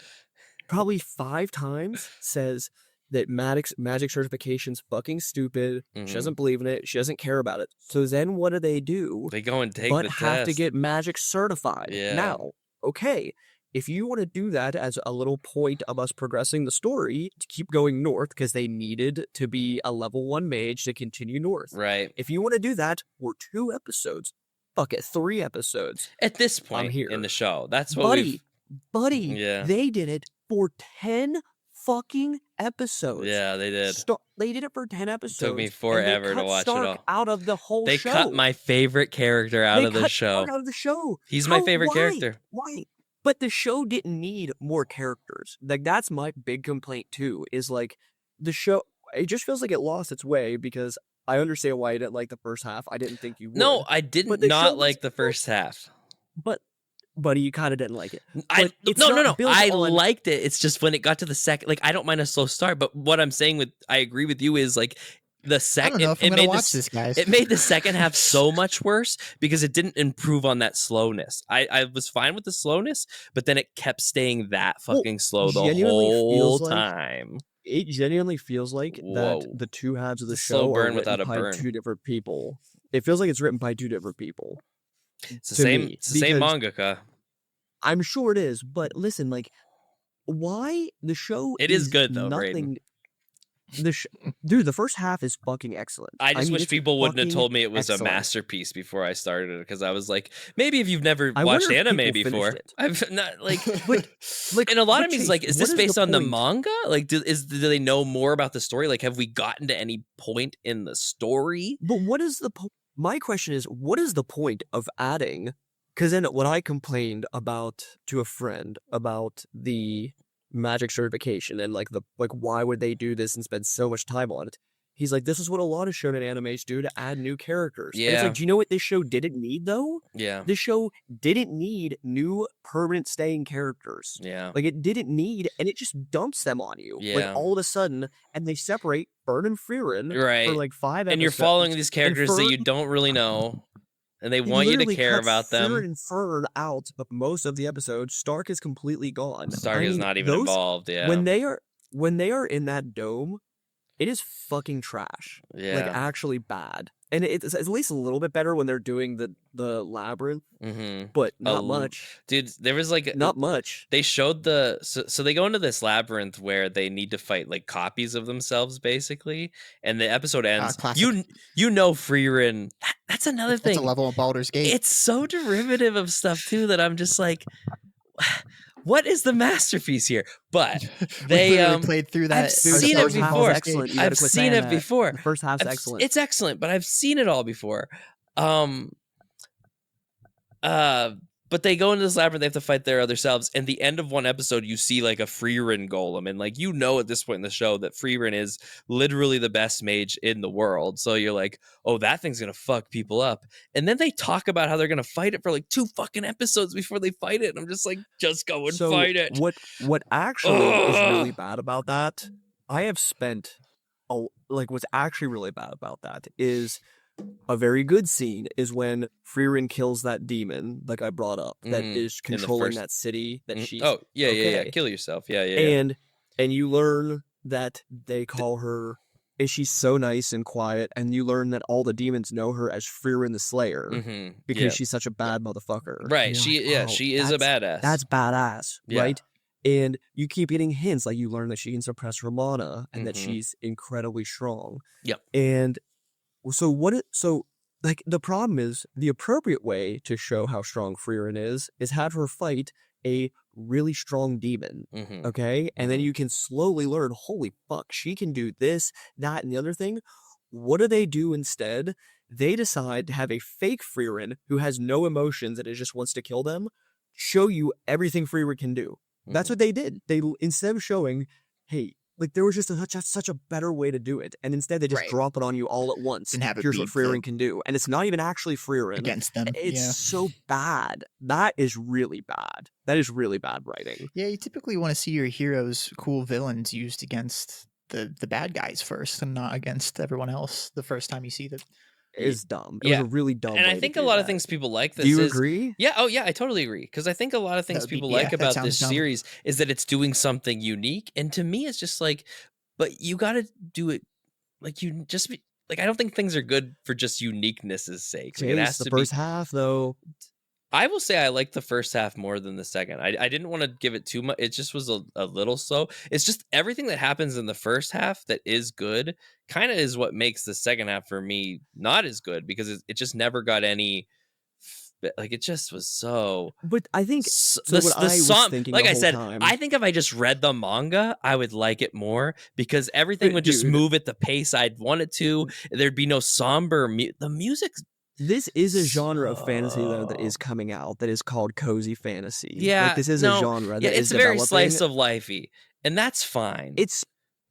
probably 5 times says, that magic certification's fucking stupid. She Mhm. doesn't believe in it. She doesn't care about it. So then what do? They go and take But the have to test. get magic certified. Yeah. Now, okay, if you want to do that as a little point of us progressing the story to keep going north, because they needed to be a level 1 mage to continue north. Right. If you want to do that, we're 2 episodes. Fuck it, 3 episodes. At this I'm point here. in the show. That's what Buddy, Yeah. they did it for 10 fucking episodes. Yeah, they did. They did it for 10 episodes. Took me forever and they to watch Stark it all. out of the whole They show. cut my favorite character out of the show. Stark out of the show. He's my favorite Why? character. Why? But the show didn't need more characters. Like, that's my big complaint too, is like the show, it just feels like it lost its way, because I understand why you didn't like the first half. I didn't think you would. No, I didn't not like the first half. But buddy, you kind of didn't like it. No. not built I on- liked it. It's just when it got to the second, like, I don't mind a slow start, but what I'm saying I agree with you is like the I second. don't know if I'm gonna watch this, guys. It made the second half so much worse because it didn't improve on that slowness. I was fine with the slowness, but then it kept staying that fucking slow the genuinely whole feels like- time. It genuinely feels like Whoa. that the 2 halves of the It's a slow show burn are without written a by burn. 2 different people. It feels like it's written by 2 different people. It's the to same. me, It's the same because- mangaka. I'm sure it is, but listen, like, why the show? It is good, though, Nothing. Dude, the first half is fucking excellent. I just mean, wish it's people wouldn't have fucking told me it was a excellent. masterpiece before I started it, because I was like, maybe if you've never I watched wonder if anime people before, finished it. I've not like. But like, And a lot but of me is Chase, like, is what this based on the point? manga? Like, do they know more about the story? Like, have we gotten to any point in the story? But what is the my question is, what is the point of adding? Because then what I complained about to a friend about the magic certification and like why would they do this and spend so much time on it? He's like, this is what a lot of shonen animes do to add new characters. And it's Yeah. like, do you know what this show didn't need though? Yeah, This show didn't need new permanent staying characters. yeah, Like it didn't need, and it just dumps them on you. Yeah. Like all of a sudden, and they separate Fern and Frieren right. for like 5 And you're episodes. following these characters that you Fern- don't really know, and they He want you to literally care cuts about them. Frieren and Fern out of most of the episodes. Stark is completely gone. Stark I is mean, not even those- involved. Yeah, When they are in that dome, it is fucking trash. yeah. Like actually bad. And it's at least a little bit better when they're doing the labyrinth, Mm-hmm. but not l- much. Dude, there was like Not much. they showed so they go into this labyrinth where they need to fight like copies of themselves basically, and the episode ends. Classic. You know Frieren. That's another That's thing. a level of Baldur's Gate. It's so derivative of stuff too that I'm just like, what is the masterpiece here? But they We literally played through that. I've seen it first half is before. excellent. You I've gotta quit seen saying it that. before. The first half's I've- excellent. It's excellent, but I've seen it all before. But they go into this labyrinth, they have to fight their other selves, and the end of one episode, you see like a Frieren golem, and like you know at this point in the show that Frieren is literally the best mage in the world. So you're like, oh, that thing's gonna fuck people up. And then they talk about how they're gonna fight it for like 2 fucking episodes before they fight it. And I'm just like, just go and fight it. What actually is really bad about that? I have spent what's actually really bad about that is a very good scene is when Frieren kills that demon, like I brought up, that is in the controlling first- that city that she's Oh yeah, okay. kill yourself. Yeah. And you learn that they call her, and she's so nice and quiet, and you learn that all the demons know her as Frieren the Slayer Mm-hmm. because she's such a bad motherfucker. Right. And you're like, She is a badass. That's badass, Yeah. right? And you keep getting hints, like you learn that she can suppress her mana and that Mhm. she's incredibly strong. Yep. And so the problem is the appropriate way to show how strong Frieren is have her fight a really strong demon. Mhm. Okay. And then you can slowly learn, holy fuck, she can do this, that, and the other thing. What do they do instead? They decide to have a fake Frieren who has no emotions and it just wants to kill them, show you everything Frieren can do. That's what they did. They, instead of showing, hey, like there was just such a better way to do it, and instead they just Right. drop it on you all at once. And have it Here's what beat the- Frieren can do, and it's not even actually Frieren. against them. It's so bad. That is really bad. That is really bad writing. Yeah, you typically want to see your heroes, cool villains used against the bad guys first, and not against everyone else the first time you see them. Is dumb. It Yeah. was a really dumb. And way I to think a do lot of that. things people like this Do you is agree? Yeah, oh yeah, I totally agree. Because I think a lot of things would be- people yeah, like that about sounds this dumb. series is that it's doing something unique. And to me, it's just like but you got to do it like you just be like. I don't think things are good for just uniqueness's sake. Like, it has the to first be. half though. I will say I like the first half more than the second. I didn't want to give it too much. It just was a little slow. It's just everything that happens in the first half that is good kind of is what makes the second half for me not as good, because it just never got any, like, it just was so. But I think the what I was song, thinking like the I whole said, time. I think if I just read the manga, I would like it more, because everything would just Dude. move at the pace I'd want it to. There'd be no somber the music. This is a genre of fantasy though that is coming out that is called cozy fantasy. Yeah, like this is a genre that it's is very developing. slice of lifey, and that's fine. It's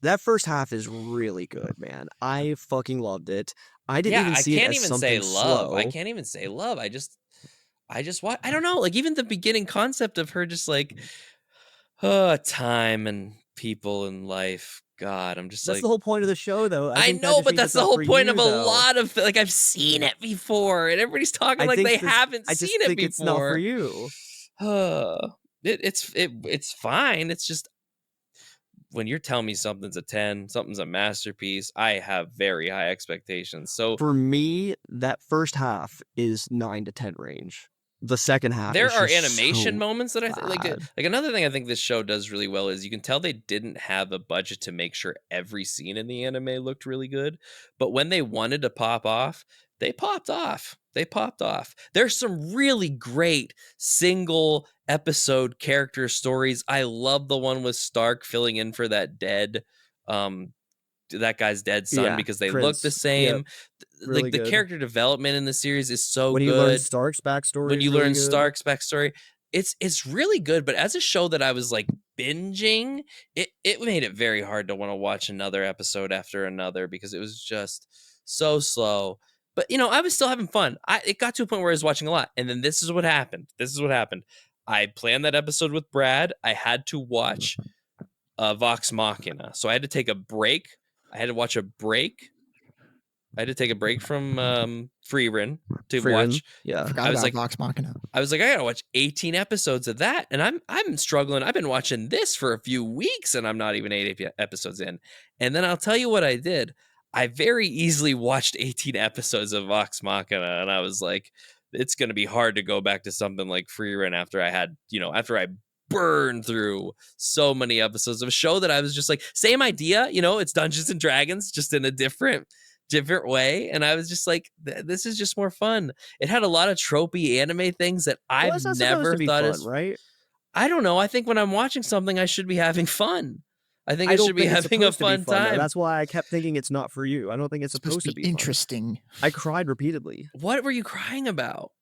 that first half is really good, man. I fucking loved it. I didn't even see it as something slow. I can't even say love. I just watch. I don't know. Like, even the beginning concept of her just like, time and people and life. God, I'm just That's like, the whole point of the show, though. I know, but that's the whole point of a lot of, like, I've seen it before, and everybody's talking like they haven't seen it before. It's not for you. It's fine. It's just, when you're telling me something's a 10, something's a masterpiece, I have very high expectations. So for me, that first half is 9 to 10 range. The second half, there is are just animation so moments that I like. bad. Like, another thing I think this show does really well is you can tell they didn't have a budget to make sure every scene in the anime looked really good, but when they wanted to pop off, they popped off. There's some really great single episode character stories. I love the one with Stark filling in for that guy's dead son, because they look the same. Yep. Really Like, the good. character development in the series is so when good. you learn Stark's backstory, It's really good. But as a show that I was like binging, it made it very hard to want to watch another episode after another, because it was just so slow. But, I was still having fun. It got to a point where I was watching a lot, and then this is what happened. I planned that episode with Brad. I had to watch Vox Machina, so I had to take a break. I had to take a break from Frieren to watch. Yeah, I was like, Vox Machina. I was like, I gotta watch 18 episodes of that, and I'm struggling. I've been watching this for a few weeks, and I'm not even 8 episodes in. And then I'll tell you what I did. I very easily watched 18 episodes of Vox Machina, and I was like, it's gonna be hard to go back to something like Frieren after I burned through so many episodes of a show that I was just like, same idea, it's Dungeons and Dragons, just in a different way, and I was just like, this is just more fun. It had a lot of tropey anime things that I've never thought fun, right? I don't know. I think when I'm watching something, I should be having fun. I think I should be having a fun time. That's why I kept thinking it's not for you. I don't think it's supposed to be interesting. I cried repeatedly. What were you crying about?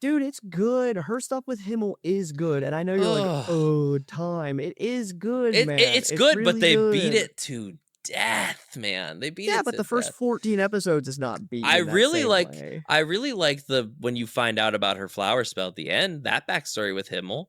Dude, it's good. Her stuff with Himmel is good. And I know you're like, oh, time. It is good, man. It's good, really but they good. beat it to death, man. They beat it. Yeah, but the first 14 episodes is not beaten. I really like the when you find out about her flower spell at the end, that backstory with Himmel.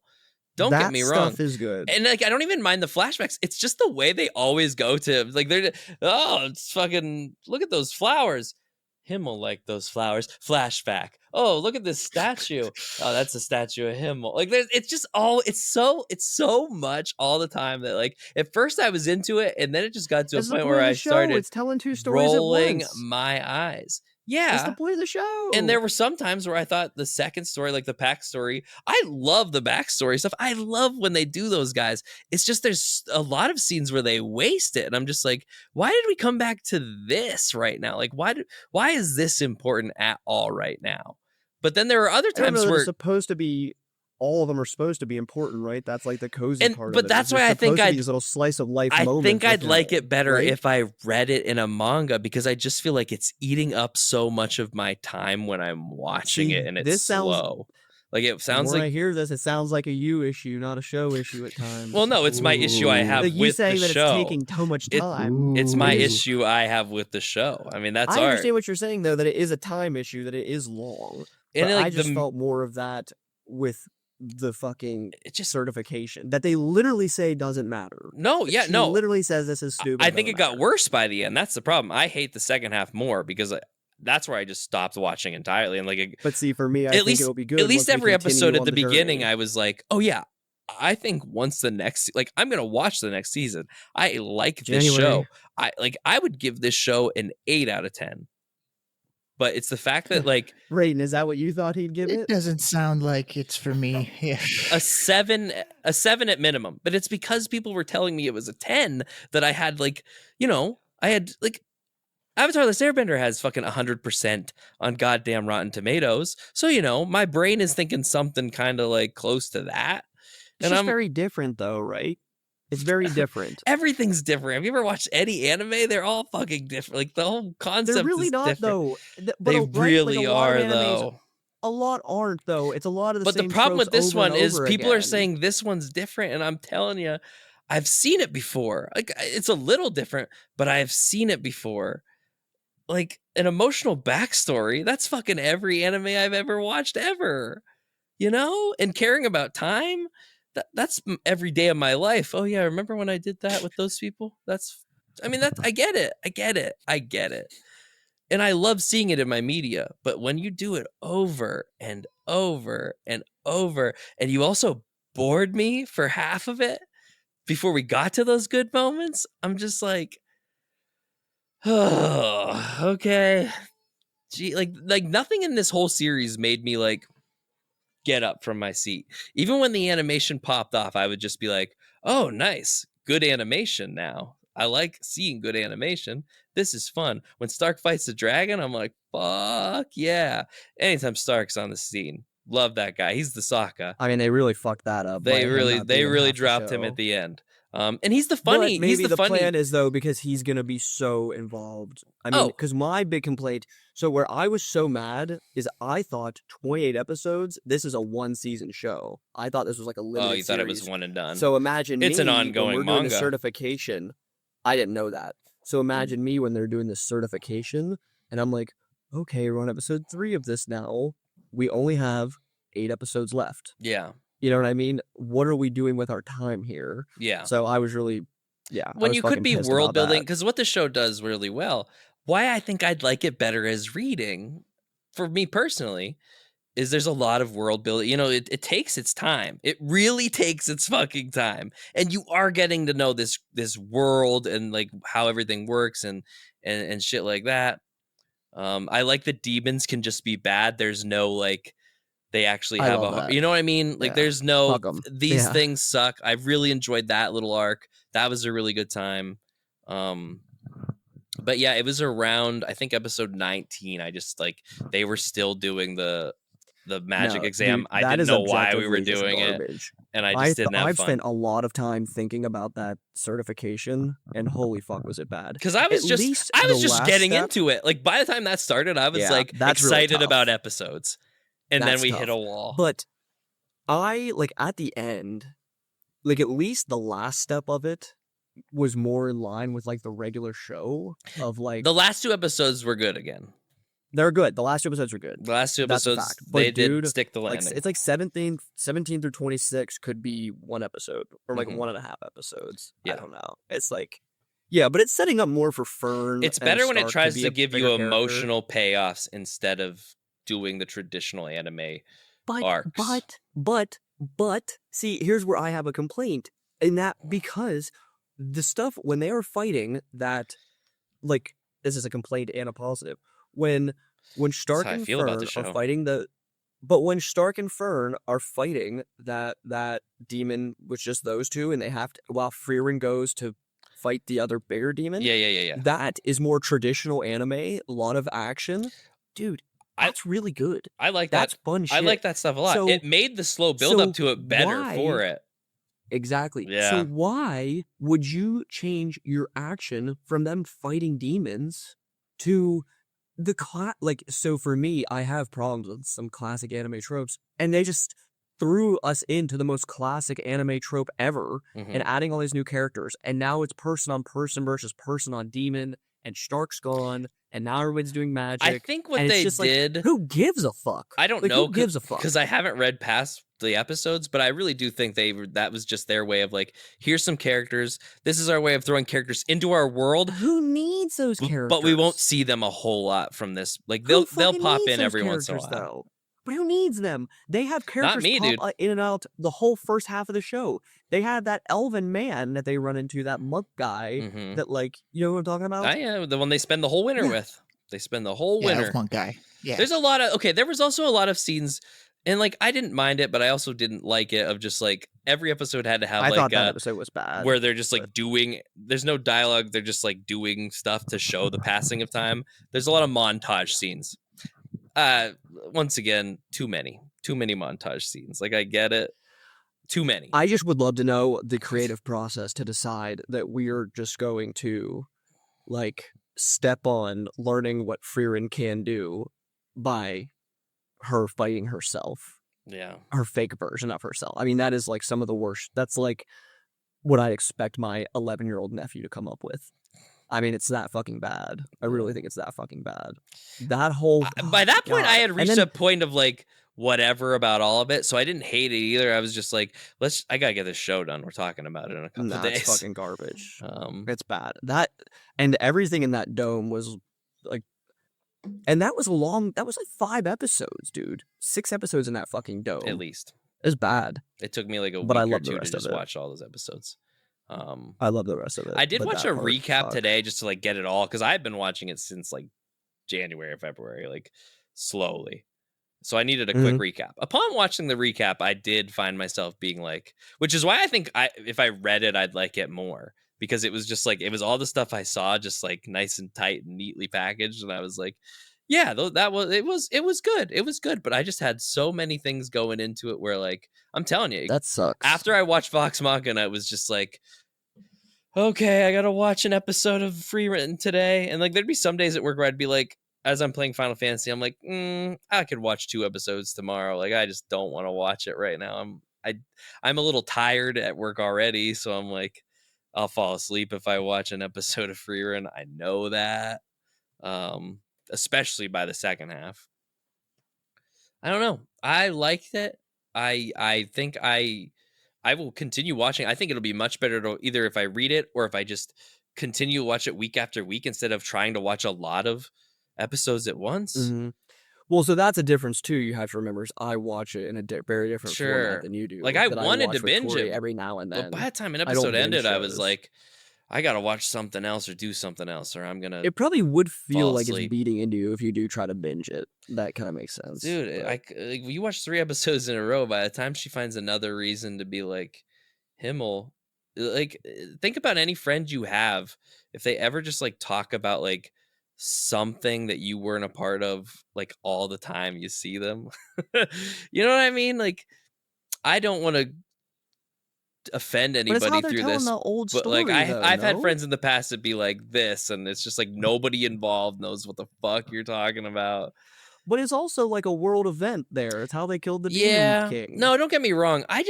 Don't get me wrong. That stuff is good. And like, I don't even mind the flashbacks. It's just the way they always go to, like, it's fucking, look at those flowers. Himmel like those flowers. Flashback. Oh, look at this statue. Oh, that's a statue of Himmel. Like, it's just it's so much all the time that, like, at first I was into it, and then it just got to a point where I started it's telling two stories rolling at once. my eyes. Yeah. That's the point of the show. And there were some times where I thought the second story, like the backstory, I love the backstory stuff. I love when they do those guys. It's just there's a lot of scenes where they waste it. And I'm just like, why did we come back to this right now? Like, why is this important at all right now? But then there are other times where it's supposed to be, all of them are supposed to be important, right? That's like the cozy part but of it. that's why I think these little slice of life moments. I think I'd like it better right? if I read it in a manga, because I just feel like it's eating up so much of my time when I'm watching it, and it's slow. Like, it sounds like, when I hear this, it sounds like a you issue, not a show issue at times. Well, no, it's my issue I have you with saying the that show. It's taking too much time. It's my issue I have with the show. I mean, that's I art. understand what you're saying, though, that it is a time issue, that it is long. And I just felt more of that with the fucking certification that they literally say doesn't matter. No, yeah, no. Literally says this is stupid. I think it got worse by the end. That's the problem. I hate the second half more, because that's where I just stopped watching entirely. And like, but see, for me, I think it'll be good. At least every episode at the beginning, I was like, oh yeah, I think once the next, like, I'm gonna watch the next season. I like this January. show. I would give this show an 8 out of 10. But it's the fact that, like, Raiden, is that what you thought he'd give It it? doesn't sound like it's for me. Yeah. a 7 at minimum. But it's because people were telling me it was a 10 that I had, like, I had, like, Avatar: The Last Airbender has fucking 100% on goddamn Rotten Tomatoes. So, my brain is thinking something kind of like close to that. It's just very different though, right? It's very different. Everything's different. Have you ever watched any anime? They're all fucking different. Like, the whole concept They're really is not different. though. They really are though. A lot aren't though. It's a lot of the same. But the problem with this one is people are again. saying this one's different, and I'm telling you, I've seen it before. Like, it's a little different, but I've seen it before. Like, an emotional backstory. That's fucking every anime I've ever watched ever. And caring about time. That's every day of my life. Oh yeah, remember when I did that with those people? I get it. And I love seeing it in my media, but when you do it over and over and over, and you also bored me for half of it before we got to those good moments, I'm just like, oh, okay. Gee, like nothing in this whole series made me like get up from my seat. Even when the animation popped off, I would just be like, oh, nice. Good animation now. I like seeing good animation. This is fun. When Stark fights the dragon, I'm like, fuck yeah. Anytime Stark's on the scene. Love that guy. He's the Sokka. I mean, they really fucked that up. They really dropped him at the end. And he's the funny. But maybe he's the funny. plan is though because he's gonna be so involved. I mean, because my big complaint. So where I was so mad is I thought 28 episodes. This is a 1-season show. I thought this was like a limited. Oh, you thought it was series. one and done. So imagine it's an ongoing when we're manga. doing a certification. I didn't know that. So imagine me when they're doing this certification, and I'm like, okay, we're on episode 3 of this now. We only have 8 episodes left. Yeah. You know what I mean? What are we doing with our time here? Yeah. So I was really, When you could be world building, because what the show does really well, why I think I'd like it better as reading, for me personally, is there's a lot of world building. It takes its time. It really takes its fucking time. And you are getting to know this world and like how everything works and shit like that. I like that demons can just be bad. There's no like, they actually have you know what I mean? Like there's no, these things suck. I really enjoyed that little arc. That was a really good time. But yeah, it was around, I think, episode 19. I just like, they were still doing the magic exam. Dude, I didn't know why we were doing it. And I just didn't have fun. I've spent a lot of time thinking about that certification, and holy fuck was it bad. Because I was just getting into it. Like by the time that started, I was like excited really about episodes. And then we hit a wall. But I, like, at the end, like, at least the last step of it was more in line with, like, the regular show of, like... The last 2 episodes were good again. They're good. The last 2 episodes were good. The last 2 episodes, they did stick the landing. It's like 17 through 26 could be 1 episode, or, like, 1.5 episodes. Yeah. I don't know. It's like... Yeah, but it's setting up more for Fern. It's better when it tries to give you emotional payoffs instead of doing the traditional anime arcs. But see, here's where I have a complaint in that, because the stuff when they are fighting that, like, this is a complaint and a positive. When Stark and Fern are fighting when Stark and Fern are fighting that demon with just those two, and they have to, while Frieren goes to fight the other bigger demon. Yeah. That is more traditional anime, a lot of action, dude. That's really good. I like that. That's fun shit. I like that stuff a lot. So, it made the slow build up to it better for it. Exactly. Yeah. So why would you change your action from them fighting demons to the so for me, I have problems with some classic anime tropes, and they just threw us into the most classic anime trope ever, and adding all these new characters, and now it's person on person versus person on demon, and Stark's gone, and now everyone's doing magic. I think what they did... Like, who gives a fuck? I don't know. Who gives a fuck? Because I haven't read past the episodes, but I really do think that was just their way of like, here's some characters. This is our way of throwing characters into our world. Who needs those characters? But we won't see them a whole lot from this. Like they'll pop in every once in a while. Though? But who needs them? They have characters me, pop dude. in and out the whole first half of the show. They had that elven man that they run into, that monk guy that, like, you know what I'm talking about? Yeah, the one they spend the whole winter with. They spend the whole winter. Elf monk guy. Yeah. There's a lot of there was also a lot of scenes, and like I didn't mind it, but I also didn't like it of just like every episode had to have I like thought that episode was bad. where they're just like doing. There's no dialogue. They're just like doing stuff to show the passing of time. There's a lot of montage scenes. Once again, too many montage scenes. Like I get it. Too many. I just would love to know the creative process to decide that we're just going to like step on learning what Frieren can do by her fighting herself. Yeah. Her fake version of herself. I mean, that is like some of the worst. That's like what I expect my 11-year-old nephew to come up with. I mean, it's that fucking bad. I really think it's that fucking bad. That whole... by that point, God. I had reached a point of like, whatever about all of it, so I didn't hate it either. I was just like, I gotta get this show done. We're talking about it in a couple of days. It's fucking garbage. It's bad. That and everything in that dome was like, and that was like 5 episodes, dude. 6 episodes in that fucking dome. At least. It's bad. It took me like a but week I love or two the rest to of just it. watch all those episodes. I love the rest of it. I did but watch that a part, recap fuck. today just to like get it all, because I've been watching it since like January or February, like slowly. So I needed a quick recap. Upon watching the recap, I did find myself being like, which is why I think if I read it, I'd like it more, because it was just like, it was all the stuff I saw just like nice and tight and neatly packaged. And I was like, yeah, it was good. It was good. But I just had so many things going into it where like, I'm telling you, That sucks. after I watched Vox Machina, it was just like, okay, I got to watch an episode of Frieren today. And like, there'd be some days at work where I'd be like, as I'm playing Final Fantasy, I'm like, I could watch 2 episodes tomorrow. Like, I just don't want to watch it right now. I'm a little tired at work already, so I'm like, I'll fall asleep if I watch an episode of Frieren. I know that, especially by the second half. I don't know. I liked it. I think I will continue watching. I think it'll be much better to either if I read it or if I just continue to watch it week after week instead of trying to watch a lot of episodes at once. Well, so that's a difference too. You have to remember is I watch it in a very different format than you do. Like I wanted to binge it every now and then. But by the time an episode ended, I was like, I gotta watch something else or do something else, or I'm gonna. It probably would feel like it's beating into you if you do try to binge it. That kind of makes sense, dude. Like, you watch 3 episodes in a row. By the time she finds another reason to be like, Himmel, like, think about any friend you have. If they ever just like talk about like something that you weren't a part of, like all the time you see them, you know what I mean? Like, I don't want to offend anybody through this, the old but story, like I've had friends in the past that be like this, and it's just like nobody involved knows what the fuck you're talking about. But it's also like a world event there. It's how they killed the Demon King. No, don't get me wrong. I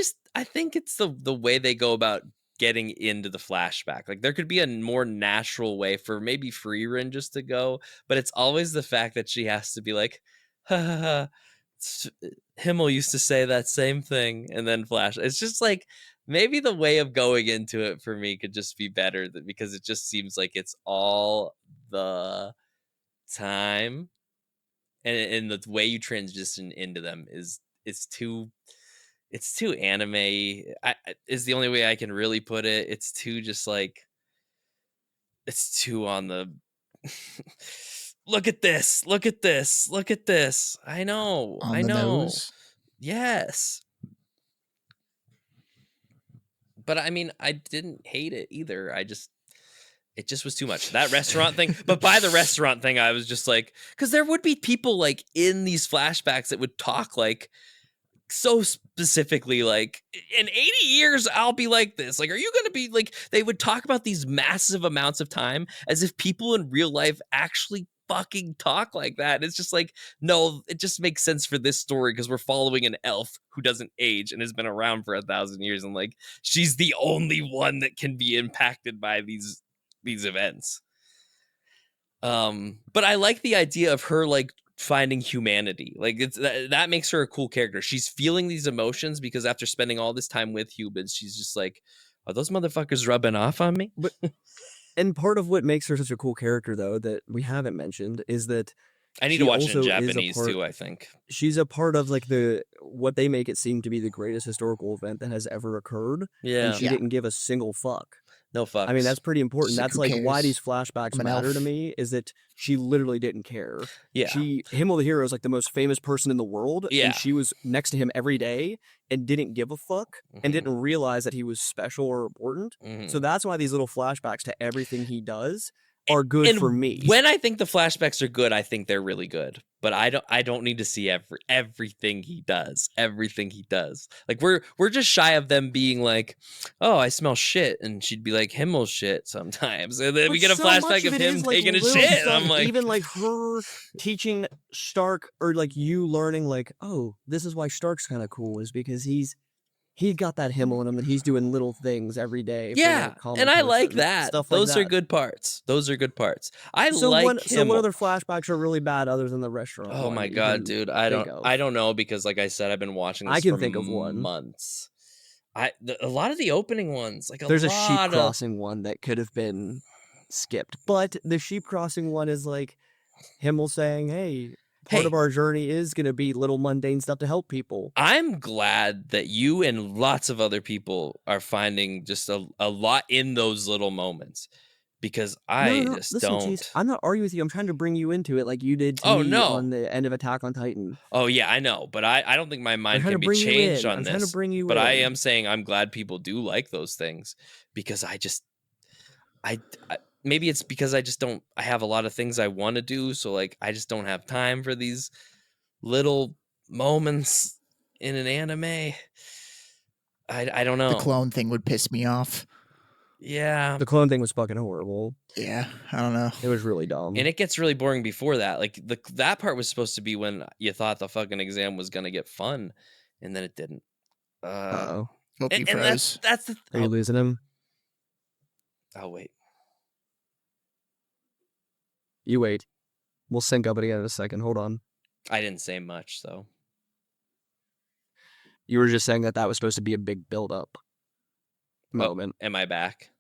think it's the way they go about getting into the flashback. Like there could be a more natural way for maybe Frieren just to go, but it's always the fact that she has to be like, ha ha ha, Himmel used to say that same thing, and then flash. It's just like, maybe the way of going into it for me could just be better, because it just seems like it's all the time, and the way you transition into them it's too anime. Is the only way I can really put it. It's too just like, it's too on the look at this. I know. On the nose. Yes. But I mean, I didn't hate it either. It just was too much. That restaurant thing. But by the restaurant thing, I was just like, because there would be people like in these flashbacks that would talk like so specifically, like, in 80 years, I'll be like this. Like, are you going to be like, they would talk about these massive amounts of time as if people in real life actually fucking talk like that. It's just like, no, it just makes sense for this story because we're following an elf who doesn't age and has been around for 1,000 years, and like, she's the only one that can be impacted by these events. But I like the idea of her like finding humanity. Like, it's that makes her a cool character. She's feeling these emotions because after spending all this time with humans, she's just like, are those motherfuckers rubbing off on me? And part of what makes her such a cool character, though, that we haven't mentioned, is that I need she to watch it in also is a Japanese part. too, I think. She's a part of like what they make it seem to be the greatest historical event that has ever occurred, Yeah. and she Yeah. didn't give a single fuck. No fucks. I mean, that's pretty important. She's like, That's "Who like why cares? these flashbacks I'm an matter to elf." me, is that she literally didn't care. Yeah. Himmel the Hero is like the most famous person in the world, Yeah. and she was next to him every day and didn't give a fuck and didn't realize that he was special or important. So that's why these little flashbacks to everything he does are good for me. When I think the flashbacks are good, I think they're really good. But I don't need to see everything he does. Everything he does. Like we're just shy of them being like, oh, I smell shit, and she'd be like, Himmel shit sometimes. And then we get a flashback of him taking a shit. And I'm like, even like her teaching Stark, or like you learning like, oh, this is why Stark's kind of cool, is because he's got that Himmel in him and he's doing little things every day. Yeah, and I like that. Stuff Those like are that. good parts. Those are good parts. So like so what Himmel. Other flashbacks are really bad other than the restaurant? Oh one my that you god, can dude! think of? I don't know, because like I said, I've been watching this I can for think of one. months. A lot of the opening ones, like there's a lot sheep of... crossing one that could have been skipped, but the sheep crossing one is like Himmel saying, "Hey, part of our journey is going to be little mundane stuff to help people." I'm glad that you and lots of other people are finding just a lot in those little moments, because Listen, don't. Chase, I'm not arguing with you. I'm trying to bring you into it like you did to me on the end of Attack on Titan. Oh yeah, I know, but I don't think my mind can be changed on this. I'm trying to bring you but in. I am saying I'm glad people do like those things, because I maybe it's because I have a lot of things I want to do, so like I just don't have time for these little moments in an anime. I don't know. The clone thing would piss me off. Yeah. The clone thing was fucking horrible. Yeah, I don't know. It was really dumb. And it gets really boring before that. Like that part was supposed to be when you thought the fucking exam was gonna get fun, and then it didn't. Uh-oh. Hope he And froze. that's the... Are you losing him? I'll wait. You wait. We'll sync up again in a second. Hold on. I didn't say much, so. You were just saying that was supposed to be a big build-up moment. Am I back?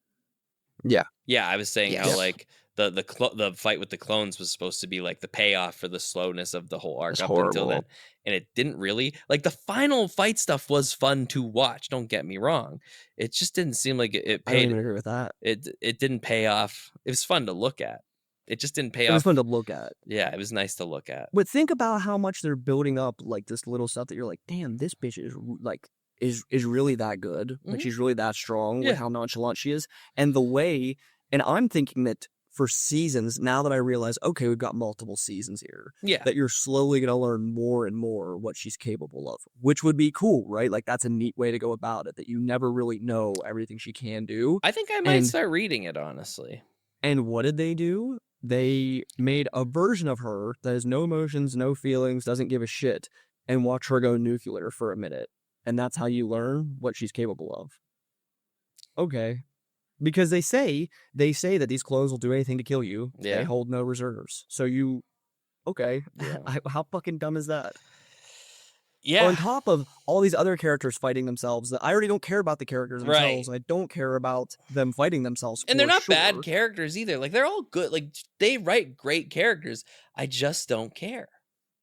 Yeah. Yeah, I was saying how Yes. like the fight with the clones was supposed to be like the payoff for the slowness of the whole arc It's up until horrible. then, and it didn't really. Like the final fight stuff was fun to watch. Don't get me wrong. It just didn't seem like it I don't paid. even agree with that. It didn't pay off. It was fun to look at. It just didn't pay off. It was fun to look at. Yeah, it was nice to look at. But think about how much they're building up like this little stuff that you're like, damn, this bitch is like is really that good. Like she's really that strong with how nonchalant she is. And the way, and I'm thinking that for seasons, now that I realize, okay, we've got multiple seasons here. Yeah. That you're slowly gonna learn more and more what she's capable of. Which would be cool, right? Like that's a neat way to go about it, that you never really know everything she can do. I think I might start reading it, honestly. And what did they do? They made a version of her that has no emotions, no feelings, doesn't give a shit, and watch her go nuclear for a minute. And that's how you learn what she's capable of. Okay. Because they say that these clones will do anything to kill you. Yeah. They hold no reserves. So you, okay. Yeah. How fucking dumb is that? Yeah. On top of all these other characters fighting themselves, that I already don't care about the characters themselves. Right. I don't care about them fighting themselves. And they're not bad characters either. Like they're all good. Like they write great characters. I just don't care.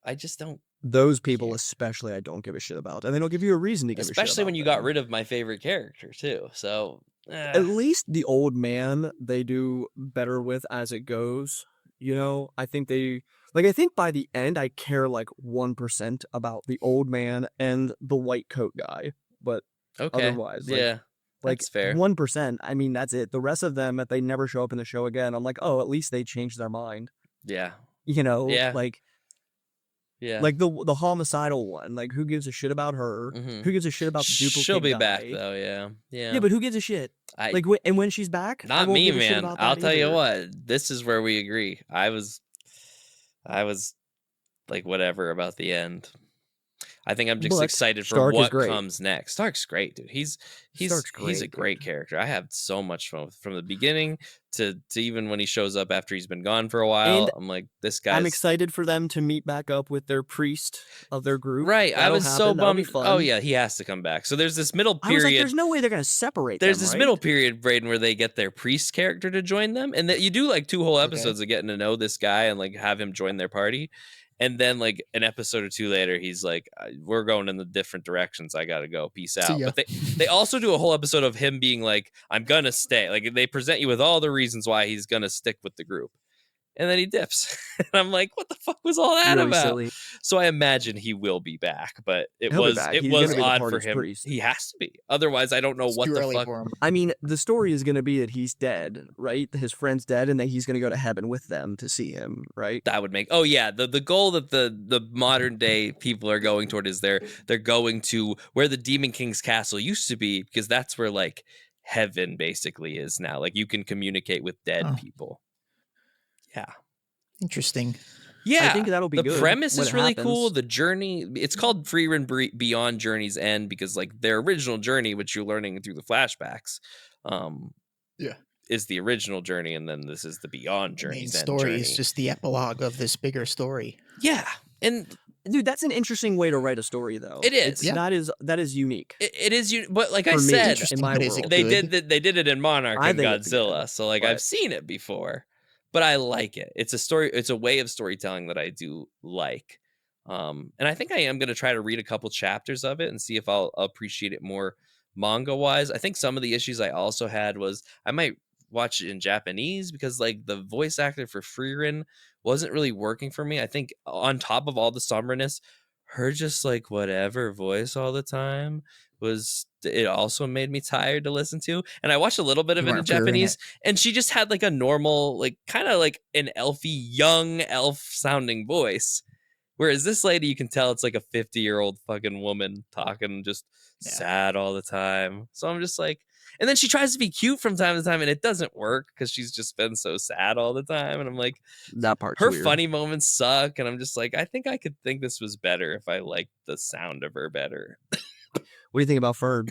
I just don't. Those people especially I don't give a shit about. And they don't give you a reason to give a shit about. Especially when you got rid of my favorite character too. So at least the old man they do better with as it goes. You know, I think I think by the end I care like 1% about the old man and the white coat guy. But otherwise, that's fair. 1%. I mean, that's it. The rest of them, if they never show up in the show again, I'm like, oh, at least they changed their mind. Yeah. You know, like the homicidal one. Like, who gives a shit about her? Mm-hmm. Who gives a shit about the duplicate She'll be guy? back though. Yeah. Yeah, but who gives a shit? And when she's back, not me, man. I'll tell you what. This is where we agree. I was like whatever about the end. I think I'm just But excited for Stark is what great. comes next. Stark's great, dude. He's Stark's a great, great dude. character. I have so much fun from the beginning to even when he shows up after he's been gone for a while. And I'm like, this I'm guy's excited for them to meet back up with their priest of their group. right. I That'll was so happen. That'll be bummed. Oh fun. yeah, he has to come back. So there's this middle I was like, period. there's no way they're gonna separate There's them, this right? middle period, Braden, where they get their priest character to join them, and that you do like 2 whole episodes of getting to know this guy and like have him join their party. And then like an episode or 2 later, he's like, we're going in the different directions. I gotta go. Peace See out. ya. But they also do a whole episode of him being like, I'm gonna stay. Like they present you with all the reasons why he's gonna stick with the group. And then he dips. And I'm like, what the fuck was all that Really about? silly. So I imagine he will be back, but it He'll be was back. it He's was gonna be the odd for party's him. priest. He has to be. Otherwise, I don't know It's what too the early fuck. for him. I mean, the story is gonna be that he's dead, right? His friend's dead, and that he's gonna go to heaven with them to see him, right? That would make the goal that the modern day people are going toward is they're going to where the Demon King's castle used to be, because that's where like heaven basically is now. Like you can communicate with dead people. Yeah. Interesting. Yeah, I think that'll be the good premise when is it really cool. happens. The journey, it's called Frieren Beyond Journey's End because like their original journey, which you're learning through the flashbacks, Yeah. is the original journey, and then this is the Beyond The main Journey's End story journey. is just the epilogue of this bigger story. Yeah, and Dude, that's an interesting way to write a story, though. It is. Yeah. That is unique. it is. But like I For me, said, in my but is it world. they good? did it in Monarch I and think it's Godzilla, good, so like but- I've seen it before, but I like it. It's a story. It's a way of storytelling that I do like, and I think I am going to try to read a couple chapters of it and see if I'll appreciate it more manga wise. I think some of the issues I also had was I might watch it in Japanese because like the voice actor for Frieren wasn't really working for me. I think on top of all the somberness, her just like whatever voice all the time it also made me tired to listen to. And I watched a little bit of You it in weren't hearing Japanese, it. and she just had like a normal, like kind of like an elfy, young elf sounding voice. Whereas this lady, you can tell it's like a 50-year-old fucking woman talking just sad all the time. So I'm just like, and then she tries to be cute from time to time, and it doesn't work because she's just been so sad all the time. And I'm like, That part's her weird. funny moments suck, and I'm just like, I think I could think this was better if I liked the sound of her better. What do you think about Fern?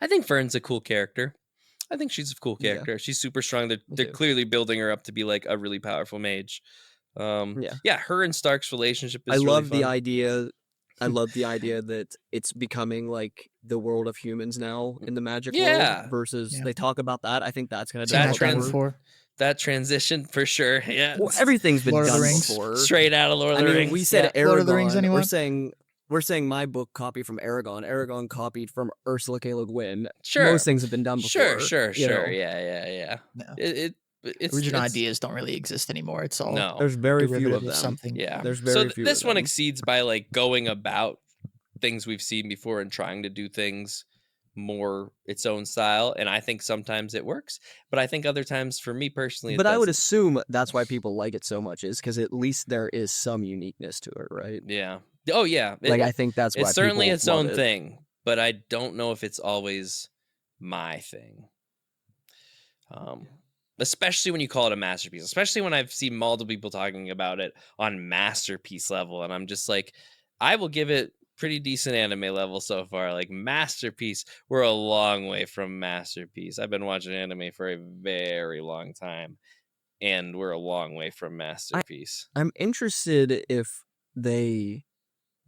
I think Fern's a cool character. I think she's a cool Yeah. character. She's super strong. They're too. clearly building her up to be like a really powerful mage. Yeah. Her and Stark's relationship is I really love fun. the idea. I love the idea that it's becoming like the world of humans now in the magic world versus they talk about that. I think that's going to Seen that That trend trans- before. That transition for sure. Yeah. Well, everything's been Lord of the done Rings. before. Straight out of Lord of I the mean, Rings. we said yeah. Lord of the Rings, Aragon. anyone? We're saying my book copied from Aragon. Aragon copied from Ursula K. Le Guin. Sure. Most things have been done before. Sure. you know. Yeah. No. It's Original ideas don't really exist anymore. It's all No. There's very few derivative of them. something. Yeah. There's very so few this of one them. exceeds by like going about things we've seen before and trying to do things more its own style, and I think sometimes it works, but I think other times for me personally But I would doesn't. assume that's why people like it so much is because at least there is some uniqueness to it, right? Yeah. Oh yeah. I think that's why it's certainly people its love own it. thing, but I don't know if it's always my thing. Especially when you call it a masterpiece, especially when I've seen multiple people talking about it on masterpiece level, and I'm just like, I will give it pretty decent anime level so far. Like masterpiece, we're a long way from masterpiece. I've been watching anime for a very long time, and we're a long way from masterpiece. I'm interested if they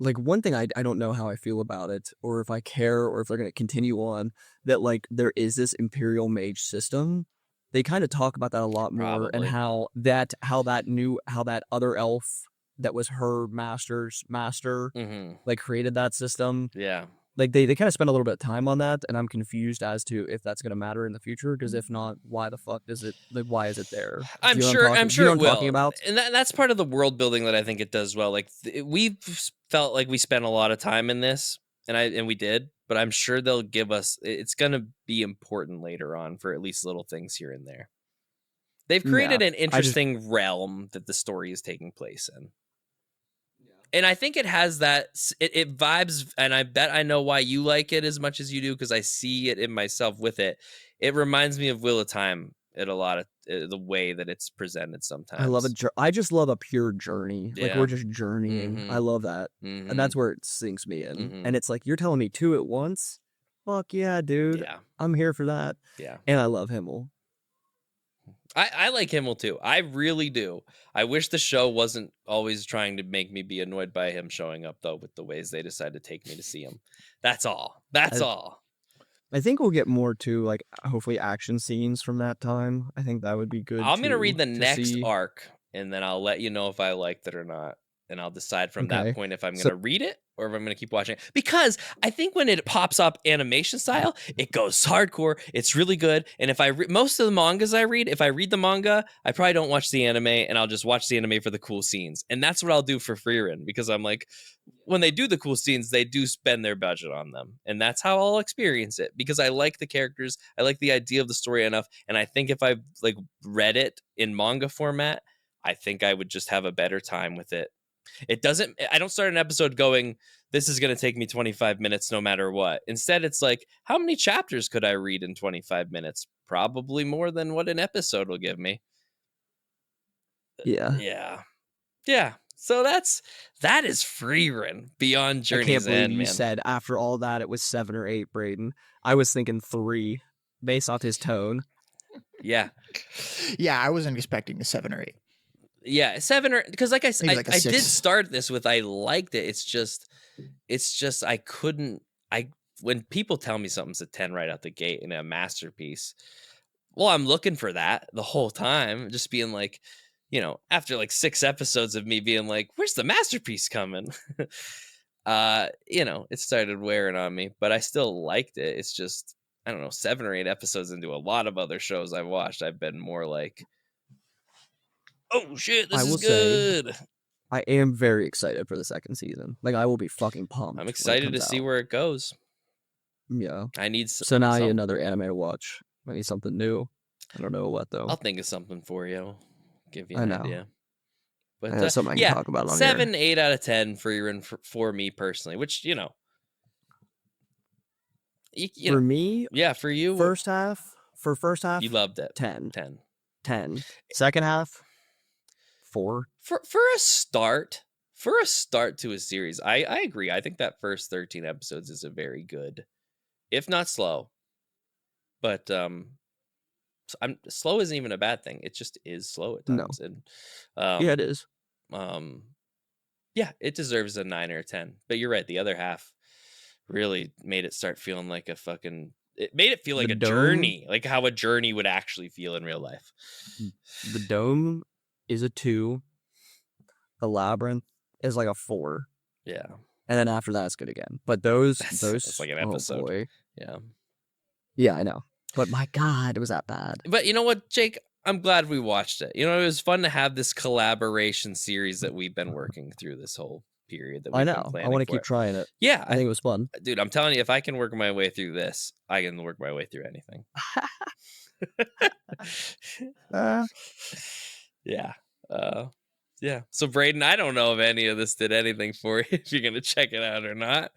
like one thing I don't know how I feel about it or if I care or if they're going to continue on that like there is this Imperial Mage system. They kind of talk about that a lot more and Probably. how that other elf that was her master's master like created that system. Yeah. Like they kind of spend a little bit of time on that, and I'm confused as to if that's going to matter in the future. Because if not, why the fuck is it? Like, why is it there? I'm Do you know sure. what I'm do sure you know it what will. I'm talking about? And that's part of the world building that I think it does well. Like we've felt like we spent a lot of time in this, and we did. But I'm sure they'll give us. It's going to be important later on for at least little things here and there. They've created an interesting realm that the story is taking place in. And I think it has that, it vibes, and I bet I know why you like it as much as you do, because I see it in myself with it. It reminds me of Wheel of Time at a lot of the way that it's presented sometimes. I love it. I just love a pure journey. Like Yeah. we're just journeying. I love that. And that's where it sinks me in. And it's like, you're telling me 2 at once? Fuck yeah, dude. Yeah. I'm here for that. Yeah. And I love Himmel. I like Himmel too. I really do. I wish the show wasn't always trying to make me be annoyed by him showing up, though, with the ways they decide to take me to see him. That's all. That's all. I think we'll get more to, like, hopefully action scenes from that time. I think that would be good. I'm going to read the next see. arc, and then I'll let you know if I liked it or not. And I'll decide from that point if I'm going to read it or if I'm going to keep watching it. Because I think when it pops up animation style, it goes hardcore. It's really good. And if I most of the mangas I read, if I read the manga, I probably don't watch the anime, and I'll just watch the anime for the cool scenes. And that's what I'll do for Frieren, because I'm like, when they do the cool scenes, they do spend their budget on them. And that's how I'll experience it, because I like the characters. I like the idea of the story enough. And I think if I like read it in manga format, I think I would just have a better time with it. I don't start an episode going, this is going to take me 25 minutes no matter what. Instead, it's like, how many chapters could I read in 25 minutes? Probably more than what an episode will give me. Yeah. So that is Frieren Beyond Journey's I can't believe End, you man. said after all that it was 7 or 8, Braden. I was thinking 3 based off his tone. Yeah. Yeah, I wasn't expecting a 7 or 8. Yeah, 7 or, because like I said, Maybe like a I did 6. start this with I liked it. It's just I couldn't. When people tell me something's a 10 right out the gate and a masterpiece, well, I'm looking for that the whole time, just being like, after like 6 episodes of me being like, where's the masterpiece coming? It started wearing on me, but I still liked it. It's just, I don't know, 7 or 8 episodes into a lot of other shows I've watched, I've been more like, oh shit, this is good. I am very excited for the 2nd season. Like, I will be fucking pumped. I'm excited to see where it goes. Yeah. I need so now I need another anime to watch. I need something new. I don't know what though. I'll think of something for you. I'll give you an idea. But something I can talk about on 7, 8 out of 10 for me personally, which for me, yeah, for you, first half, you loved it. 10. Second half, 4. For a start to a series, I agree. I think that first 13 episodes is a very good, if not slow, but slow isn't even a bad thing. It just is slow at times. No. And yeah, it is. Yeah, it deserves a 9 or a 10. But you're right. The other half really made it start feeling like it made it feel like a journey, like how a journey would actually feel in real life. The Dome is a 2. The Labyrinth is like a 4. Yeah. And then after that, it's good again. But those that's like an episode. Oh boy. Yeah. Yeah, I know. But my God, it was that bad. But you know what, Jake? I'm glad we watched it. It was fun to have this collaboration series that we've been working through this whole period. That we've been planning. I want to keep trying it. Yeah, I think it was fun, dude. I'm telling you, if I can work my way through this, I can work my way through anything. Yeah. Yeah. So Braden, I don't know if any of this did anything for you, if you're gonna check it out or not.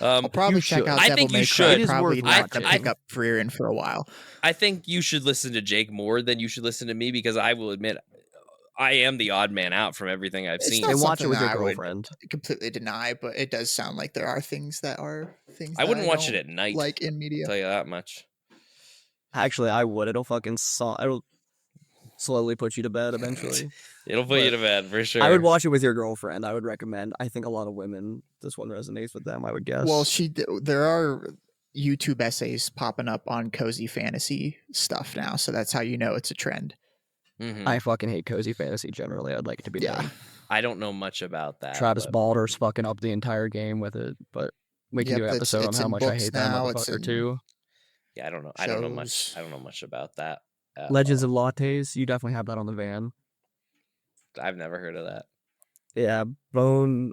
I'll probably check out. I think you should. Probably not gonna pick up Frieren for a while. I think you should listen to Jake more than you should listen to me, because I will admit I am the odd man out from everything I've seen. And watch it with your girlfriend. Completely deny, but it does sound like there are things that are things. I wouldn't watch it at night, like in media. I'll tell you that much. Actually, I would. It'll slowly put you to bed eventually. It'll put you to bed for sure. I would watch it with your girlfriend. I would recommend. I think a lot of women, this one resonates with them, I would guess. Well, there are YouTube essays popping up on cozy fantasy stuff now, so that's how you know it's a trend. Mm-hmm. I fucking hate cozy fantasy generally. I'd like it to be done. I don't know much about that. Travis Balder's fucking up the entire game with it, but we can do an episode on how much I hate that motherfucker too. Yeah, I don't know. I don't know much. I don't know much about that. Legends of Lattes, you definitely have that on the van. I've never heard of that. Yeah, Bone.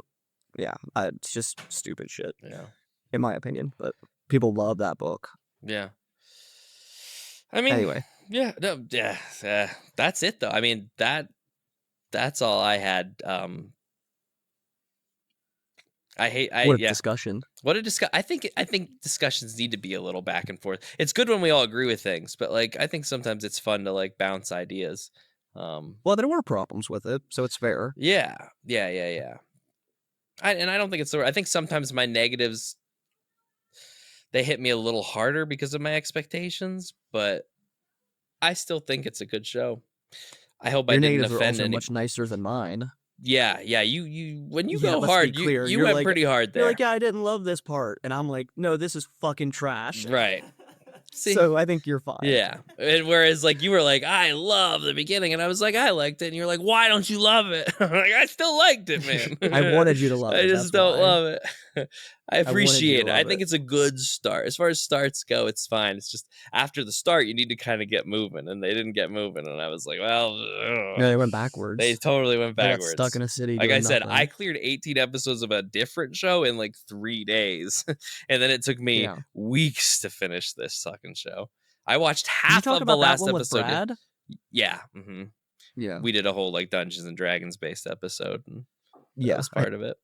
Yeah, it's just stupid shit. Yeah, in my opinion, but people love that book. Yeah. I mean, anyway. Yeah. No. Yeah. That's it, though. I mean, that's all I had. What a discussion. What a discuss. I think discussions need to be a little back and forth. It's good when we all agree with things, but like I think sometimes it's fun to like bounce ideas. Well, there were problems with it, so it's fair. Yeah. I don't think it's I think sometimes my negatives, they hit me a little harder because of my expectations, but I still think it's a good show. I hope Your I didn't negatives are offend also any. much nicer than mine. Yeah. You when you Yeah, go let's be hard, clear. you You're went like- pretty hard there. You're like, yeah, I didn't love this part, and I'm like, no, this is fucking trash. Right. See? So I think you're fine. Yeah. And whereas like you were like, I love the beginning, and I was like, I liked it, and you're like, why don't you love it? I'm like, I still liked it, man. I wanted you to love it. I just that's don't why. love it. I wanted you appreciate to it. I love think it. it's a good start. As far as starts go, it's fine. It's just after the start, you need to kind of get moving, and they didn't get moving, and I was like, well, No, they went backwards. they totally went They got backwards. stuck in a city. Like doing I said, nothing. I cleared 18 episodes of a different show in like 3 days, and then it took me Yeah. weeks to finish this fucking show. I watched Did you half talk of about the last that one episode. with Brad? Yeah, Yeah. we did a whole like Dungeons and Dragons based episode, and that Yeah. was part of it.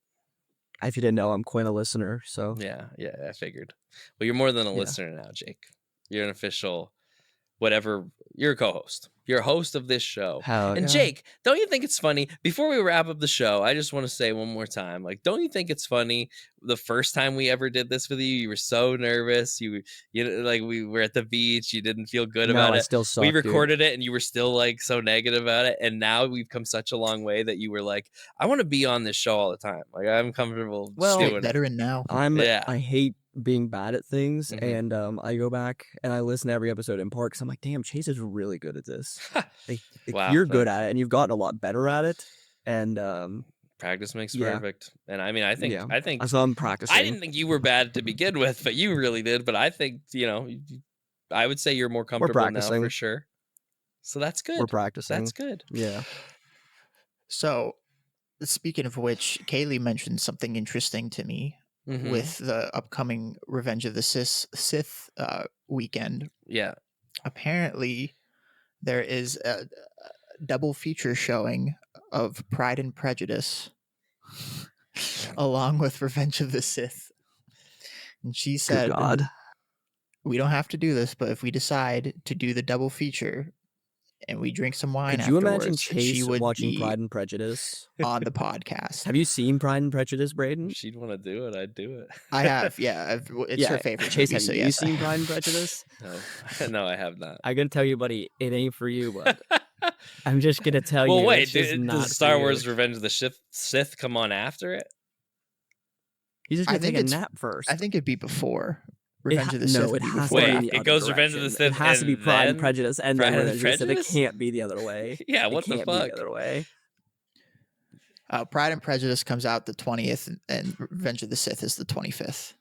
If you didn't know, I'm quite a listener, so Yeah, I figured. Well, you're more than a Yeah. listener now, Jake. You're an official, whatever. You're a co-host. You're a host of this show. Hell And yeah. Jake, don't you think it's funny? Before we wrap up the show, I just want to say one more time, like, don't you think it's funny? The first time we ever did this with you, you were so nervous. You like we were at the beach. You didn't feel good No, about I it. still suck, We dude. recorded it, and you were still like so negative about it. And now we've come such a long way that you were like, I want to be on this show all the time. Like I'm comfortable Well, doing it. Veteran now. Yeah. I hate being bad at things, Mhm. and I go back and I listen to every episode in part because I'm like, damn, Chase is really good at this. Like, Wow, you're good at it, and you've gotten a lot better at it. And Practice makes Yeah. perfect. And I mean, I think so I'm practicing. I didn't think you were bad to begin with, but you really did. But I think, I would say you're more comfortable now for practicing. sure. So that's good. We're practicing. That's good. Yeah. So, speaking of which, Kaylee mentioned something interesting to me Mhm. with the upcoming Revenge of the Sith weekend. Yeah. Apparently, there is a double feature showing of Pride and Prejudice along with Revenge of the Sith. And she Good said, God. we don't have to do this, but if we decide to do the double feature and we drink some wine Could you imagine afterwards, she Chase would watching be Pride and Prejudice? on the podcast. Have you seen Pride and Prejudice, Braden? If she'd want to do it, I'd do it. I have, yeah. It's her favorite Chase, movie, have so you yes. seen Pride and Prejudice? No. No, I have not. I gotta tell you, buddy, it ain't for you, but I'm just gonna tell you. Well, wait, it's just not does Star for you. Wars Revenge of the Sith come on after it? He's just I gonna think take a it's- nap first. I think it'd be before Revenge of the Sith. No, would it be has before to be Wait, in the it other goes Revenge of the direction. Sith It has to be and Pride then and Prejudice, and Pride then and Revenge of the Sith. It Prejudice? can't be the other way. Yeah, It what the can't be fuck? the other way. Pride and Prejudice comes out the 20th, and Revenge of the Sith is the 25th.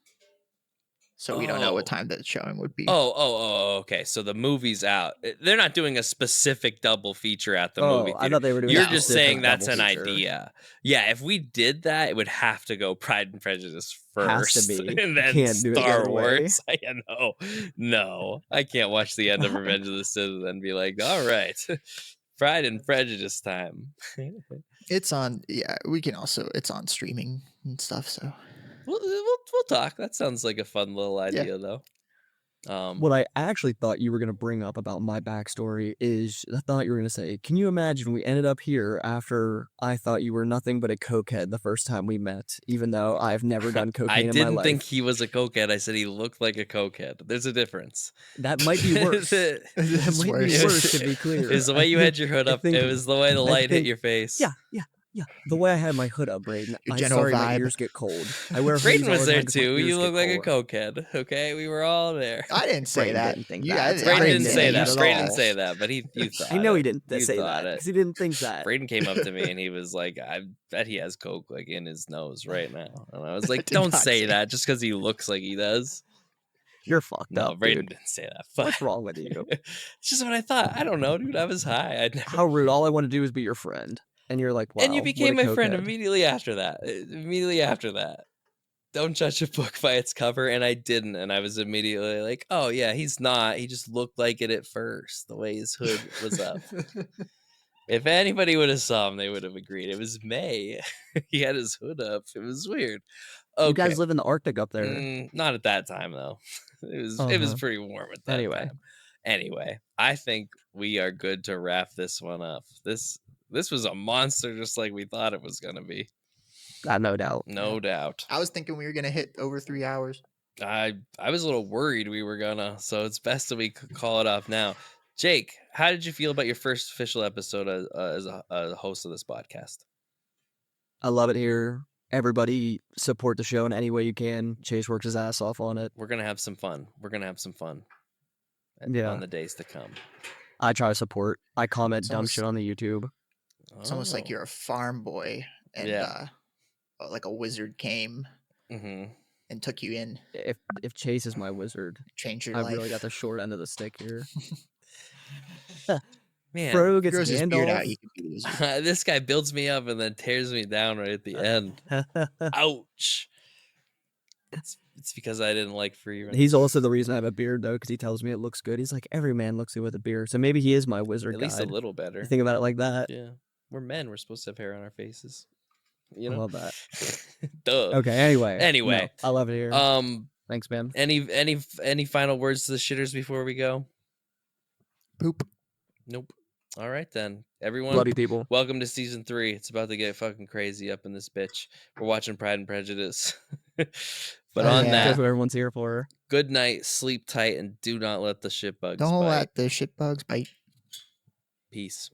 So we don't know Oh. what time that showing would be. Okay. So the movie's out. They're not doing a specific double feature at the movie I theater. thought they were doing. You're a just specific saying that's an double feature. idea. Yeah, if we did that, it would have to go Pride and Prejudice Has first, to be. and then Can't do it the Star other way. Wars. No, I can't watch the end of Revenge of the Sith and then be like, all right, Pride and Prejudice time. It's on. Yeah, we can also. It's on streaming and stuff. So We'll talk. That sounds like a fun little idea, though. What I actually thought you were going to bring up about my backstory is I thought you were going to say, can you imagine we ended up here after I thought you were nothing but a cokehead the first time we met, even though I've never done cocaine I in my didn't life. think he was a cokehead. I said he looked like a cokehead. There's a difference. That might be worse. It's That might be worse. worse, to be clear. It was the way you had your hood I up. think- It was the way the I light hit think- your face. Yeah. The way I had my hood up, Braden. Your I'm general sorry my vibe. ears get cold. I wear hoodies Braden all was the there time 'cause my too. ears You get look like a cold. cokehead. Okay, we were all there. I didn't say Braden that. didn't think You that. guys- Braden I didn't say that. at Braden didn't all. say that, but you thought. I know it. he didn't You say thought that it. because he didn't think that. Braden came up to me and he was like, "I bet he has coke like in his nose right now." And I was like, did "Don't not say say that just because he looks like he does." You're fucked No, up, Braden dude. didn't say that. What's wrong with you? It's just what I thought. I don't know, dude. I was high. I'd never... How rude. All I want to do is be your friend. And you're like, wow. And you became what a my friend cokehead. immediately after that. Don't judge a book by its cover. And I didn't. And I was immediately like, oh, yeah, he's not. He just looked like it at first, the way his hood was up. If anybody would have saw him, they would have agreed. It was May. He had his hood up. It was weird. Okay. You guys live in the Arctic up there. Not at that time though. It was pretty warm at that time. Anyway, I think we are good to wrap this one up. This was a monster, just like we thought it was gonna be. No doubt. No doubt. I was thinking we were gonna hit over 3 hours. I was a little worried we were gonna, so it's best that we call it off now. Jake, how did you feel about your first official episode as a host of this podcast? I love it here. Everybody support the show in any way you can. Chase works his ass off on it. We're gonna have some fun. Yeah. On the days to come. I try to support. I comment dumb shit on the YouTube. It's almost like you're a farm boy, and like a wizard came and took you in. If Chase is my wizard, change your I've life. really got the short end of the stick here. Man, Bro gets grows his beard out, Gandalf. you could be the wizard. This guy builds me up and then tears me down right at the end. Ouch. It's because I didn't like Frieren. He's also the reason I have a beard, though, because he tells me it looks good. He's like, every man looks good with a beard. So maybe he is my wizard At least a guide. little better. You think about it like that. Yeah. We're men. We're supposed to have hair on our faces. You I know? love that. Duh. Okay, anyway. Anyway. No, I love it here. Thanks, man. Any final words to the shitters before we go? Poop. Nope. All right, then. Everyone, Love you, people. welcome to season 3. It's about to get fucking crazy up in this bitch. We're watching Pride and Prejudice. But on that, that's what everyone's here for. good night, sleep tight, and do not let the shitbugs Don't bite. let the shitbugs bite. Peace.